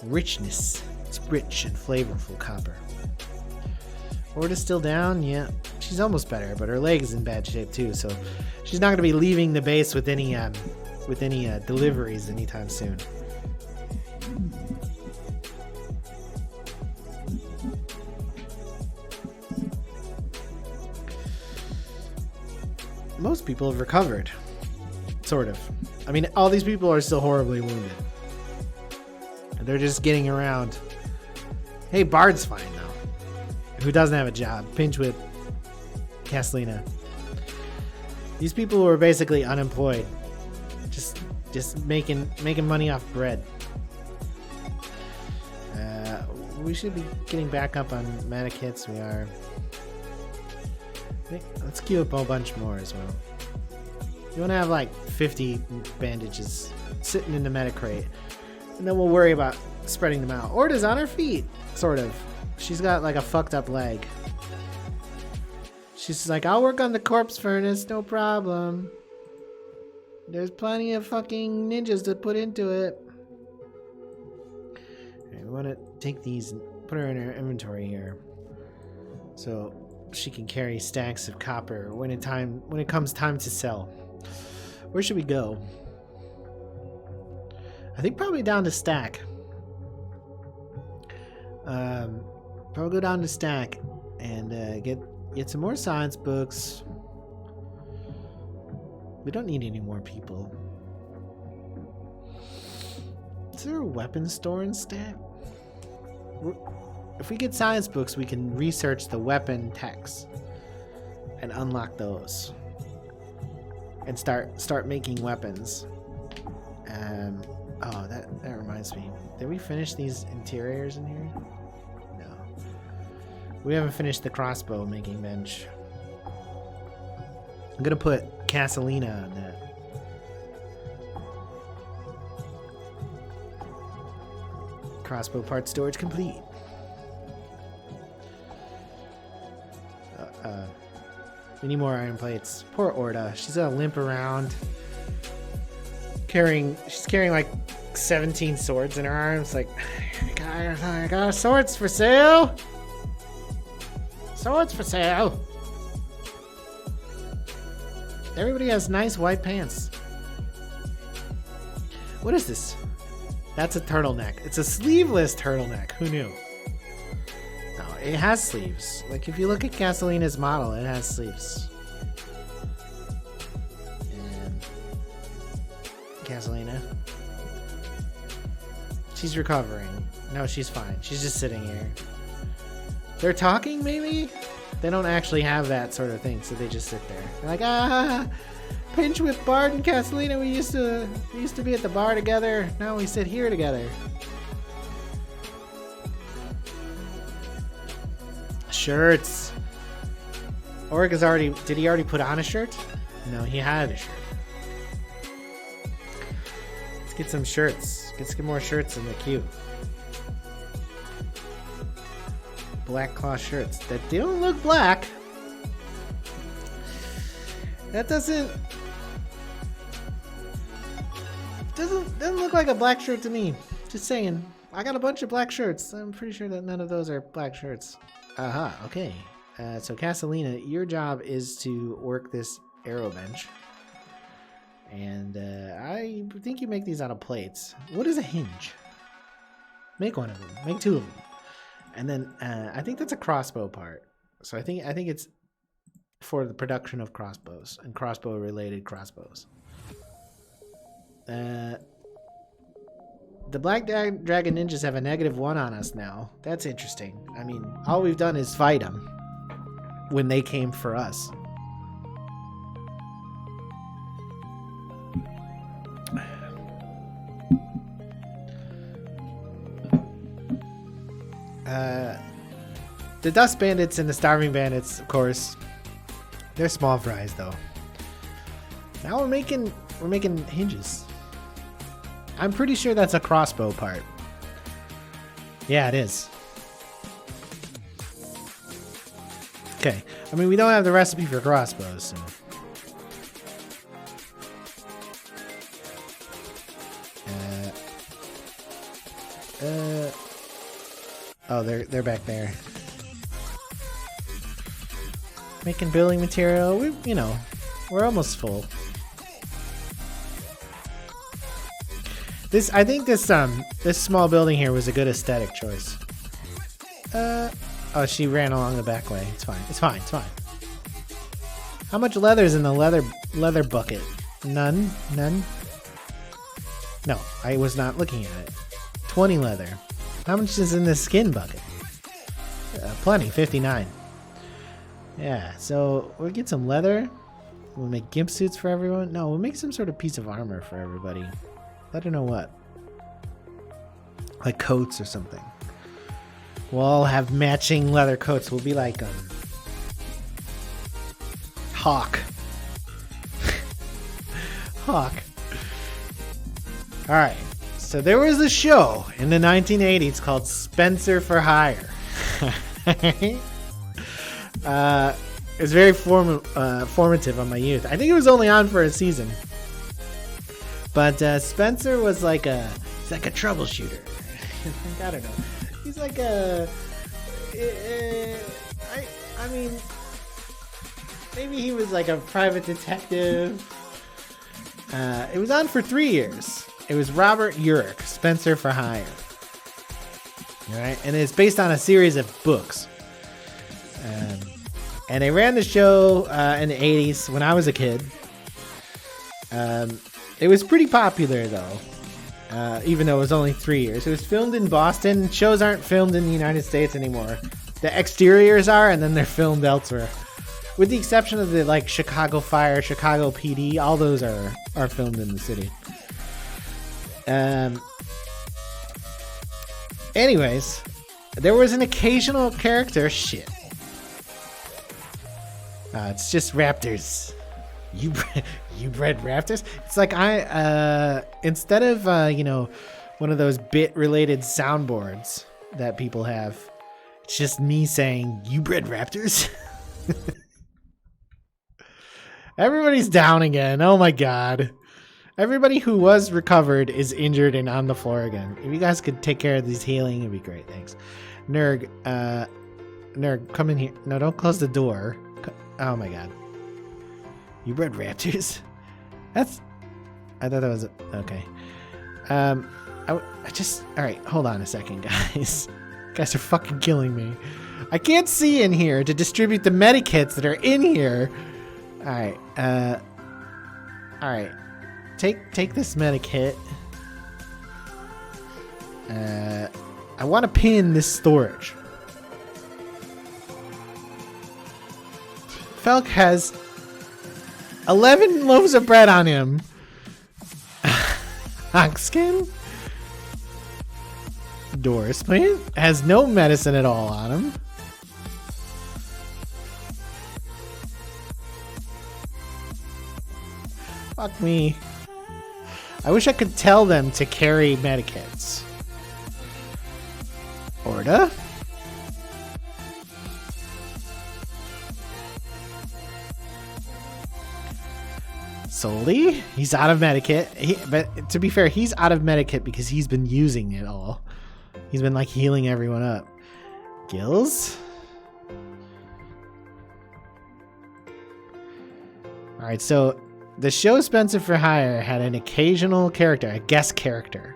Richness. It's rich and flavorful copper. Orda's still down? Yeah. She's almost better, but her leg is in bad shape too, so she's not going to be leaving the base with any deliveries anytime soon. Most people have recovered. Sort of. I mean, all these people are still horribly wounded. They're just getting around. Hey, Bard's fine though. Who doesn't have a job? Pinch with Castellina. These people were basically unemployed. Just making money off bread. We should be getting back up on mana kits. We are. Let's queue up a bunch more as well. You want to have like 50 bandages sitting in the meta crate. And then we'll worry about spreading them out. Orda's on her feet, sort of. She's got like a fucked up leg. She's like, I'll work on the corpse furnace, no problem. There's plenty of fucking ninjas to put into it. Okay, we want to take these and put her in her inventory here. So she can carry stacks of copper when it comes time to sell. Where should we go? I think probably down to stack. Probably go down to stack and get some more science books. We don't need any more people. Is there a weapon store in stack? If we get science books, we can research the weapon techs and unlock those and start making weapons. Oh, that reminds me. Did we finish these interiors in here? No. We haven't finished the crossbow making bench. I'm gonna put Castellina on that. Crossbow part storage complete. We need more iron plates. Poor Orda. She's gonna limp around. She's carrying like 17 swords in her arms. Like, I got swords for sale. Swords for sale. Everybody has nice white pants. What is this? That's a turtleneck. It's a sleeveless turtleneck. Who knew? No, it has sleeves. Like, if you look at Castellina's model, it has sleeves. And Castellina. She's recovering. No, she's fine. She's just sitting here. They're talking, maybe? They don't actually have that sort of thing, so they just sit there. They're like, pinch with Bard and Castellina. We used to be at the bar together. Now we sit here together. Shirts. Did he already put on a shirt? No, he had a shirt. Let's get some shirts. Let's get more shirts in the queue. Black cloth shirts. That they don't look black. That doesn't look like a black shirt to me. Just saying. I got a bunch of black shirts. I'm pretty sure that none of those are black shirts. Aha, okay. So Castellina, your job is to work this arrow bench. And I think you make these out of plates. What is a hinge? Make one of them. Make two of them. And then I think that's a crossbow part. So I think it's for the production of crossbows and crossbow related crossbows. the Black Dragon Ninjas have a -1 on us now. That's interesting. I mean, all we've done is fight them when they came for us. The Dust Bandits and the Starving Bandits, of course, they're small fries though. Now we're making hinges. I'm pretty sure that's a crossbow part. Yeah, it is. Okay. I mean, we don't have the recipe for crossbows, so. Oh, they're back there. Making building material. We're almost full. I think this small building here was a good aesthetic choice. Oh, she ran along the back way. It's fine. It's fine. It's fine. How much leather's in the leather bucket? None. None. No, I was not looking at it. 20 leather. How much is in the skin bucket? Plenty. 59. Yeah. So we'll get some leather. We'll make gimp suits for everyone. No, we'll make some sort of piece of armor for everybody. I don't know what. Like coats or something. We'll all have matching leather coats. We'll be like Hawk. Hawk. Alright. So there was a show in the 1980s called Spencer for Hire. It was very formative on my youth. I think it was only on for a season. But Spencer was like he's like a troubleshooter. I don't know. He's like I mean, maybe he was like a private detective. It was on for 3 years. It was Robert Urich, Spencer for Hire. All right, and it's based on a series of books. And they ran the show in the 80s when I was a kid. It was pretty popular though, even though it was only 3 years. It was filmed in Boston. Shows aren't filmed in the United States anymore. The exteriors are, and then they're filmed elsewhere. With the exception of the like Chicago Fire, Chicago PD, all those are filmed in the city. Anyways, there was an occasional character. Shit. It's just raptors. You bred raptors? It's like instead of one of those bit related soundboards that people have, it's just me saying, "You bred raptors?" Everybody's down again. Oh my god. Everybody who was recovered is injured and on the floor again. If you guys could take care of these healing, it'd be great. Thanks. Nerg, come in here. No, don't close the door. Oh my god. You bred raptors? I thought that was okay. Alright, hold on a second, guys. You guys are fucking killing me. I can't see in here to distribute the medikits that are in here. Alright, alright. Take this medikit. I want to pin this storage. Felk has 11 loaves of bread on him. Hogskin? Doris plant has no medicine at all on him. Fuck me. I wish I could tell them to carry medikits. Orda? Solely? He's out of medikit. But to be fair, he's out of medikit because he's been using it all. He's been like healing everyone up. Gills? Alright, so the show Spencer for Hire had an occasional character, a guest character,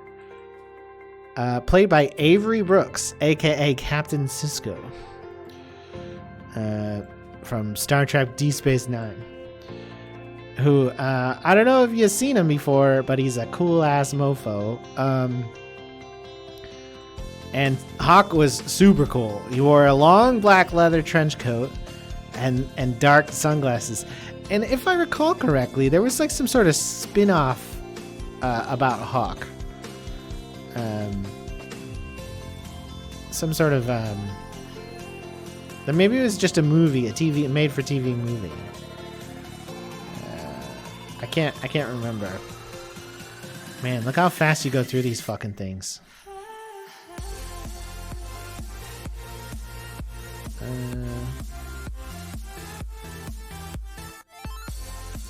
played by Avery Brooks, aka Captain Sisko, from Star Trek Deep Space Nine, who I don't know if you've seen him before, but he's a cool ass mofo. And Hawk was super cool. He wore a long black leather trench coat and dark sunglasses. And if I recall correctly, there was like some sort of spin-off about Hawk. Some sort of maybe it was just a movie, a made-for-TV movie. I can't remember. Man, look how fast you go through these fucking things.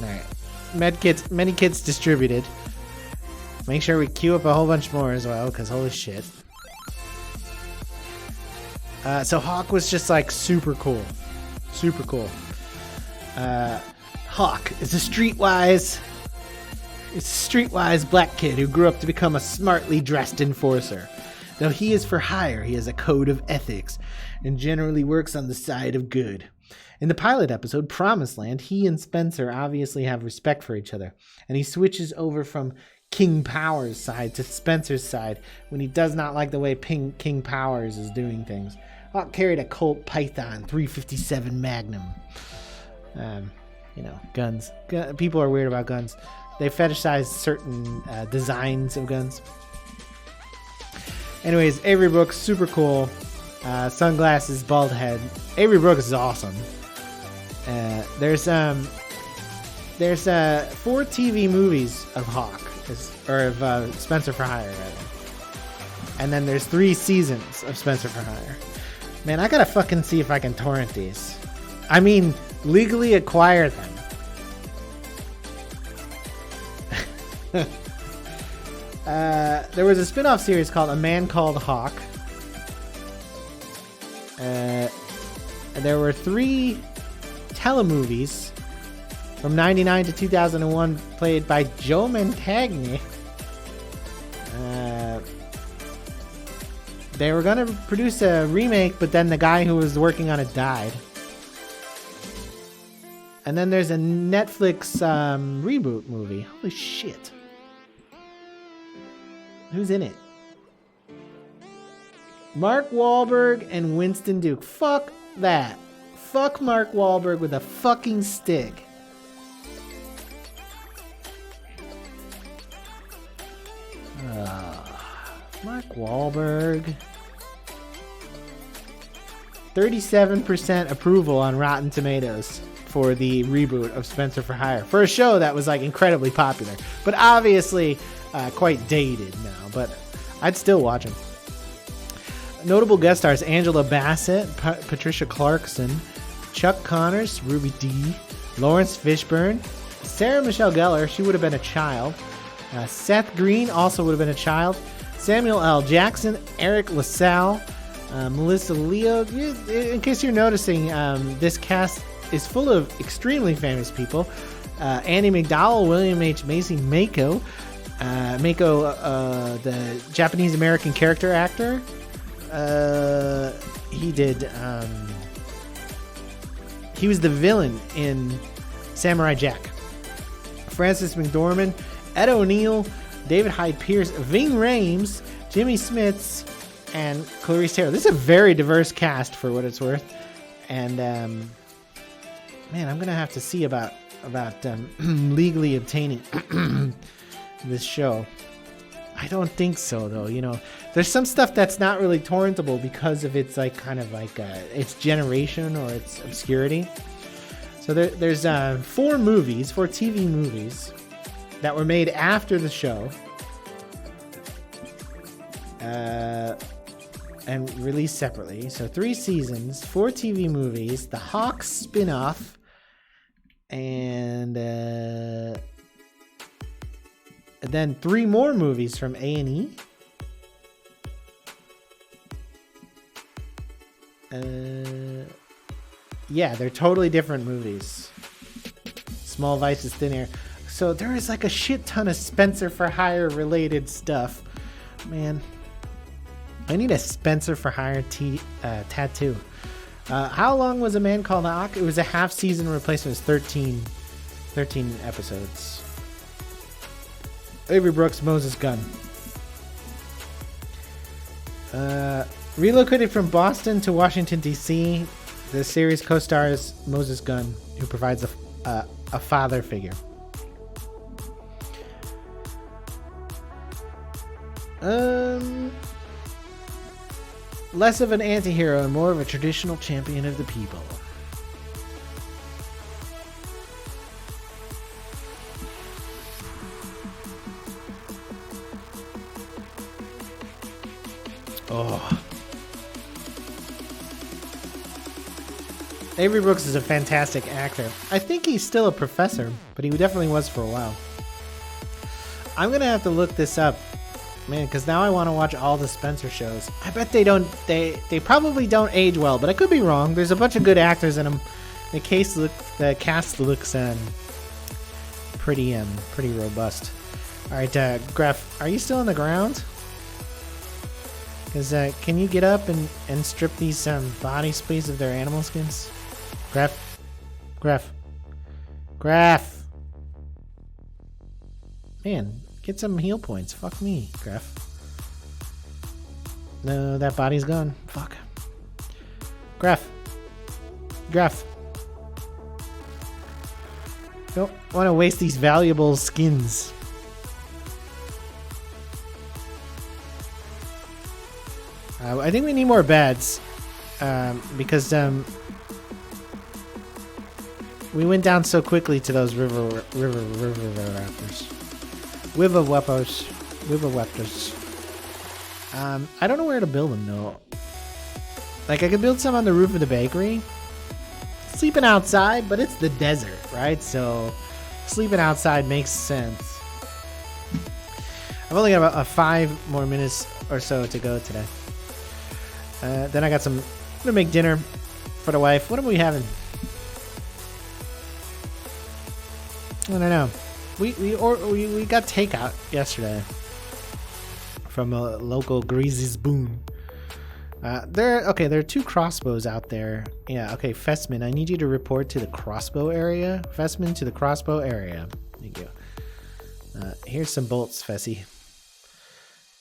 Alright. Many kits distributed. Make sure we queue up a whole bunch more as well, because holy shit. So Hawk was just like super cool. Super cool. Hawk is a streetwise black kid who grew up to become a smartly dressed enforcer. Though he is for hire, he has a code of ethics and generally works on the side of good. In the pilot episode, Promised Land, he and Spencer obviously have respect for each other, and he switches over from King Powers' side to Spencer's side when he does not like the way King Powers is doing things. Hawk carried a Colt Python 357 Magnum. Guns. People are weird about guns. They fetishize certain designs of guns. Anyways, Avery Brooks, super cool. Sunglasses, bald head. Avery Brooks is awesome. There's 4 TV movies of Hawk, or of Spencer for Hire, rather. And then there's 3 seasons of Spencer for Hire. Man, I gotta fucking see if I can torrent these. I mean, legally acquire them. There was a spin-off series called A Man Called Hawk. There were 3 telemovies from 99 to 2001 played by Joe Mantegna. They were going to produce a remake, but then the guy who was working on it died. And then there's a Netflix reboot movie. Holy shit. Who's in it? Mark Wahlberg and Winston Duke. Fuck that. Fuck Mark Wahlberg with a fucking stick. Mark Wahlberg. 37% approval on Rotten Tomatoes for the reboot of Spencer for Hire. For a show that was like incredibly popular. But obviously quite dated now. But I'd still watch him. Notable guest stars Angela Bassett, Patricia Clarkson, Chuck Connors, Ruby Dee, Lawrence Fishburne, Sarah Michelle Gellar, she would have been a child. Seth Green also would have been a child. Samuel L. Jackson, Eric LaSalle, Melissa Leo. In case you're noticing, this cast is full of extremely famous people. Andy McDowell, William H. Macy, Mako, the Japanese-American character actor. He was the villain in Samurai Jack. Francis McDormand, Ed O'Neill, David Hyde Pierce, Ving Rhames, Jimmy Smits, and Clarice Taylor. This is a very diverse cast for what it's worth. And man, I'm gonna have to see about legally obtaining this show. I don't think so, though. You know, there's some stuff that's not really torrentable because of its like kind of like its generation or its obscurity. So there's 4 TV movies that were made after the show and released separately. So 3 seasons, 4 TV movies, the Hawk spin-off, and then 3 more movies from A&E. Yeah, they're totally different movies. Small Vices, Thin Air. So there is like a shit ton of Spencer for Hire related stuff. Man, I need a Spencer for Hire tattoo. How long was A Man Called Hawk? It was a half season replacement. It was 13 episodes. Avery Brooks, Moses Gunn. Relocated from Boston to Washington, D.C., the series co-stars Moses Gunn, who provides a father figure. Less of an anti-hero and more of a traditional champion of the people. Oh. Avery Brooks is a fantastic actor. I think he's still a professor, but he definitely was for a while. I'm gonna have to look this up, man, because now I want to watch all the Spencer shows. I bet they don't. They probably don't age well, but I could be wrong. There's a bunch of good actors in them. The cast looks pretty robust. All right, Graf, are you still on the ground? Because can you get up and strip these bodies, please, of their animal skins? Graf. Man, get some heal points. Fuck me, Graf. No, that body's gone. Fuck. Graf. Don't want to waste these valuable skins. I think we need more beds because we went down so quickly to those river raptors. Wiva-weppers. I don't know where to build them though. Like I could build some on the roof of the bakery. Sleeping outside, but it's the desert, right? So sleeping outside makes sense. I've only got about 5 more minutes or so to go today. Then I got I'm gonna make dinner for the wife. What are we having? I don't know. We got takeout yesterday from a local Greasy Spoon. There are 2 crossbows out there. Yeah, okay, Fessman, I need you to report to the crossbow area. Fessman to the crossbow area. Thank you. Here's some bolts, Fessy.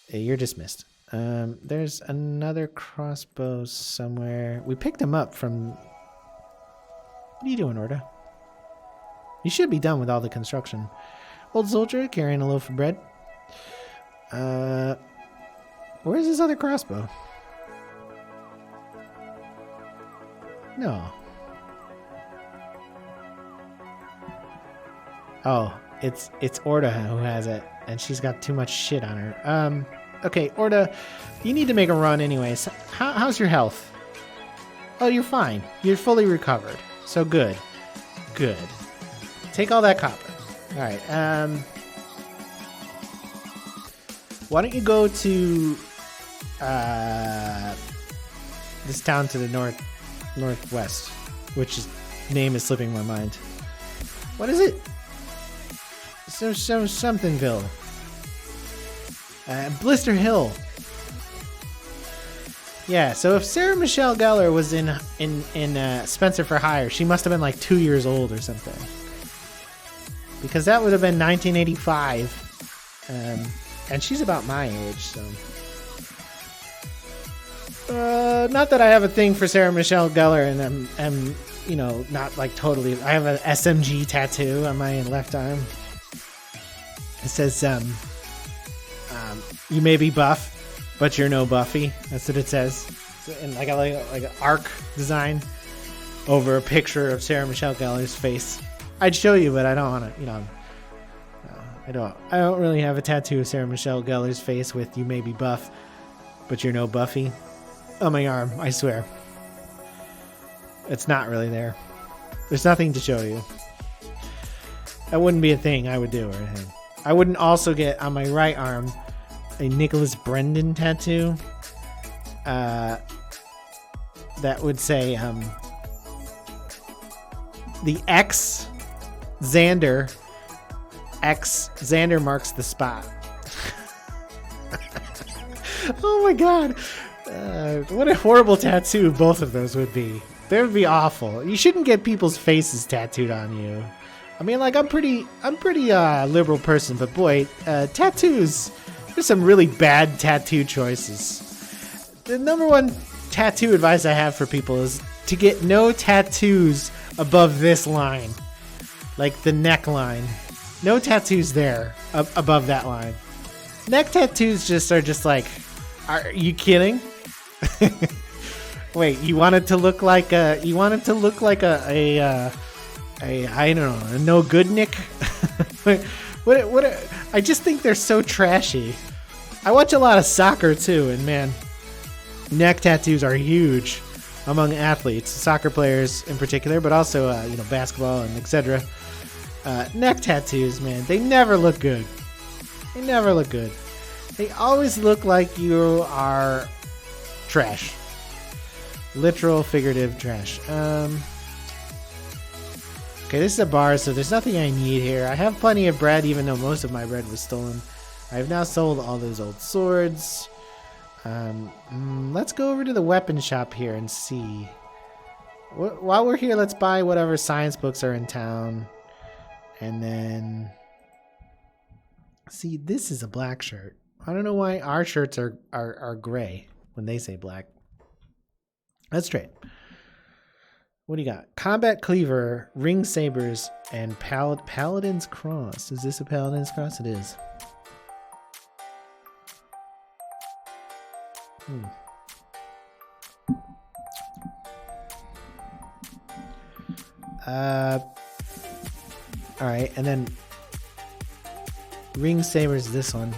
You're dismissed. There's another crossbow somewhere. We picked him up from... What are you doing, Orda? You should be done with all the construction. Old soldier carrying a loaf of bread. Where's this other crossbow? No. Oh, it's Orda who has it, and she's got too much shit on her. Okay, Orda, you need to make a run anyways. How's your health? Oh, you're fine. You're fully recovered. So good. Good. Take all that copper. All right. Why don't you go to this town to the northwest, which name is slipping my mind. What is it? Somethingville. Blister Hill. Yeah, so if Sarah Michelle Gellar was in Spencer for Hire, she must have been like 2 years old or something. Because that would have been 1985. And she's about my age, so... not that I have a thing for Sarah Michelle Gellar, and I'm you know, not like totally... I have an SMG tattoo on my left arm. It says, you may be buff, but you're no Buffy. That's what it says. And I got like an arc design over a picture of Sarah Michelle Gellar's face. I'd show you, but I don't want to, you know. I don't really have a tattoo of Sarah Michelle Gellar's face with "you may be buff, but you're no Buffy" on my arm. I swear, it's not really there. There's nothing to show you. That wouldn't be a thing I would do or anything. I wouldn't also get on my right arm a Nicholas Brendan tattoo that would say the X Xander marks the spot. Oh my god, what a horrible tattoo both of those would be. They would be awful. You shouldn't get people's faces tattooed on you. I mean, like, I'm pretty liberal person, but boy, tattoos, there's some really bad tattoo choices. The number one tattoo advice I have for people is to get no tattoos above this line. Like the neckline. No tattoos there above that line. Neck tattoos are just like, are you kidding? Wait, you want it to look like a I don't know, a no good Nick? what I just think they're so trashy. I watch a lot of soccer too, and man, neck tattoos are huge among athletes, soccer players in particular, but also basketball and etc. Neck tattoos, man, they never look good. They never look good. They always look like you are trash. Literal, figurative trash. Okay, this is a bar, so there's nothing I need here. I have plenty of bread, even though most of my bread was stolen. I have now sold all those old swords. Let's go over to the weapon shop here and see. While we're here, let's buy whatever science books are in town. And then... See, this is a black shirt. I don't know why our shirts are gray when they say black. Let's trade. What do you got? Combat Cleaver, Ring Sabers, and Paladin's Cross. Is this a Paladin's Cross? It is. Alright, and then Ring Sabers, this one.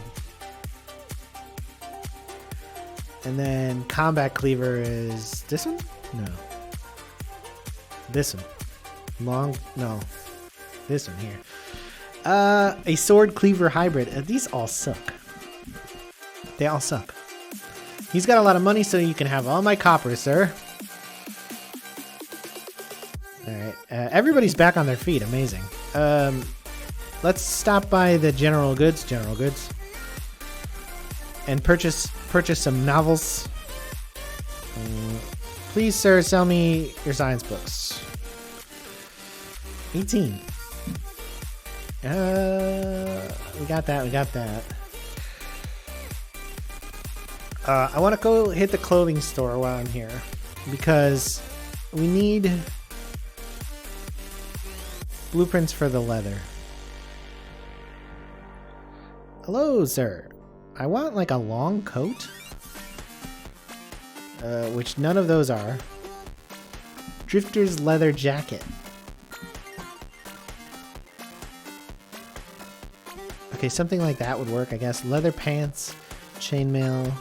And then Combat Cleaver is this one? No. This one. No. This one here. A Sword Cleaver Hybrid. These all suck. They all suck. He's got a lot of money, so you can have all my copper, sir. Alright. Everybody's back on their feet. Amazing. Let's stop by the General Goods. And purchase some novels. Please, sir, sell me your science books. 18. We got that. I want to go hit the clothing store while I'm here because we need blueprints for the leather. Hello, sir. I want like a long coat. Which none of those are. Drifter's leather jacket. Okay, something like that would work, I guess. Leather pants, chainmail,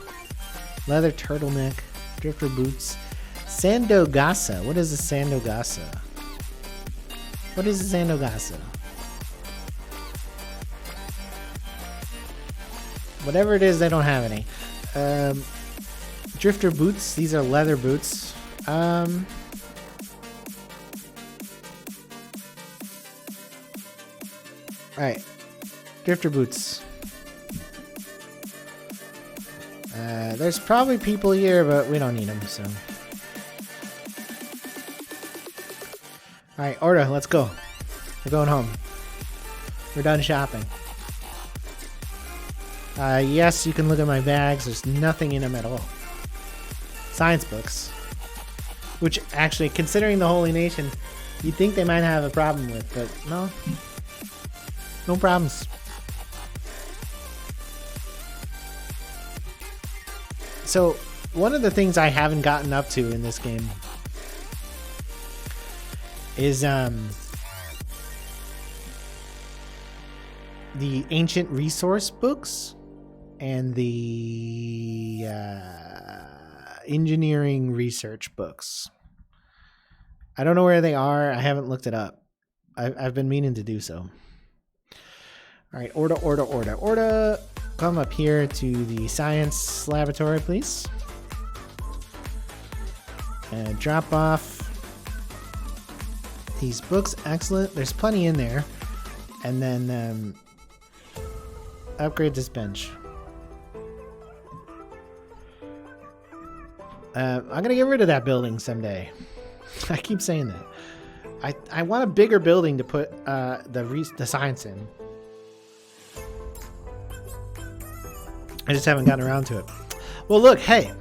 leather turtleneck, drifter boots, Sandogasa. What is a Sandogasa? What is a Sandogasa? Whatever it is, they don't have any. Drifter boots. These are leather boots. Alright. Drifter boots. There's probably people here, but we don't need them, so. Alright, Orda, let's go. We're going home. We're done shopping. Yes, you can look at my bags. There's nothing in them at all. Science books. Which, actually, considering the Holy Nation, you'd think they might have a problem with, but no. No problems. So, one of the things I haven't gotten up to in this game is, the ancient resource books and the engineering research books. I don't know where they are. I haven't looked it up. I've been meaning to do so. All right, Orda. Come up here to the science laboratory, please. And drop off these books. Excellent. There's plenty in there. And then upgrade this bench. I'm gonna get rid of that building someday. I keep saying that. I want a bigger building to put the science in. I just haven't gotten around to it. Well, look, hey,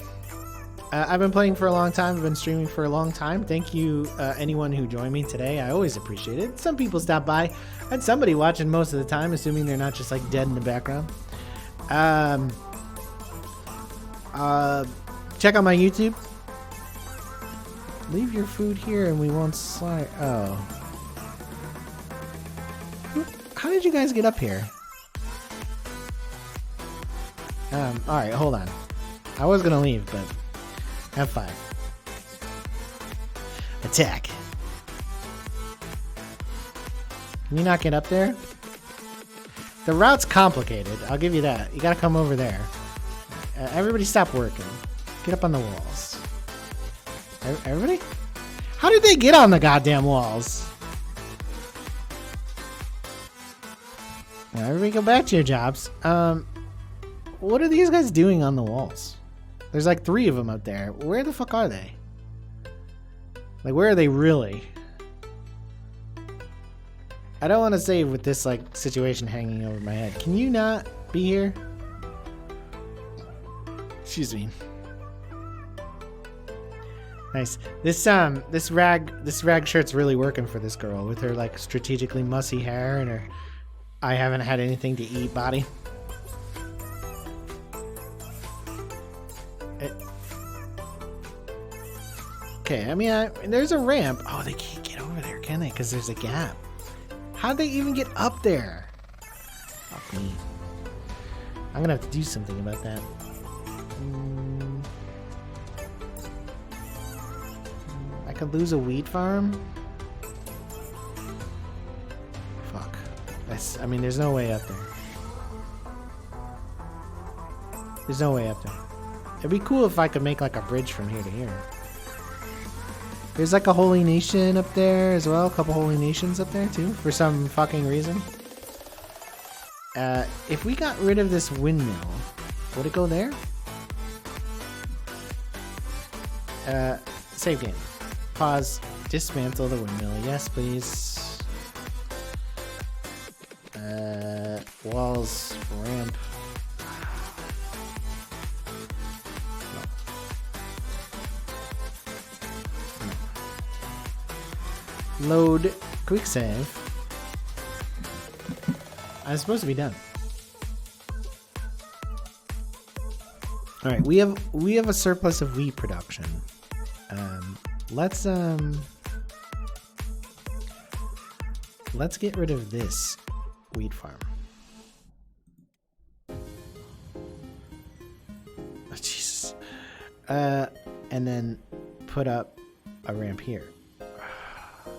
I've been playing for a long time. I've been streaming for a long time. Thank you, anyone who joined me today. I always appreciate it. Some people stop by. I had somebody watching most of the time, assuming they're not just like dead in the background. Check out my YouTube. Leave your food here and we won't slide. Oh. How did you guys get up here? Alright, hold on. I was gonna leave, but have fun. Attack. Can you not get up there? The route's complicated, I'll give you that. You gotta come over there. Everybody stop working. Get up on the walls. Everybody? How did they get on the goddamn walls? Well, everybody go back to your jobs. What are these guys doing on the walls? There's like 3 of them up there. Where the fuck are they? Like, where are they really? I don't want to save with this like situation hanging over my head. Can you not be here? Excuse me. Nice. This rag shirt's really working for this girl with her like strategically mussy hair and her I haven't had anything to eat body. Okay, I mean, there's a ramp. Oh, they can't get over there, can they? Because there's a gap. How'd they even get up there? Fuck me. I'm gonna have to do something about that. I could lose a wheat farm? Fuck. I mean, there's no way up there. There's no way up there. It'd be cool if I could make like a bridge from here to here. There's like a holy nation up there as well. A couple holy nations up there too, for some fucking reason. If we got rid of this windmill, would it go there? Save game. Pause. Dismantle the windmill. Yes, please. Walls. Ramp. Load. Quick save. I'm supposed to be done. All right, we have a surplus of wheat production. Let's get rid of this wheat farm. Oh, Jesus. And then put up a ramp here.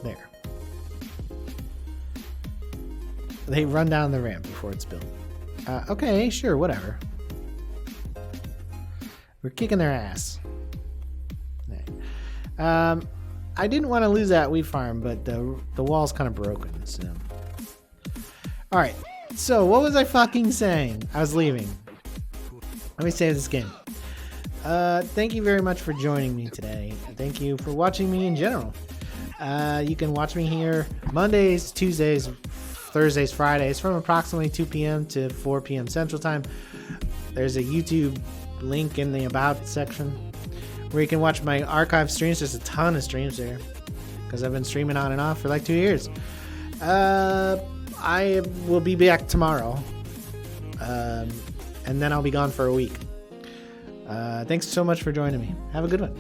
There. They run down the ramp before it's built. Okay, sure, whatever. We're kicking their ass. I didn't want to lose that wheat farm, but the wall's kind of broken. So, all right. So what was I fucking saying? I was leaving. Let me save this game. Thank you very much for joining me today. Thank you for watching me in general. You can watch me here Mondays, Tuesdays, Thursdays, Fridays from approximately 2 p.m. to 4 p.m. Central Time. There's a YouTube link in the About section where you can watch my archive streams. There's a ton of streams there because I've been streaming on and off for like 2 years. I will be back tomorrow, and then I'll be gone for a week. Thanks so much for joining me. Have a good one.